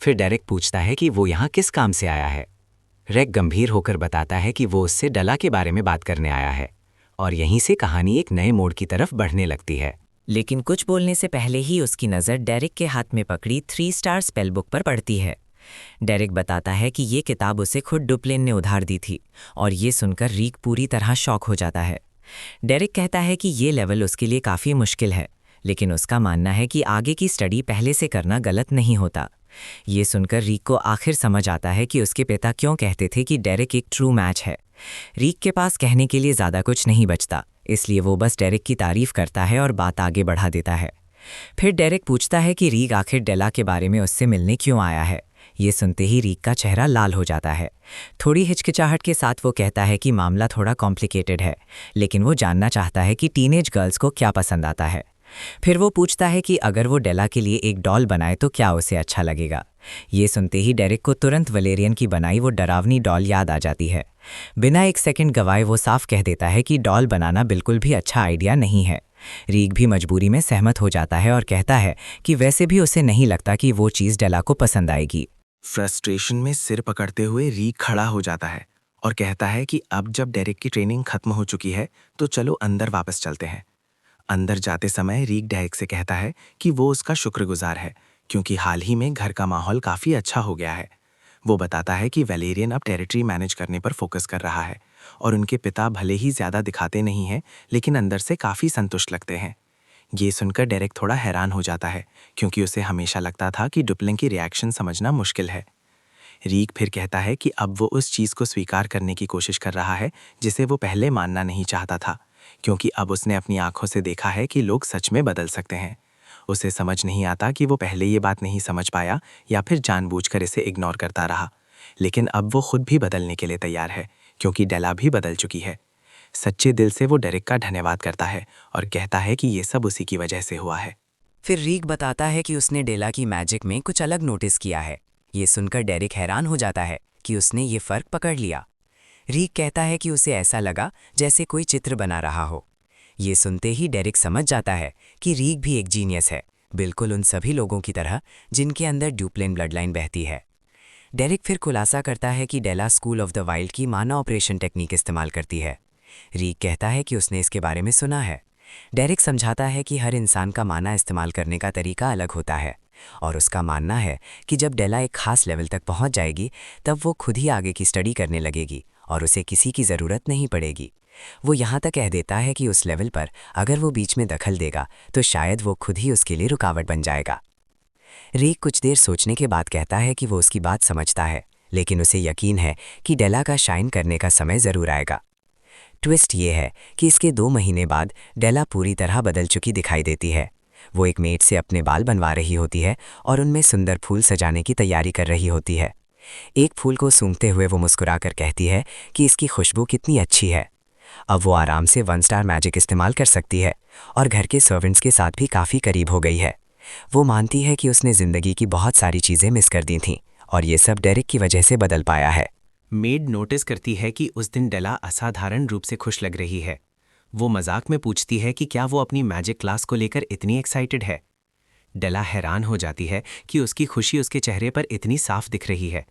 फिर डेरेक पूछता है कि वो यहाँ किस काम से आया है। रैक गंभीर होकर बताता है कि वो उससे डेला के बारे में बात करने आया है, और यहीं से कहानी एक नए मोड़ की तरफ बढ़ने लगती है। लेकिन कुछ बोलने से पहले ही उसकी नज़र डेरेक के हाथ में पकड़ी 3 स्टार स्पेल बुक पर पड़ती है। डेरेक बताता है कि ये किताब उसे खुद डुप्लेन ने उधार दी थी, और ये सुनकर रीक पूरी तरह शॉक हो जाता है। डेरेक कहता है कि ये लेवल उसके लिए काफ़ी मुश्किल है, लेकिन उसका मानना है कि आगे की स्टडी पहले से करना गलत नहीं होता। ये सुनकर रीक को आखिर समझ आता है कि उसके पिता क्यों कहते थे कि डेरेक एक ट्रू मैच है। रीक के पास कहने के लिए ज़्यादा कुछ नहीं बचता, इसलिए वो बस डेरेक की तारीफ करता है और बात आगे बढ़ा देता है। फिर डेरेक पूछता है कि रीक आखिर डेला के बारे में उससे मिलने क्यों आया है। ये सुनते ही रीक का चेहरा लाल हो जाता है। थोड़ी हिचकिचाहट के साथ वो कहता है कि मामला थोड़ा कॉम्प्लिकेटेड है, लेकिन वो जानना चाहता है कि टीनेज गर्ल्स को क्या पसंद आता है। फिर वो पूछता है कि अगर वो डेला के लिए एक डॉल बनाए तो क्या उसे अच्छा लगेगा। ये सुनते ही डेरेक को तुरंत वलेरियन की बनाई वो डरावनी डॉल याद आ जाती है। बिना एक सेकंड गवाए वो साफ कह देता है कि डॉल बनाना बिल्कुल भी अच्छा आइडिया नहीं है। रीक भी मजबूरी में सहमत हो जाता है और कहता है कि वैसे भी उसे नहीं लगता कि वो चीज़ डेला को पसंद आएगी। फ्रस्ट्रेशन में सिर पकड़ते हुए रीक खड़ा हो जाता है और कहता है कि अब जब डेरेक की ट्रेनिंग खत्म हो चुकी है तो चलो अंदर वापस चलते हैं। अंदर जाते समय रीक डेरेक से कहता है कि वो उसका शुक्रगुजार है, क्योंकि हाल ही में घर का माहौल काफ़ी अच्छा हो गया है। वो बताता है कि वैलेरियन अब टेरिटरी मैनेज करने पर फोकस कर रहा है, और उनके पिता भले ही ज़्यादा दिखाते नहीं हैं, लेकिन अंदर से काफ़ी संतुष्ट लगते हैं। ये सुनकर डेरेक थोड़ा हैरान हो जाता है, क्योंकि उसे हमेशा लगता था कि डुप्लिंग की रिएक्शन समझना मुश्किल है। रीक फिर कहता है कि अब वो उस चीज़ को स्वीकार करने की कोशिश कर रहा है जिसे वो पहले मानना नहीं चाहता था, क्योंकि अब उसने अपनी आंखों से देखा है कि लोग सच में बदल सकते हैं। उसे समझ नहीं आता कि वो पहले ये बात नहीं समझ पाया या फिर जानबूझकर इसे इग्नोर करता रहा, लेकिन अब वो खुद भी बदलने के लिए तैयार है, क्योंकि डेला भी बदल चुकी है। सच्चे दिल से वो डेरेक का धन्यवाद करता है और कहता है कि ये सब उसी की वजह से हुआ है। फिर रीक बताता है कि उसने डेला की मैजिक में कुछ अलग नोटिस किया है। ये सुनकर डेरेक हैरान हो जाता है कि उसने ये फ़र्क पकड़ लिया। रीक कहता है कि उसे ऐसा लगा जैसे कोई चित्र बना रहा हो। ये सुनते ही डेरेक समझ जाता है कि रीक भी एक जीनियस है, बिल्कुल उन सभी लोगों की तरह जिनके अंदर ड्यूप्लेन ब्लडलाइन बहती है। डेरेक फिर खुलासा करता है कि डेला स्कूल ऑफ द वाइल्ड की माना ऑपरेशन टेक्निक इस्तेमाल करती है। रीक कहता है कि उसने इसके बारे में सुना है। डेरेक समझाता है कि हर इंसान का माना इस्तेमाल करने का तरीका अलग होता है, और उसका मानना है कि जब डेला एक खास लेवल तक पहुंच जाएगी तब वो खुद ही आगे की स्टडी करने लगेगी और उसे किसी की ज़रूरत नहीं पड़ेगी। वो यहाँ तक कह देता है कि उस लेवल पर अगर वो बीच में दखल देगा तो शायद वो खुद ही उसके लिए रुकावट बन जाएगा। रीक कुछ देर सोचने के बाद कहता है कि वो उसकी बात समझता है, लेकिन उसे यकीन है कि डेला का शाइन करने का समय ज़रूर आएगा। ट्विस्ट ये है कि इसके 2 महीने बाद डेला पूरी तरह बदल चुकी दिखाई देती है। वो एक मेड से अपने बाल बनवा रही होती है और उनमें सुंदर फूल सजाने की तैयारी कर रही होती है। एक फूल को सूंघते हुए वो मुस्कुराकर कहती है कि इसकी खुशबू कितनी अच्छी है। अब वो आराम से 1 स्टार मैजिक इस्तेमाल कर सकती है और घर के सर्वेंट्स के साथ भी काफ़ी करीब हो गई है। वो मानती है कि उसने ज़िंदगी की बहुत सारी चीज़ें मिस कर दी थीं और ये सब डेरेक की वजह से बदल पाया है। मेड नोटिस करती है कि उस दिन डेला असाधारण रूप से खुश लग रही है। वो मजाक में पूछती है कि क्या वो अपनी मैजिक क्लास को लेकर इतनी एक्साइटेड है। डेला हैरान हो जाती है कि उसकी खुशी उसके चेहरे पर इतनी साफ दिख रही है।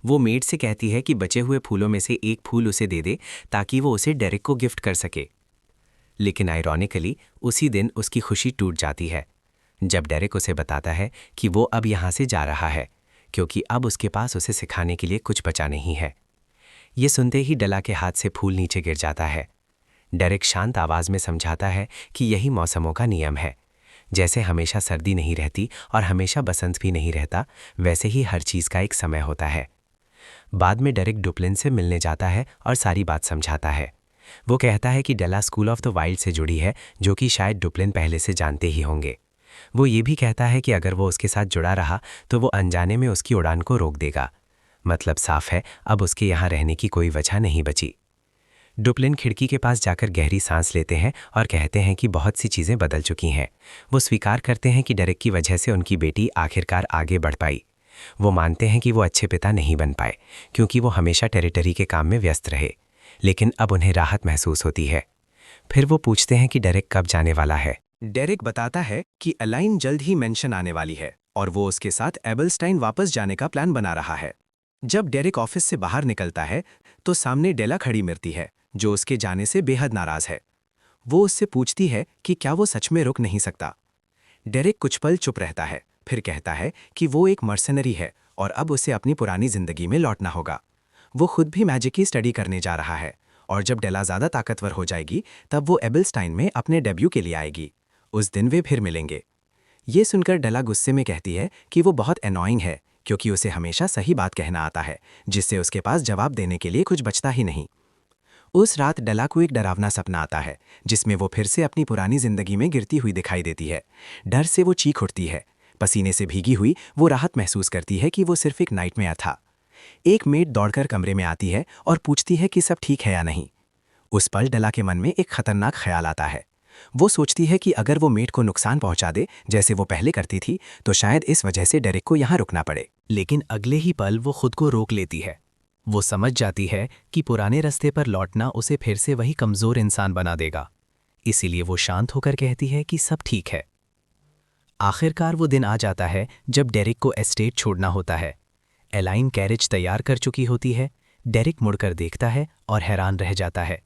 वो मेड से कहती है कि बचे हुए फूलों में से एक फूल उसे दे दे ताकि वो उसे डेरेक को गिफ्ट कर सके। लेकिन आयरॉनिकली उसी दिन उसकी खुशी टूट जाती है जब डेरेक उसे बताता है कि वो अब यहाँ से जा रहा है क्योंकि अब उसके पास उसे सिखाने के लिए कुछ बचा नहीं है। ये सुनते ही डेला के हाथ से फूल नीचे गिर जाता है। डेरेक शांत आवाज में समझाता है कि यही मौसमों का नियम है। जैसे हमेशा सर्दी नहीं रहती और हमेशा बसंत भी नहीं रहता, वैसे ही हर चीज़ का एक समय होता है। बाद में डेरेक डुप्लिन से मिलने जाता है और सारी बात समझाता है। वो कहता है कि डेला स्कूल ऑफ द वाइल्ड से जुड़ी है, जो कि शायद डुप्लिन पहले से जानते ही होंगे। वो ये भी कहता है कि अगर वो उसके साथ जुड़ा रहा तो वो अनजाने में उसकी उड़ान को रोक देगा। मतलब साफ है, अब उसके यहाँ रहने की कोई वजह नहीं बची। डुप्लिन खिड़की के पास जाकर गहरी सांस लेते हैं और कहते हैं कि बहुत सी चीज़ें बदल चुकी हैं। वो स्वीकार करते हैं कि डेरेक की वजह से उनकी बेटी आखिरकार आगे बढ़ पाई। वो मानते हैं कि वो अच्छे पिता नहीं बन पाए क्योंकि वो हमेशा टेरिटरी के काम में व्यस्त रहे, लेकिन अब उन्हें राहत महसूस होती है। फिर वो पूछते हैं कि डेरेक कब जाने वाला है। डेरेक बताता है कि अलाइन जल्द ही मेंशन आने वाली है और वो उसके साथ एबलस्टाइन वापस जाने का प्लान बना रहा है। जब डेरेक ऑफिस से बाहर निकलता है तो सामने डेला खड़ी मिलती है, जो उसके जाने से बेहद नाराज है। वो उससे पूछती है कि क्या वो सच में रुक नहीं सकता। डेरेक कुछ पल चुप रहता है, फिर कहता है कि वो एक मर्सनरी है और अब उसे अपनी पुरानी जिंदगी में लौटना होगा। वो खुद भी मैजिक की स्टडी करने जा रहा है और जब डेला ज़्यादा ताकतवर हो जाएगी तब वो एबलस्टाइन में अपने डेब्यू के लिए आएगी। उस दिन वे फिर मिलेंगे। ये सुनकर डेला गुस्से में कहती है कि वो बहुत एनॉइंग है क्योंकि उसे हमेशा सही बात कहना आता है, जिससे उसके पास जवाब देने के लिए कुछ बचता ही नहीं। उस रात डेला को एक डरावना सपना आता है जिसमें वो फिर से अपनी पुरानी जिंदगी में गिरती हुई दिखाई देती है। डर से वो चीख उठती है। पसीने से भीगी हुई वो राहत महसूस करती है कि वो सिर्फ एक नाइटमेयर था। एक मेड दौड़कर कमरे में आती है और पूछती है कि सब ठीक है या नहीं। उस पल डेला के मन में एक खतरनाक ख्याल आता है। वो सोचती है कि अगर वो मेड को नुकसान पहुंचा दे जैसे वो पहले करती थी तो शायद इस वजह से डेरेक को यहाँ रुकना पड़े। लेकिन अगले ही पल वो खुद को रोक लेती है। वो समझ जाती है कि पुराने रास्ते पर लौटना उसे फिर से वही कमज़ोर इंसान बना देगा। इसीलिए वो शांत होकर कहती है कि सब ठीक है। आखिरकार वो दिन आ जाता है जब डेरेक को एस्टेट छोड़ना होता है। एलाइन कैरेज तैयार कर चुकी होती है। डेरेक मुड़कर देखता है और हैरान रह जाता है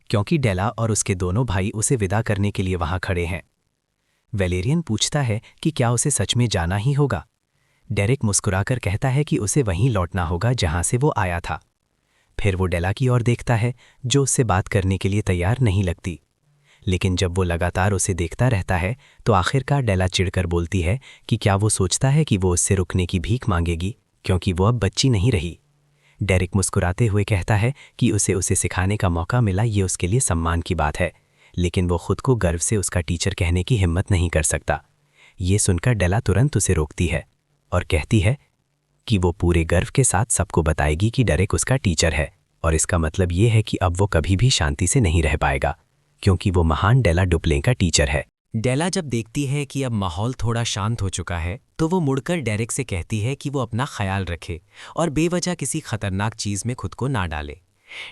क्योंकि डेला और उसके दोनों भाई उसे विदा करने के लिए वहां खड़े हैं। वैलेरियन पूछता है कि क्या उसे सच में जाना ही होगा। डेरेक मुस्कुराकर कहता है कि उसे वहीं लौटना होगा जहां से वो आया था। फिर वो डेला की ओर देखता है जो उससे बात करने के लिए तैयार नहीं लगती। लेकिन जब वो लगातार उसे देखता रहता है तो आखिरकार डेला चिढ़कर बोलती है कि क्या वो सोचता है कि वो उससे रुकने की भीख मांगेगी क्योंकि वो अब बच्ची नहीं रही। डेरेक मुस्कुराते हुए कहता है कि उसे सिखाने का मौका मिला, ये उसके लिए सम्मान की बात है, लेकिन वो खुद को गर्व से उसका टीचर कहने की हिम्मत नहीं कर सकता। ये सुनकर डेला तुरंत उसे रोकती है और कहती है कि वो पूरे गर्व के साथ सबको बताएगी कि डेरेक उसका टीचर है और इसका मतलब ये है कि अब वो कभी भी शांति से नहीं रह पाएगा क्योंकि वो महान डेला डुप्लेन का टीचर है। डेला जब देखती है कि अब माहौल थोड़ा शांत हो चुका है तो वो मुड़कर डेरेक से कहती है कि वो अपना ख्याल रखे और बेवजह किसी खतरनाक चीज़ में खुद को ना डाले।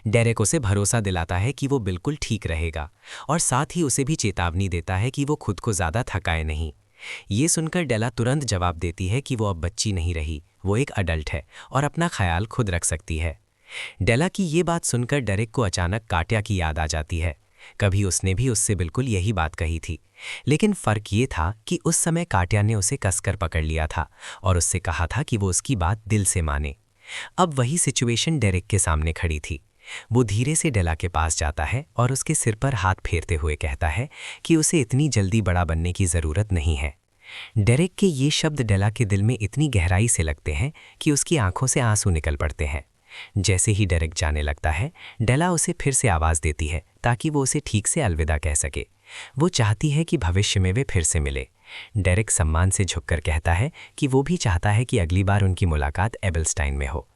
डेरेक उसे भरोसा दिलाता है कि वो बिल्कुल ठीक रहेगा और साथ ही उसे भी चेतावनी देता है कि वो खुद को ज़्यादा थकाए नहीं। ये सुनकर डेला तुरंत जवाब देती है कि वो अब बच्ची नहीं रही, वो एक अडल्ट है और अपना ख्याल खुद रख सकती है। डेला की ये बात सुनकर डेरेक को अचानक काट्या की याद आ जाती है। कभी उसने भी उससे बिल्कुल यही बात कही थी, लेकिन फ़र्क ये था कि उस समय काट्या ने उसे कसकर पकड़ लिया था और उससे कहा था कि वो उसकी बात दिल से माने। अब वही सिचुएशन डेरेक के सामने खड़ी थी। वो धीरे से डेला के पास जाता है और उसके सिर पर हाथ फेरते हुए कहता है कि उसे इतनी जल्दी बड़ा बनने की ज़रूरत नहीं है। डेरेक के ये शब्द डेला के दिल में इतनी गहराई से लगते हैं कि उसकी आंखों से आंसू निकल पड़ते हैं। जैसे ही डेरेक जाने लगता है, डेला उसे फिर से आवाज़ देती है ताकि वो उसे ठीक से अलविदा कह सके। वो चाहती है कि भविष्य में वे फिर से मिले। डेरेक सम्मान से झुककर कहता है कि वो भी चाहता है कि अगली बार उनकी मुलाकात एबलस्टाइन में हो।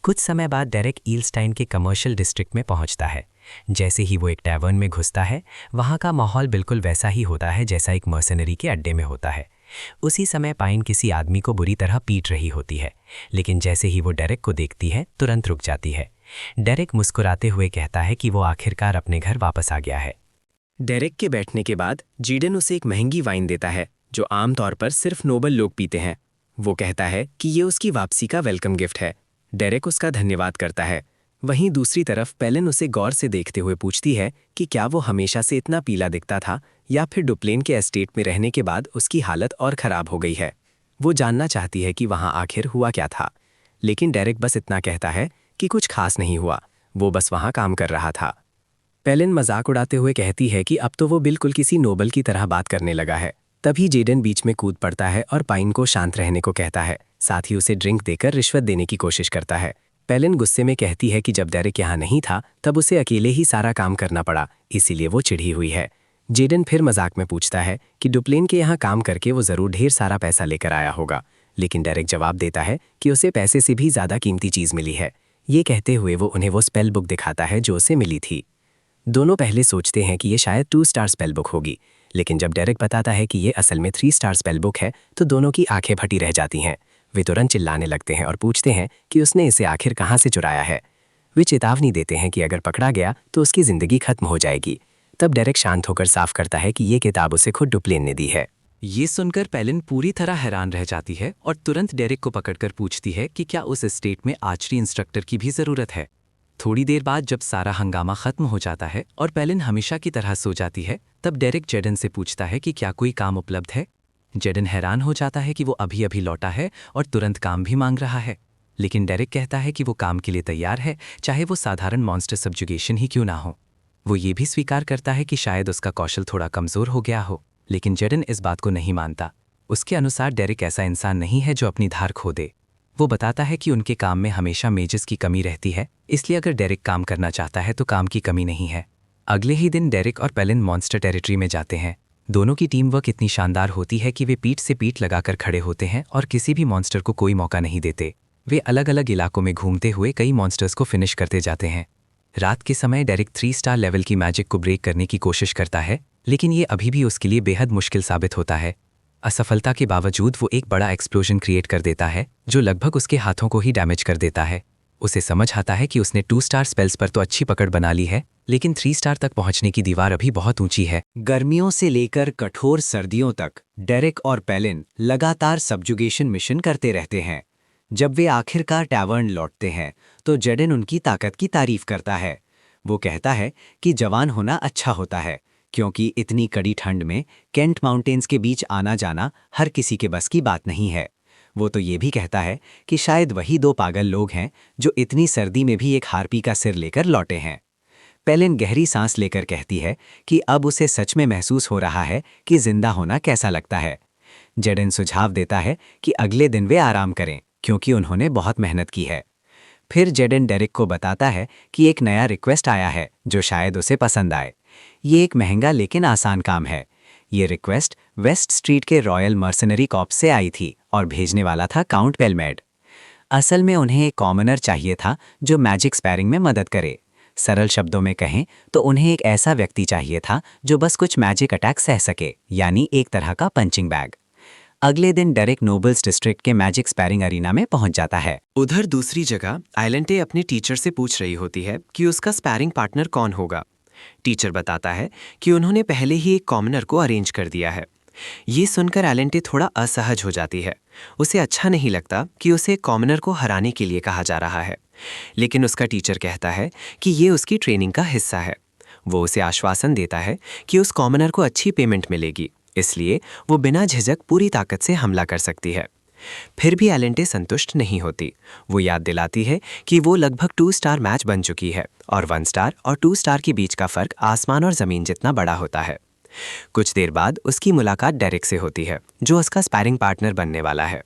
कुछ समय बाद डेरेक ईलस्टाइन के कमर्शियल डिस्ट्रिक्ट में पहुंचता है। जैसे ही वो एक टैवर्न में घुसता है, वहाँ का माहौल बिल्कुल वैसा ही होता है जैसा एक मर्सनरी के अड्डे में होता है। उसी समय पाइन किसी आदमी को बुरी तरह पीट रही होती है, लेकिन जैसे ही वो डेरेक को देखती है तुरंत रुक जाती है। डेरेक मुस्कुराते हुए कहता है कि वो आखिरकार अपने घर वापस आ गया है। डेरेक के बैठने के बाद जीडन उसे एक महंगी वाइन देता है जो आमतौर पर सिर्फ नोबल लोग पीते हैं। वो कहता है कि ये उसकी वापसी का वेलकम गिफ्ट है। डेरेक उसका धन्यवाद करता है। वहीं दूसरी तरफ पेलिन उसे गौर से देखते हुए पूछती है कि क्या वो हमेशा से इतना पीला दिखता था या फिर डुप्लेन के एस्टेट में रहने के बाद उसकी हालत और ख़राब हो गई है। वो जानना चाहती है कि वहाँ आखिर हुआ क्या था, लेकिन डेरेक बस इतना कहता है कि कुछ खास नहीं हुआ, वो बस वहाँ काम कर रहा था। पेलिन मजाक उड़ाते हुए कहती है कि अब तो वो बिल्कुल किसी नोबल की तरह बात करने लगा है। तभी जेडन बीच में कूद पड़ता है और पाइन को शांत रहने को कहता है, साथ ही उसे ड्रिंक देकर रिश्वत देने की कोशिश करता है। पेलिन गुस्से में कहती है कि जब डेरेक यहाँ नहीं था तब उसे अकेले ही सारा काम करना पड़ा, इसीलिए वो चिढ़ी हुई है। जेडन फिर मजाक में पूछता है कि डुप्लेन के यहाँ काम करके वो ज़रूर ढेर सारा पैसा लेकर आया होगा, लेकिन डेरेक जवाब देता है कि उसे पैसे से भी ज़्यादा कीमती चीज़ मिली है। ये कहते हुए वो उन्हें वो स्पेल बुक दिखाता है जो उसे मिली थी। दोनों पहले सोचते हैं कि ये शायद 2 स्टार स्पेल बुक होगी, लेकिन जब डेरेक बताता है कि ये असल में 3 स्टार स्पेल बुक है तो दोनों की आंखें फटी रह जाती हैं। वे तुरंत चिल्लाने लगते हैं और पूछते हैं कि उसने इसे आखिर कहाँ से चुराया है। वे चेतावनी देते हैं कि अगर पकड़ा गया तो उसकी ज़िंदगी खत्म हो जाएगी। तब डेरेक शांत होकर साफ करता है कि ये किताब उसे खुद डुप्लेन ने दी है। ये सुनकर पेलिन पूरी तरह हैरान रह जाती है और तुरंत डेरेक को पकड़कर पूछती है कि क्या उस एस्टेट में आर्चरी इंस्ट्रक्टर की भी ज़रूरत है। थोड़ी देर बाद जब सारा हंगामा खत्म हो जाता है और पेलिन हमेशा की तरह सो जाती है, तब डेरेक जेडन से पूछता है कि क्या कोई काम उपलब्ध है। जेडन हैरान हो जाता है कि वो अभी अभी लौटा है और तुरंत काम भी मांग रहा है, लेकिन डेरेक कहता है कि वो काम के लिए तैयार है, चाहे वो साधारण मॉन्स्टर सब्जुगेशन ही क्यों ना हो। वो ये भी स्वीकार करता है कि शायद उसका कौशल थोड़ा कमज़ोर हो गया हो, लेकिन जेडन इस बात को नहीं मानता। उसके अनुसार डेरेक ऐसा इंसान नहीं है जो अपनी धार खो दे। वो बताता है कि उनके काम में हमेशा मेजेस की कमी रहती है, इसलिए अगर डेरेक काम करना चाहता है तो काम की कमी नहीं है। अगले ही दिन डेरेक और पेलिन मॉन्स्टर टेरिटरी में जाते हैं। दोनों की टीम वर्क इतनी शानदार होती है कि वे पीठ से पीठ लगाकर खड़े होते हैं और किसी भी मॉन्स्टर को कोई मौका नहीं देते। वे अलग अलग इलाकों में घूमते हुए कई मॉन्स्टर्स को फिनिश करते जाते हैं। रात के समय डेरेक 3 स्टार लेवल की मैजिक को ब्रेक करने की कोशिश करता है, लेकिन ये अभी भी उसके लिए बेहद मुश्किल साबित होता है। असफलता के बावजूद वो एक बड़ा एक्सप्लोजन क्रिएट कर देता है जो लगभग उसके हाथों को ही डैमेज कर देता है। उसे समझ आता है कि उसने 2 स्टार स्पेल्स पर तो अच्छी पकड़ बना ली है, लेकिन 3 स्टार तक पहुंचने की दीवार अभी बहुत ऊंची है। गर्मियों से लेकर कठोर सर्दियों तक डेरेक और पेलिन लगातार सब्जुगेशन मिशन करते रहते हैं। जब वे आखिरकार टैवर्न लौटते हैं तो जेडन उनकी ताकत की तारीफ करता है। वो कहता है कि जवान होना अच्छा होता है, क्योंकि इतनी कड़ी ठंड में केंट माउंटेन्स के बीच आना जाना हर किसी के बस की बात नहीं है। वो तो ये भी कहता है कि शायद वही 2 पागल लोग हैं जो इतनी सर्दी में भी एक हार्पी का सिर लेकर लौटे हैं। पेलिन गहरी सांस लेकर कहती है कि अब उसे सच में महसूस हो रहा है कि जिंदा होना कैसा लगता है। जेडन सुझाव देता है कि अगले दिन वे आराम करें, क्योंकि उन्होंने बहुत मेहनत की है। फिर जेडन डेरेक को बताता है कि एक नया रिक्वेस्ट आया है जो शायद उसे पसंद आए। ये एक महंगा लेकिन आसान काम है। ये रिक्वेस्ट वेस्ट स्ट्रीट के रॉयल मर्सनरी कॉर्प्स से आई थी और भेजने वाला था काउंट पेलमेड। असल में उन्हें एक कॉमनर चाहिए था जो मैजिक स्पैरिंग में मदद करे। सरल शब्दों में कहें तो उन्हें एक ऐसा व्यक्ति चाहिए था जो बस कुछ मैजिक अटैक सह सके, यानी एक तरह का पंचिंग बैग। अगले दिन डेरेक नोबल्स डिस्ट्रिक्ट के मैजिक स्पैरिंग अरीना में पहुंच जाता है। उधर दूसरी जगह आइलेंटे अपनी टीचर से पूछ रही होती है कि उसका स्पैरिंग पार्टनर कौन होगा। टीचर बताता है कि उन्होंने पहले ही एक कॉमनर को अरेंज कर दिया है। ये सुनकर एलेंटे थोड़ा असहज हो जाती है। उसे अच्छा नहीं लगता कि उसे कॉमनर को हराने के लिए कहा जा रहा है, लेकिन उसका टीचर कहता है कि ये उसकी ट्रेनिंग का हिस्सा है। वो उसे आश्वासन देता है कि उस कॉमनर को अच्छी पेमेंट मिलेगी, इसलिए वो बिना झिझक पूरी ताकत से हमला कर सकती है। फिर भी एलेंटे संतुष्ट नहीं होती। वो याद दिलाती है कि वो लगभग 2 स्टार मैच बन चुकी है और 1 स्टार और 2 स्टार के बीच का फर्क आसमान और ज़मीन जितना बड़ा होता है। कुछ देर बाद उसकी मुलाकात डेरेक से होती है, जो उसका स्पैरिंग पार्टनर बनने वाला है।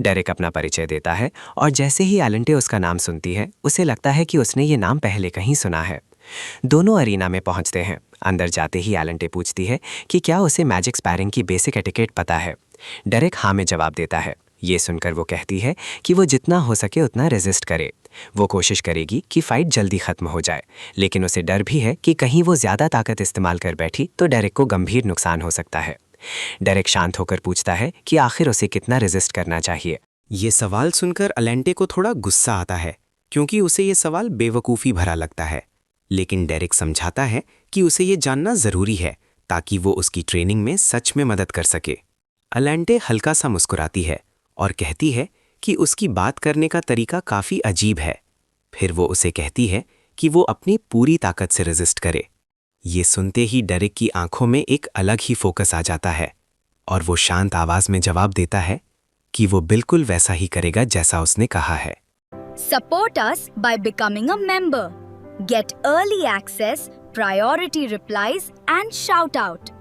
डेरेक अपना परिचय देता है और जैसे ही एलेंटे उसका नाम सुनती है, उसे लगता है कि उसने ये नाम पहले कहीं सुना है। दोनों अरीना में पहुंचते हैं। अंदर जाते ही एलेंटे पूछती है कि क्या उसे मैजिक स्पैरिंग की बेसिक एटिकेट पता है। डेरेक हाँ में जवाब देता है। ये सुनकर वो कहती है कि वो जितना हो सके उतना रेजिस्ट करे। वो कोशिश करेगी कि फाइट जल्दी खत्म हो जाए, लेकिन उसे डर भी है कि कहीं वो ज़्यादा ताकत इस्तेमाल कर बैठी तो डेरेक को गंभीर नुकसान हो सकता है। डेरेक शांत होकर पूछता है कि आखिर उसे कितना रेजिस्ट करना चाहिए। ये सवाल सुनकर एलेंटे को थोड़ा गुस्सा आता है, क्योंकि उसे ये सवाल बेवकूफ़ी भरा लगता है। लेकिन डेरिक समझाता है कि उसे ये जानना जरूरी है ताकि वो उसकी ट्रेनिंग में सच में मदद कर सके। अलेंटे हल्का सा मुस्कुराती है और कहती है कि उसकी बात करने का तरीका काफी अजीब है। फिर वो उसे कहती है कि वो अपनी पूरी ताकत से रेजिस्ट करे। ये सुनते ही डेरिक की आंखों में एक अलग ही फोकस आ जाता है और वो शांत आवाज में जवाब देता है कि वो बिल्कुल वैसा ही करेगा जैसा उसने कहा है। Support us by becoming a member. Get early access, priority replies and shout out.